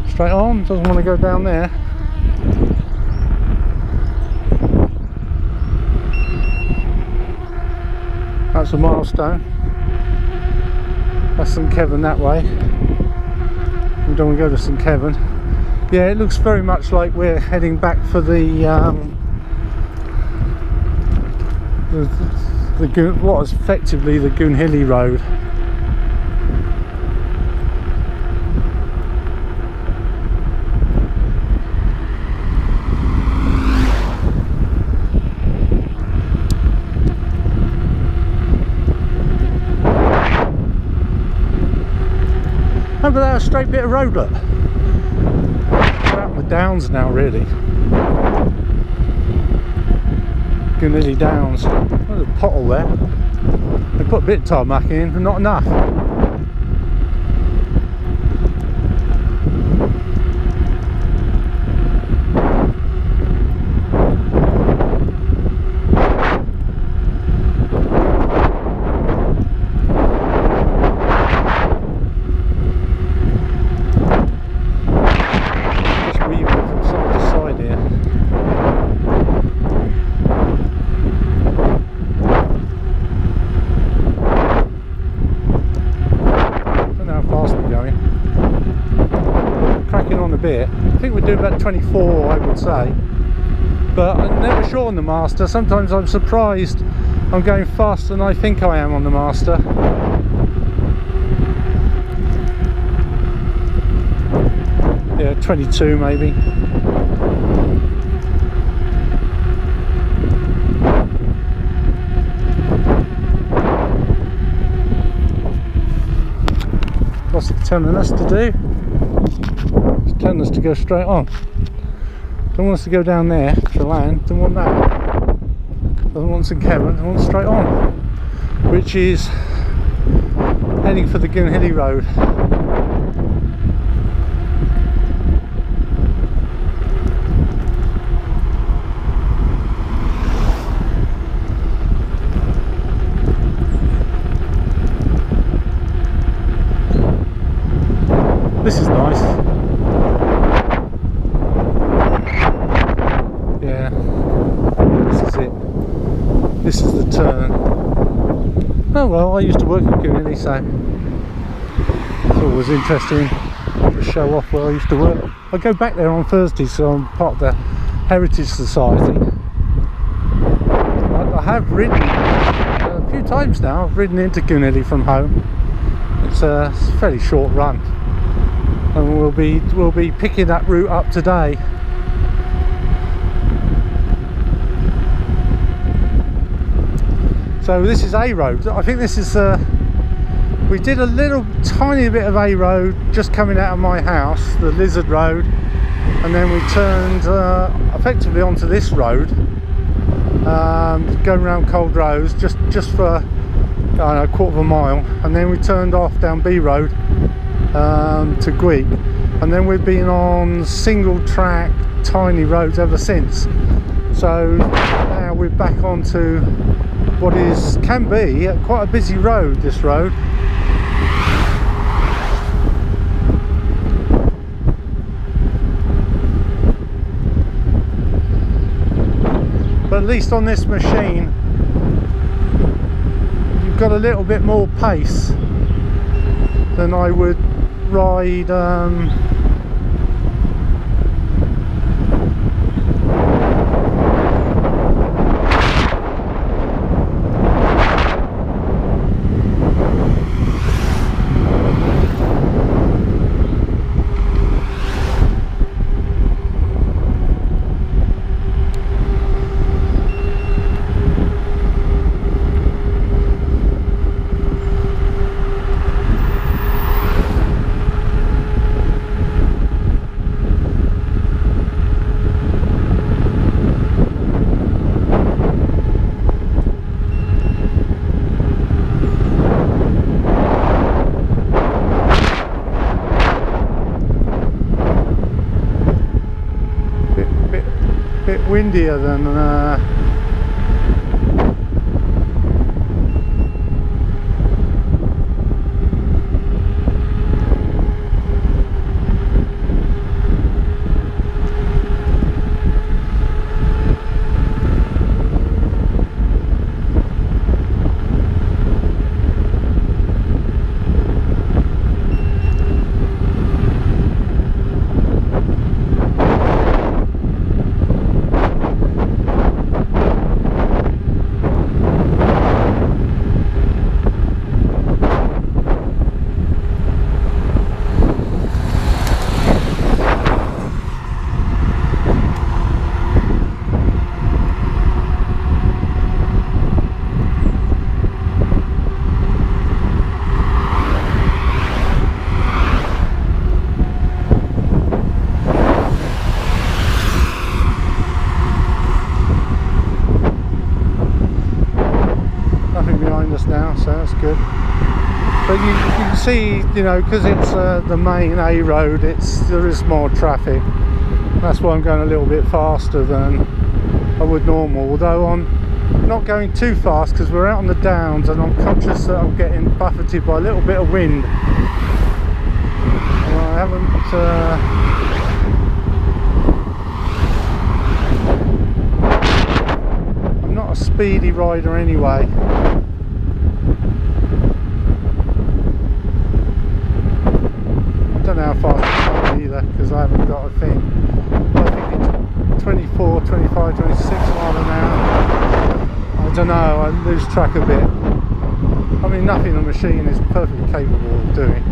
Straight on, doesn't want to go down there. That's a milestone. That's St Kevin that way. We don't want to go to St Kevin. Yeah, it looks very much like we're heading back for what is effectively the Goonhilly Road. Over there, a straight bit of road, look. We're out in the downs now, really. Goonhilly Downs. There's a pothole there. They put a bit of tarmac in, but not enough. I think we're doing about 24, I would say, but I'm never sure on the Master. Sometimes I'm surprised I'm going faster than I think I am on the Master. Yeah, 22 maybe. What's it telling us to do? Telling us to go straight on. Don't want us to go down there to land. Don't want that. Doesn't want St Kevin. Don't want straight on, which is heading for the Goonhilly Road. This is nice. Yeah, this is it. This is the turn. Oh well, I used to work at Cornish, so it's always interesting to show off where I used to work. I go back there on Thursdays, so I'm part of the Heritage Society. I have ridden a few times now. I've ridden into Cornish from home. It's a fairly short run. And we'll be picking that route up today. So this is A Road. I think this is we did a little tiny bit of A Road just coming out of my house, the Lizard Road, and then we turned effectively onto this road, going around Cold Rose just for I don't know, a quarter of a mile, and then we turned off down B Road to Gwig, and then we've been on single track tiny roads ever since. So now we're back onto what can be quite a busy road, this road. But at least on this machine you've got a little bit more pace than I would ride windier than now, so that's good. But you can see, you know, because it's the main A road, there is more traffic. That's why I'm going a little bit faster than I would normal, although I'm not going too fast because we're out on the downs and I'm conscious that I'm getting buffeted by a little bit of wind. And I haven't I'm not a speedy rider anyway. I don't know how fast I'm either because I haven't got a thing. I think it's 24, 25, 26 miles an hour. I don't know, I lose track a bit. I mean, nothing the machine is perfectly capable of doing.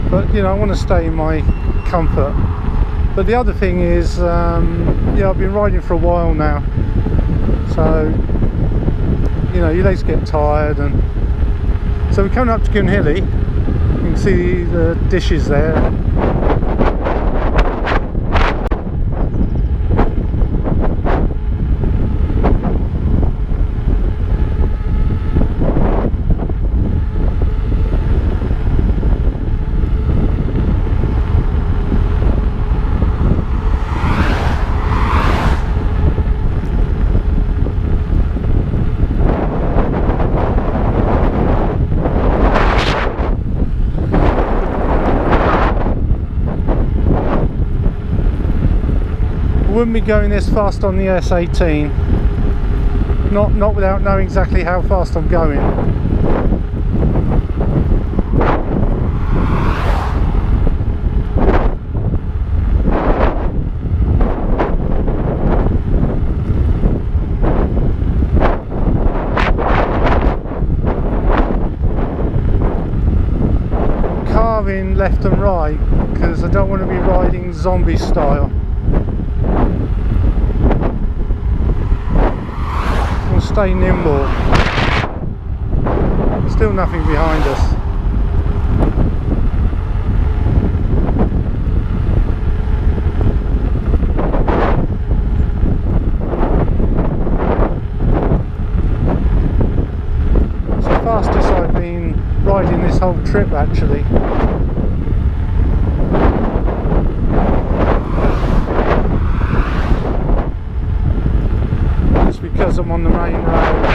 But, you know, I want to stay in my comfort. But the other thing is, yeah, I've been riding for a while now. So, you know, your legs get tired. And so we're coming up to Goonhilly. You can see the dishes there. wouldn't be going this fast on the S18. Not without knowing exactly how fast I'm going. Carving left and right because I don't want to be riding zombie style. We'll stay nimble. Still nothing behind us. It's the fastest I've been riding this whole trip actually. Because I'm on the main road.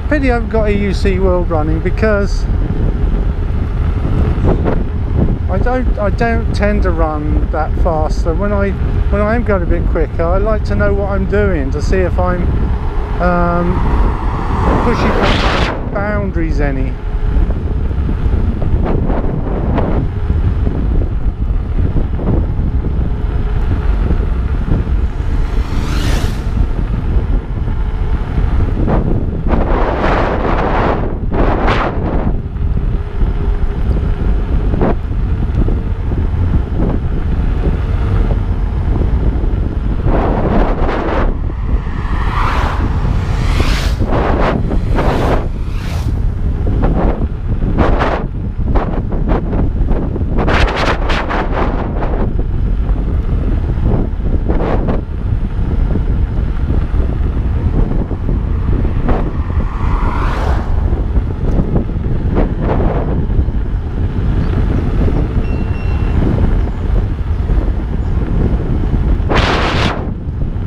Pity I haven't got EUC World running because I don't tend to run that fast. So when I am going a bit quicker, I like to know what I'm doing to see if I'm pushing boundaries any.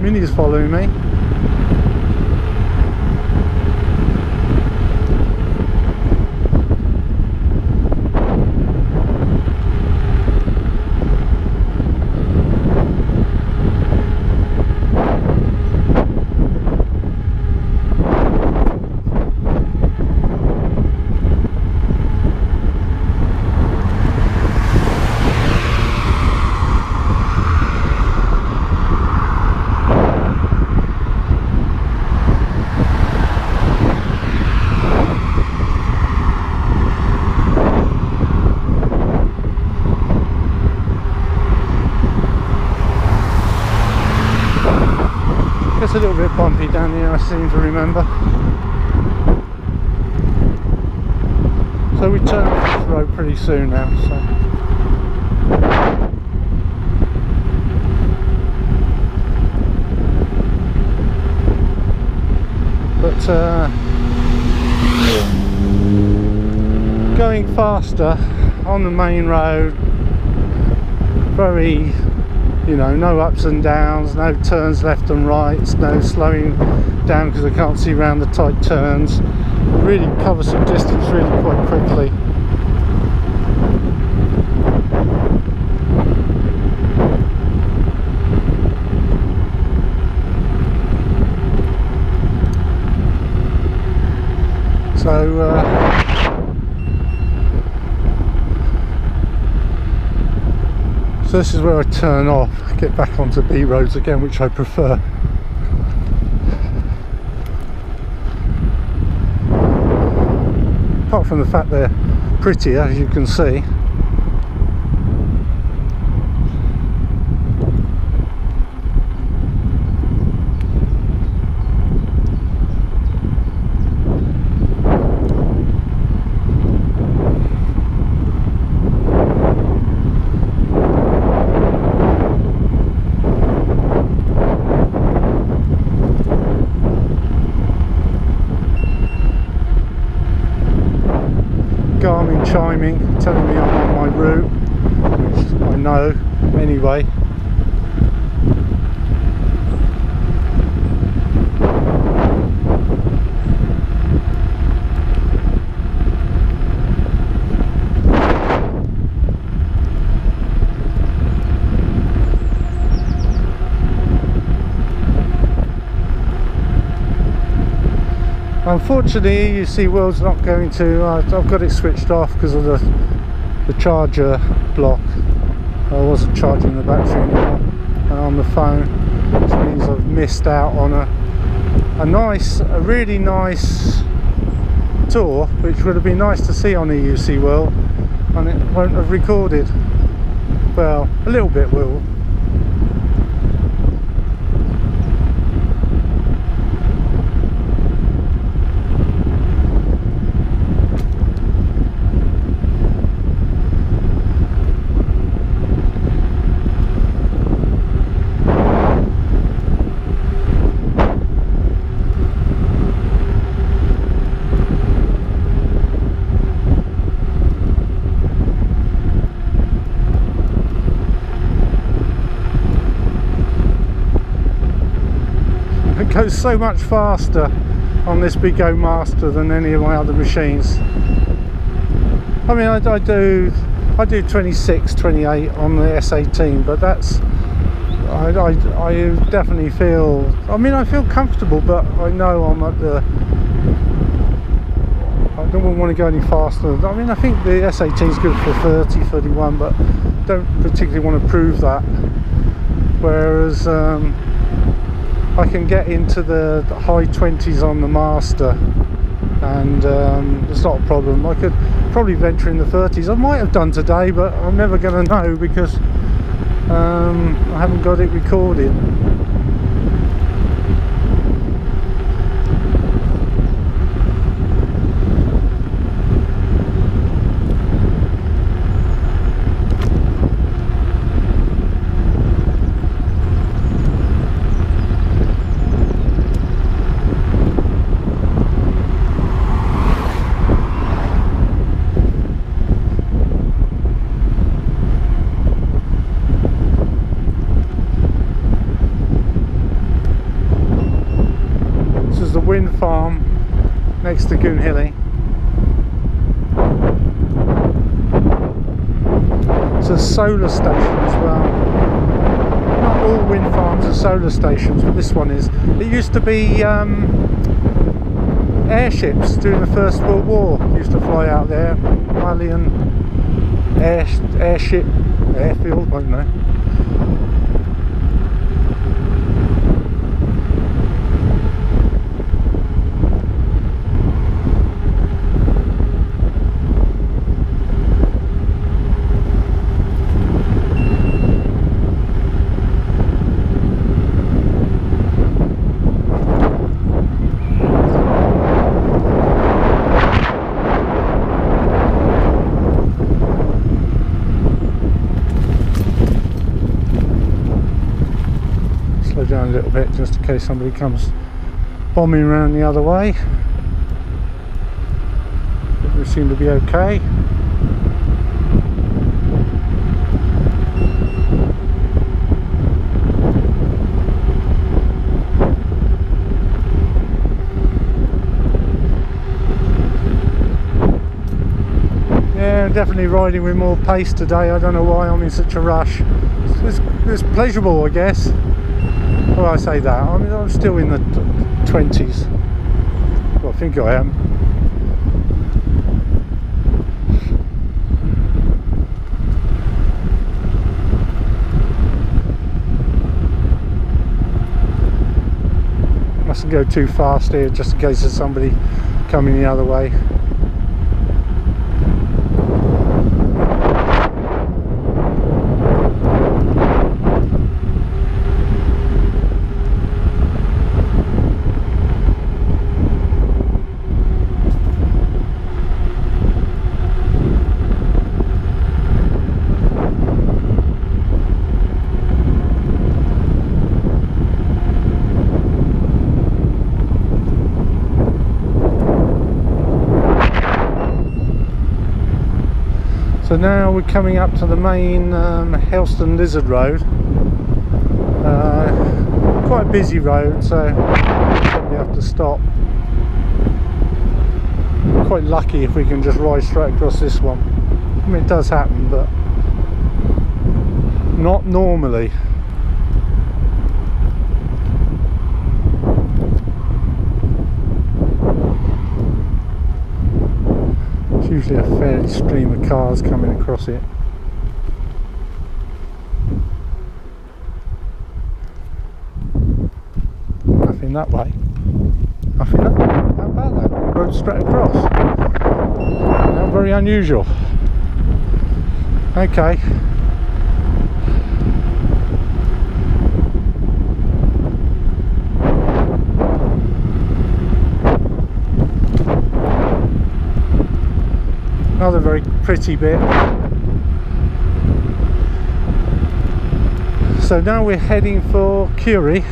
Mini's following me. It's a little bit bumpy down here, I seem to remember. So we turn off this road pretty soon now. But going faster on the main road, very, you know, no ups and downs, no turns left and right, no slowing down because I can't see around the tight turns. Really cover some distance really quite quickly. So this is where I turn off, get back onto B roads again, which I prefer. Apart from the fact they're prettier, as you can see. Garmin chiming, telling me I'm on my route, which I know anyway. Unfortunately, EUC World's not going to. I've got it switched off because of the charger block. I wasn't charging the battery anymore on the phone, which means I've missed out on a really nice tour, which would have been nice to see on EUC World, and it won't have recorded. Well, a little bit will. Goes so much faster on this Begode Master than any of my other machines. I mean, I do 26, 28 on the S18, but that's I definitely feel. I mean, I feel comfortable, but I know I'm at the. I don't want to go any faster. I mean, I think the S18 is good for 30, 31, but don't particularly want to prove that. Whereas I can get into the high 20s on the Master, and it's not a problem. I could probably venture in the 30s. I might have done today, but I'm never going to know because I haven't got it recorded. Wind farm next to Goonhilly. It's a solar station as well. Not all wind farms are solar stations, but this one is. It used to be airships during the First World War used to fly out there. Malian airship airfield, I don't know. Down a little bit just in case somebody comes bombing around the other way. But we seem to be okay. Yeah, definitely riding with more pace today. I don't know why I'm in such a rush. It's pleasurable, I guess. Well, I say that, I mean, I'm still in the 20s. Well, I think I am. Mustn't go too fast here, just in case there's somebody coming the other way. So now we're coming up to the main Helford Lizard Road. Quite a busy road, so probably have to stop. Quite lucky if we can just ride straight across this one. I mean, it does happen, but not normally. It's usually a fair stream of cars coming across it. Nothing that way. Nothing that way. How about that? Road straight across. Not very unusual. Okay. Another very pretty bit. So now we're heading for Curie.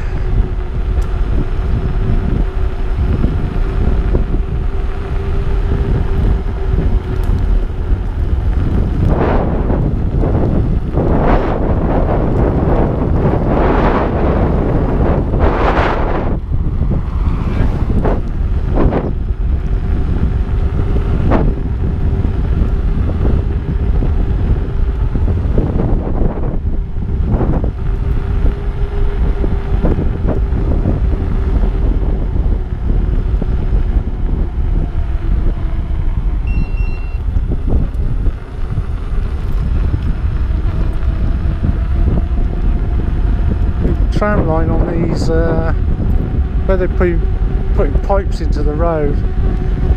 Tram line on these where they're putting pipes into the road.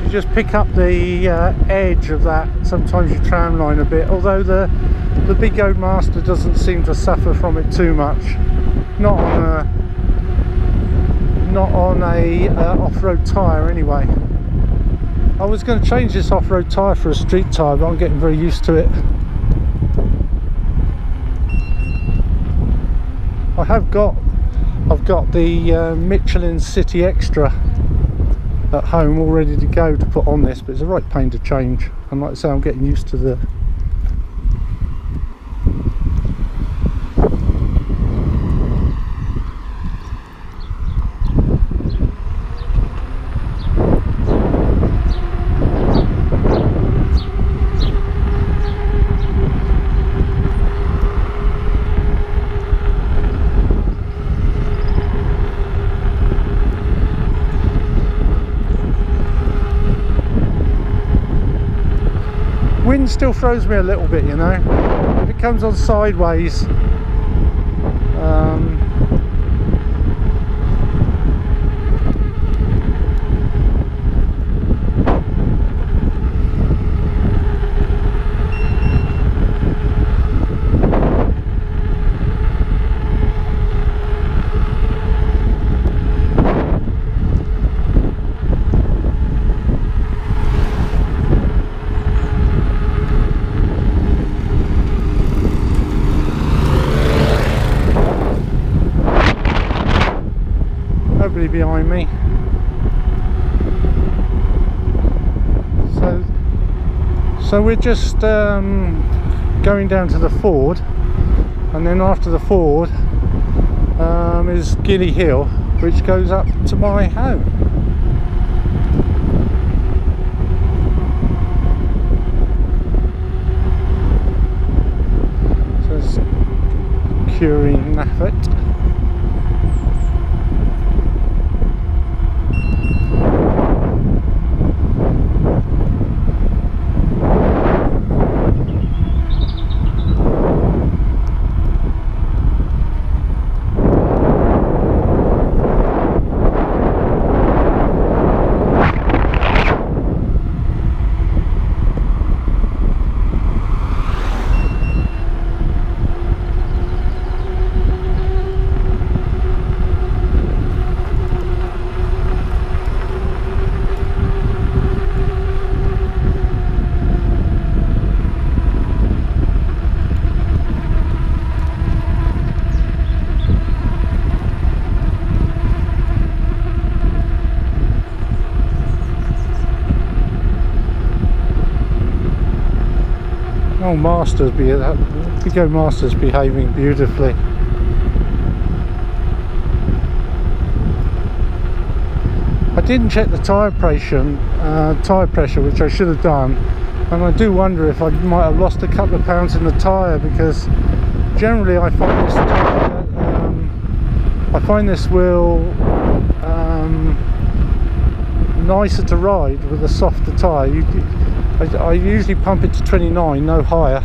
You just pick up the edge of that, sometimes you tram line a bit, although the Begode Master doesn't seem to suffer from it too much. Not on a off-road tyre anyway. I was going to change this off-road tyre for a street tyre, but I'm getting very used to it. I've got the Michelin City Extra at home all ready to go to put on this, but it's a right pain to change, and like I say, I'm getting used to the wind. Still throws me a little bit, you know. If it comes on sideways, behind me. So we're just going down to the ford, and then after the ford is Gilly Hill, which goes up to my home. So it's Curie Naffet. Oh, Begode Master's behaving beautifully. I didn't check the tyre pressure, which I should have done, and I do wonder if I might have lost a couple of pounds in the tyre, because generally I find this wheel nicer to ride with a softer tyre. I usually pump it to 29, no higher.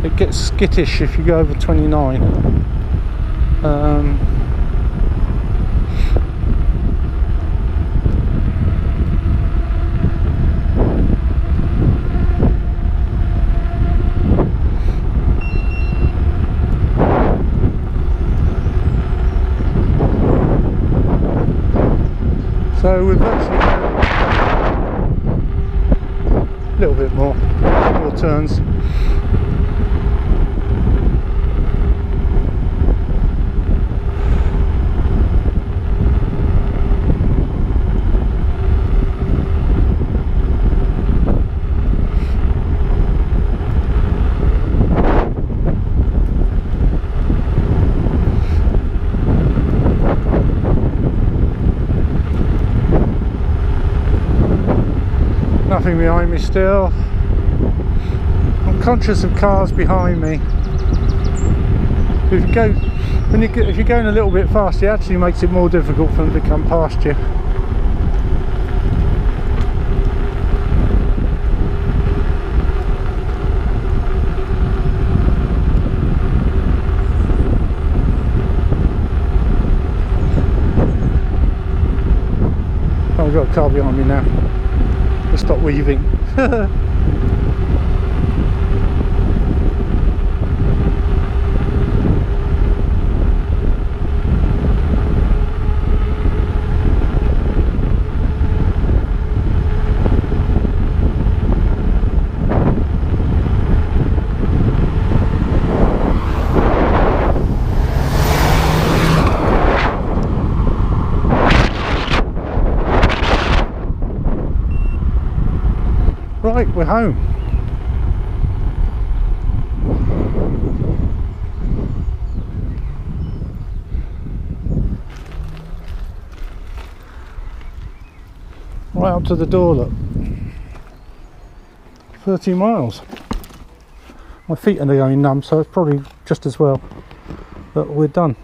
It gets skittish if you go over 29. So we've actually got a little bit more turns. Nothing behind me still. I'm conscious of cars behind me. If you're going a little bit fast, it actually makes it more difficult for them to come past you. Oh, I've got a car behind me now. Stop weaving. Right, we're home. Right up to the door, look. 30 miles. My feet are going numb, so it's probably just as well that we're done.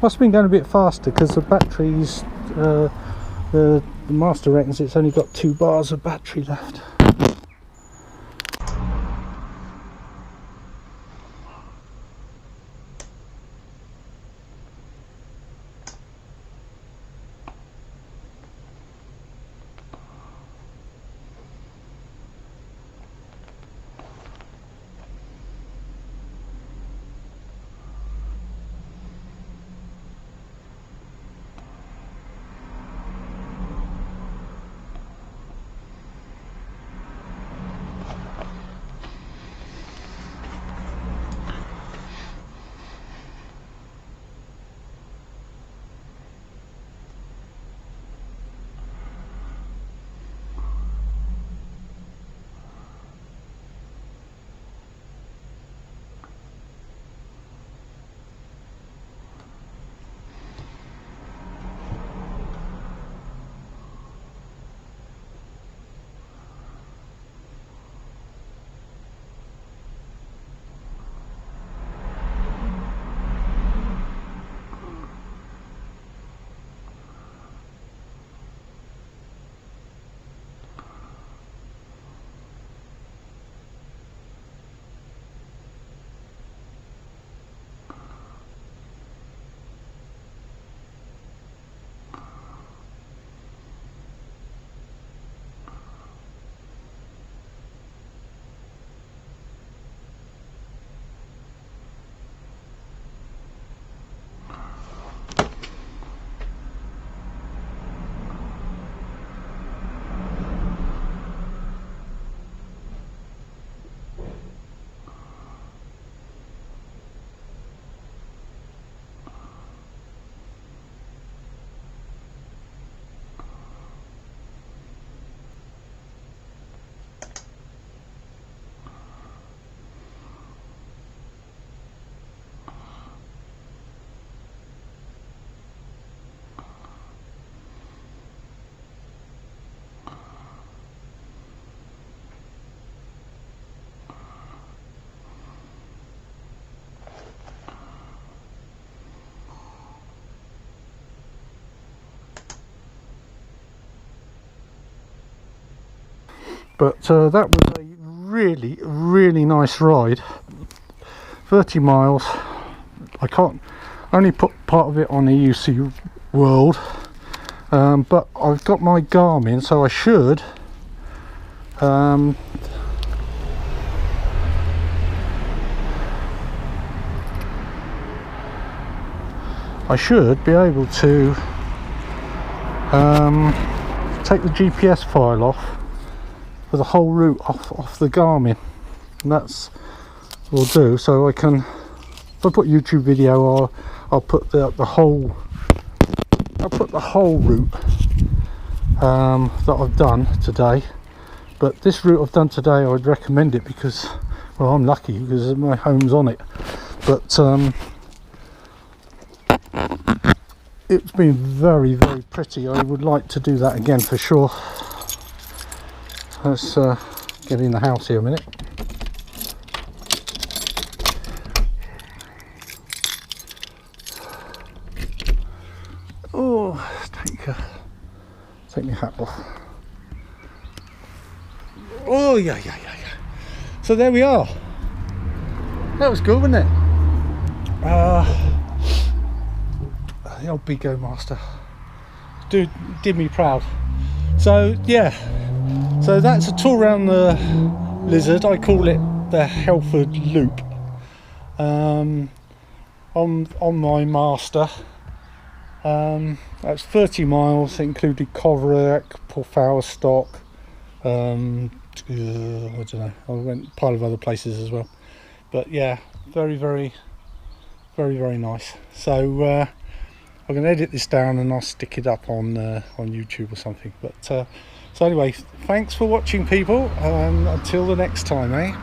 Must have been going a bit faster because the batteries, the master reckons it's only got 2 bars of battery left. But that was a really nice ride. 30 miles. I can't only put part of it on EUC World, but I've got my Garmin, so I should be able to take the GPS file off for the whole route off the Garmin, and that's will do. So I can, if I put YouTube video, I'll put the whole route that I've done today. But this route I've done today, I would recommend it because, well, I'm lucky because my home's on it. But it's been very pretty. I would like to do that again for sure. Let's get in the house here a minute. Oh, take my hat off. Oh yeah. So there we are. That was good, wasn't it? The old Begode Master did me proud. So yeah, so that's a tour around the Lizard. I call it the Helford Loop on my Master. That's 30 miles. It included Cornwall, Stock, I don't know, I went a pile of other places as well, but yeah, very nice. So I'm going to edit this down and I'll stick it up on YouTube or something. But so anyway, thanks for watching, people, and until the next time, eh?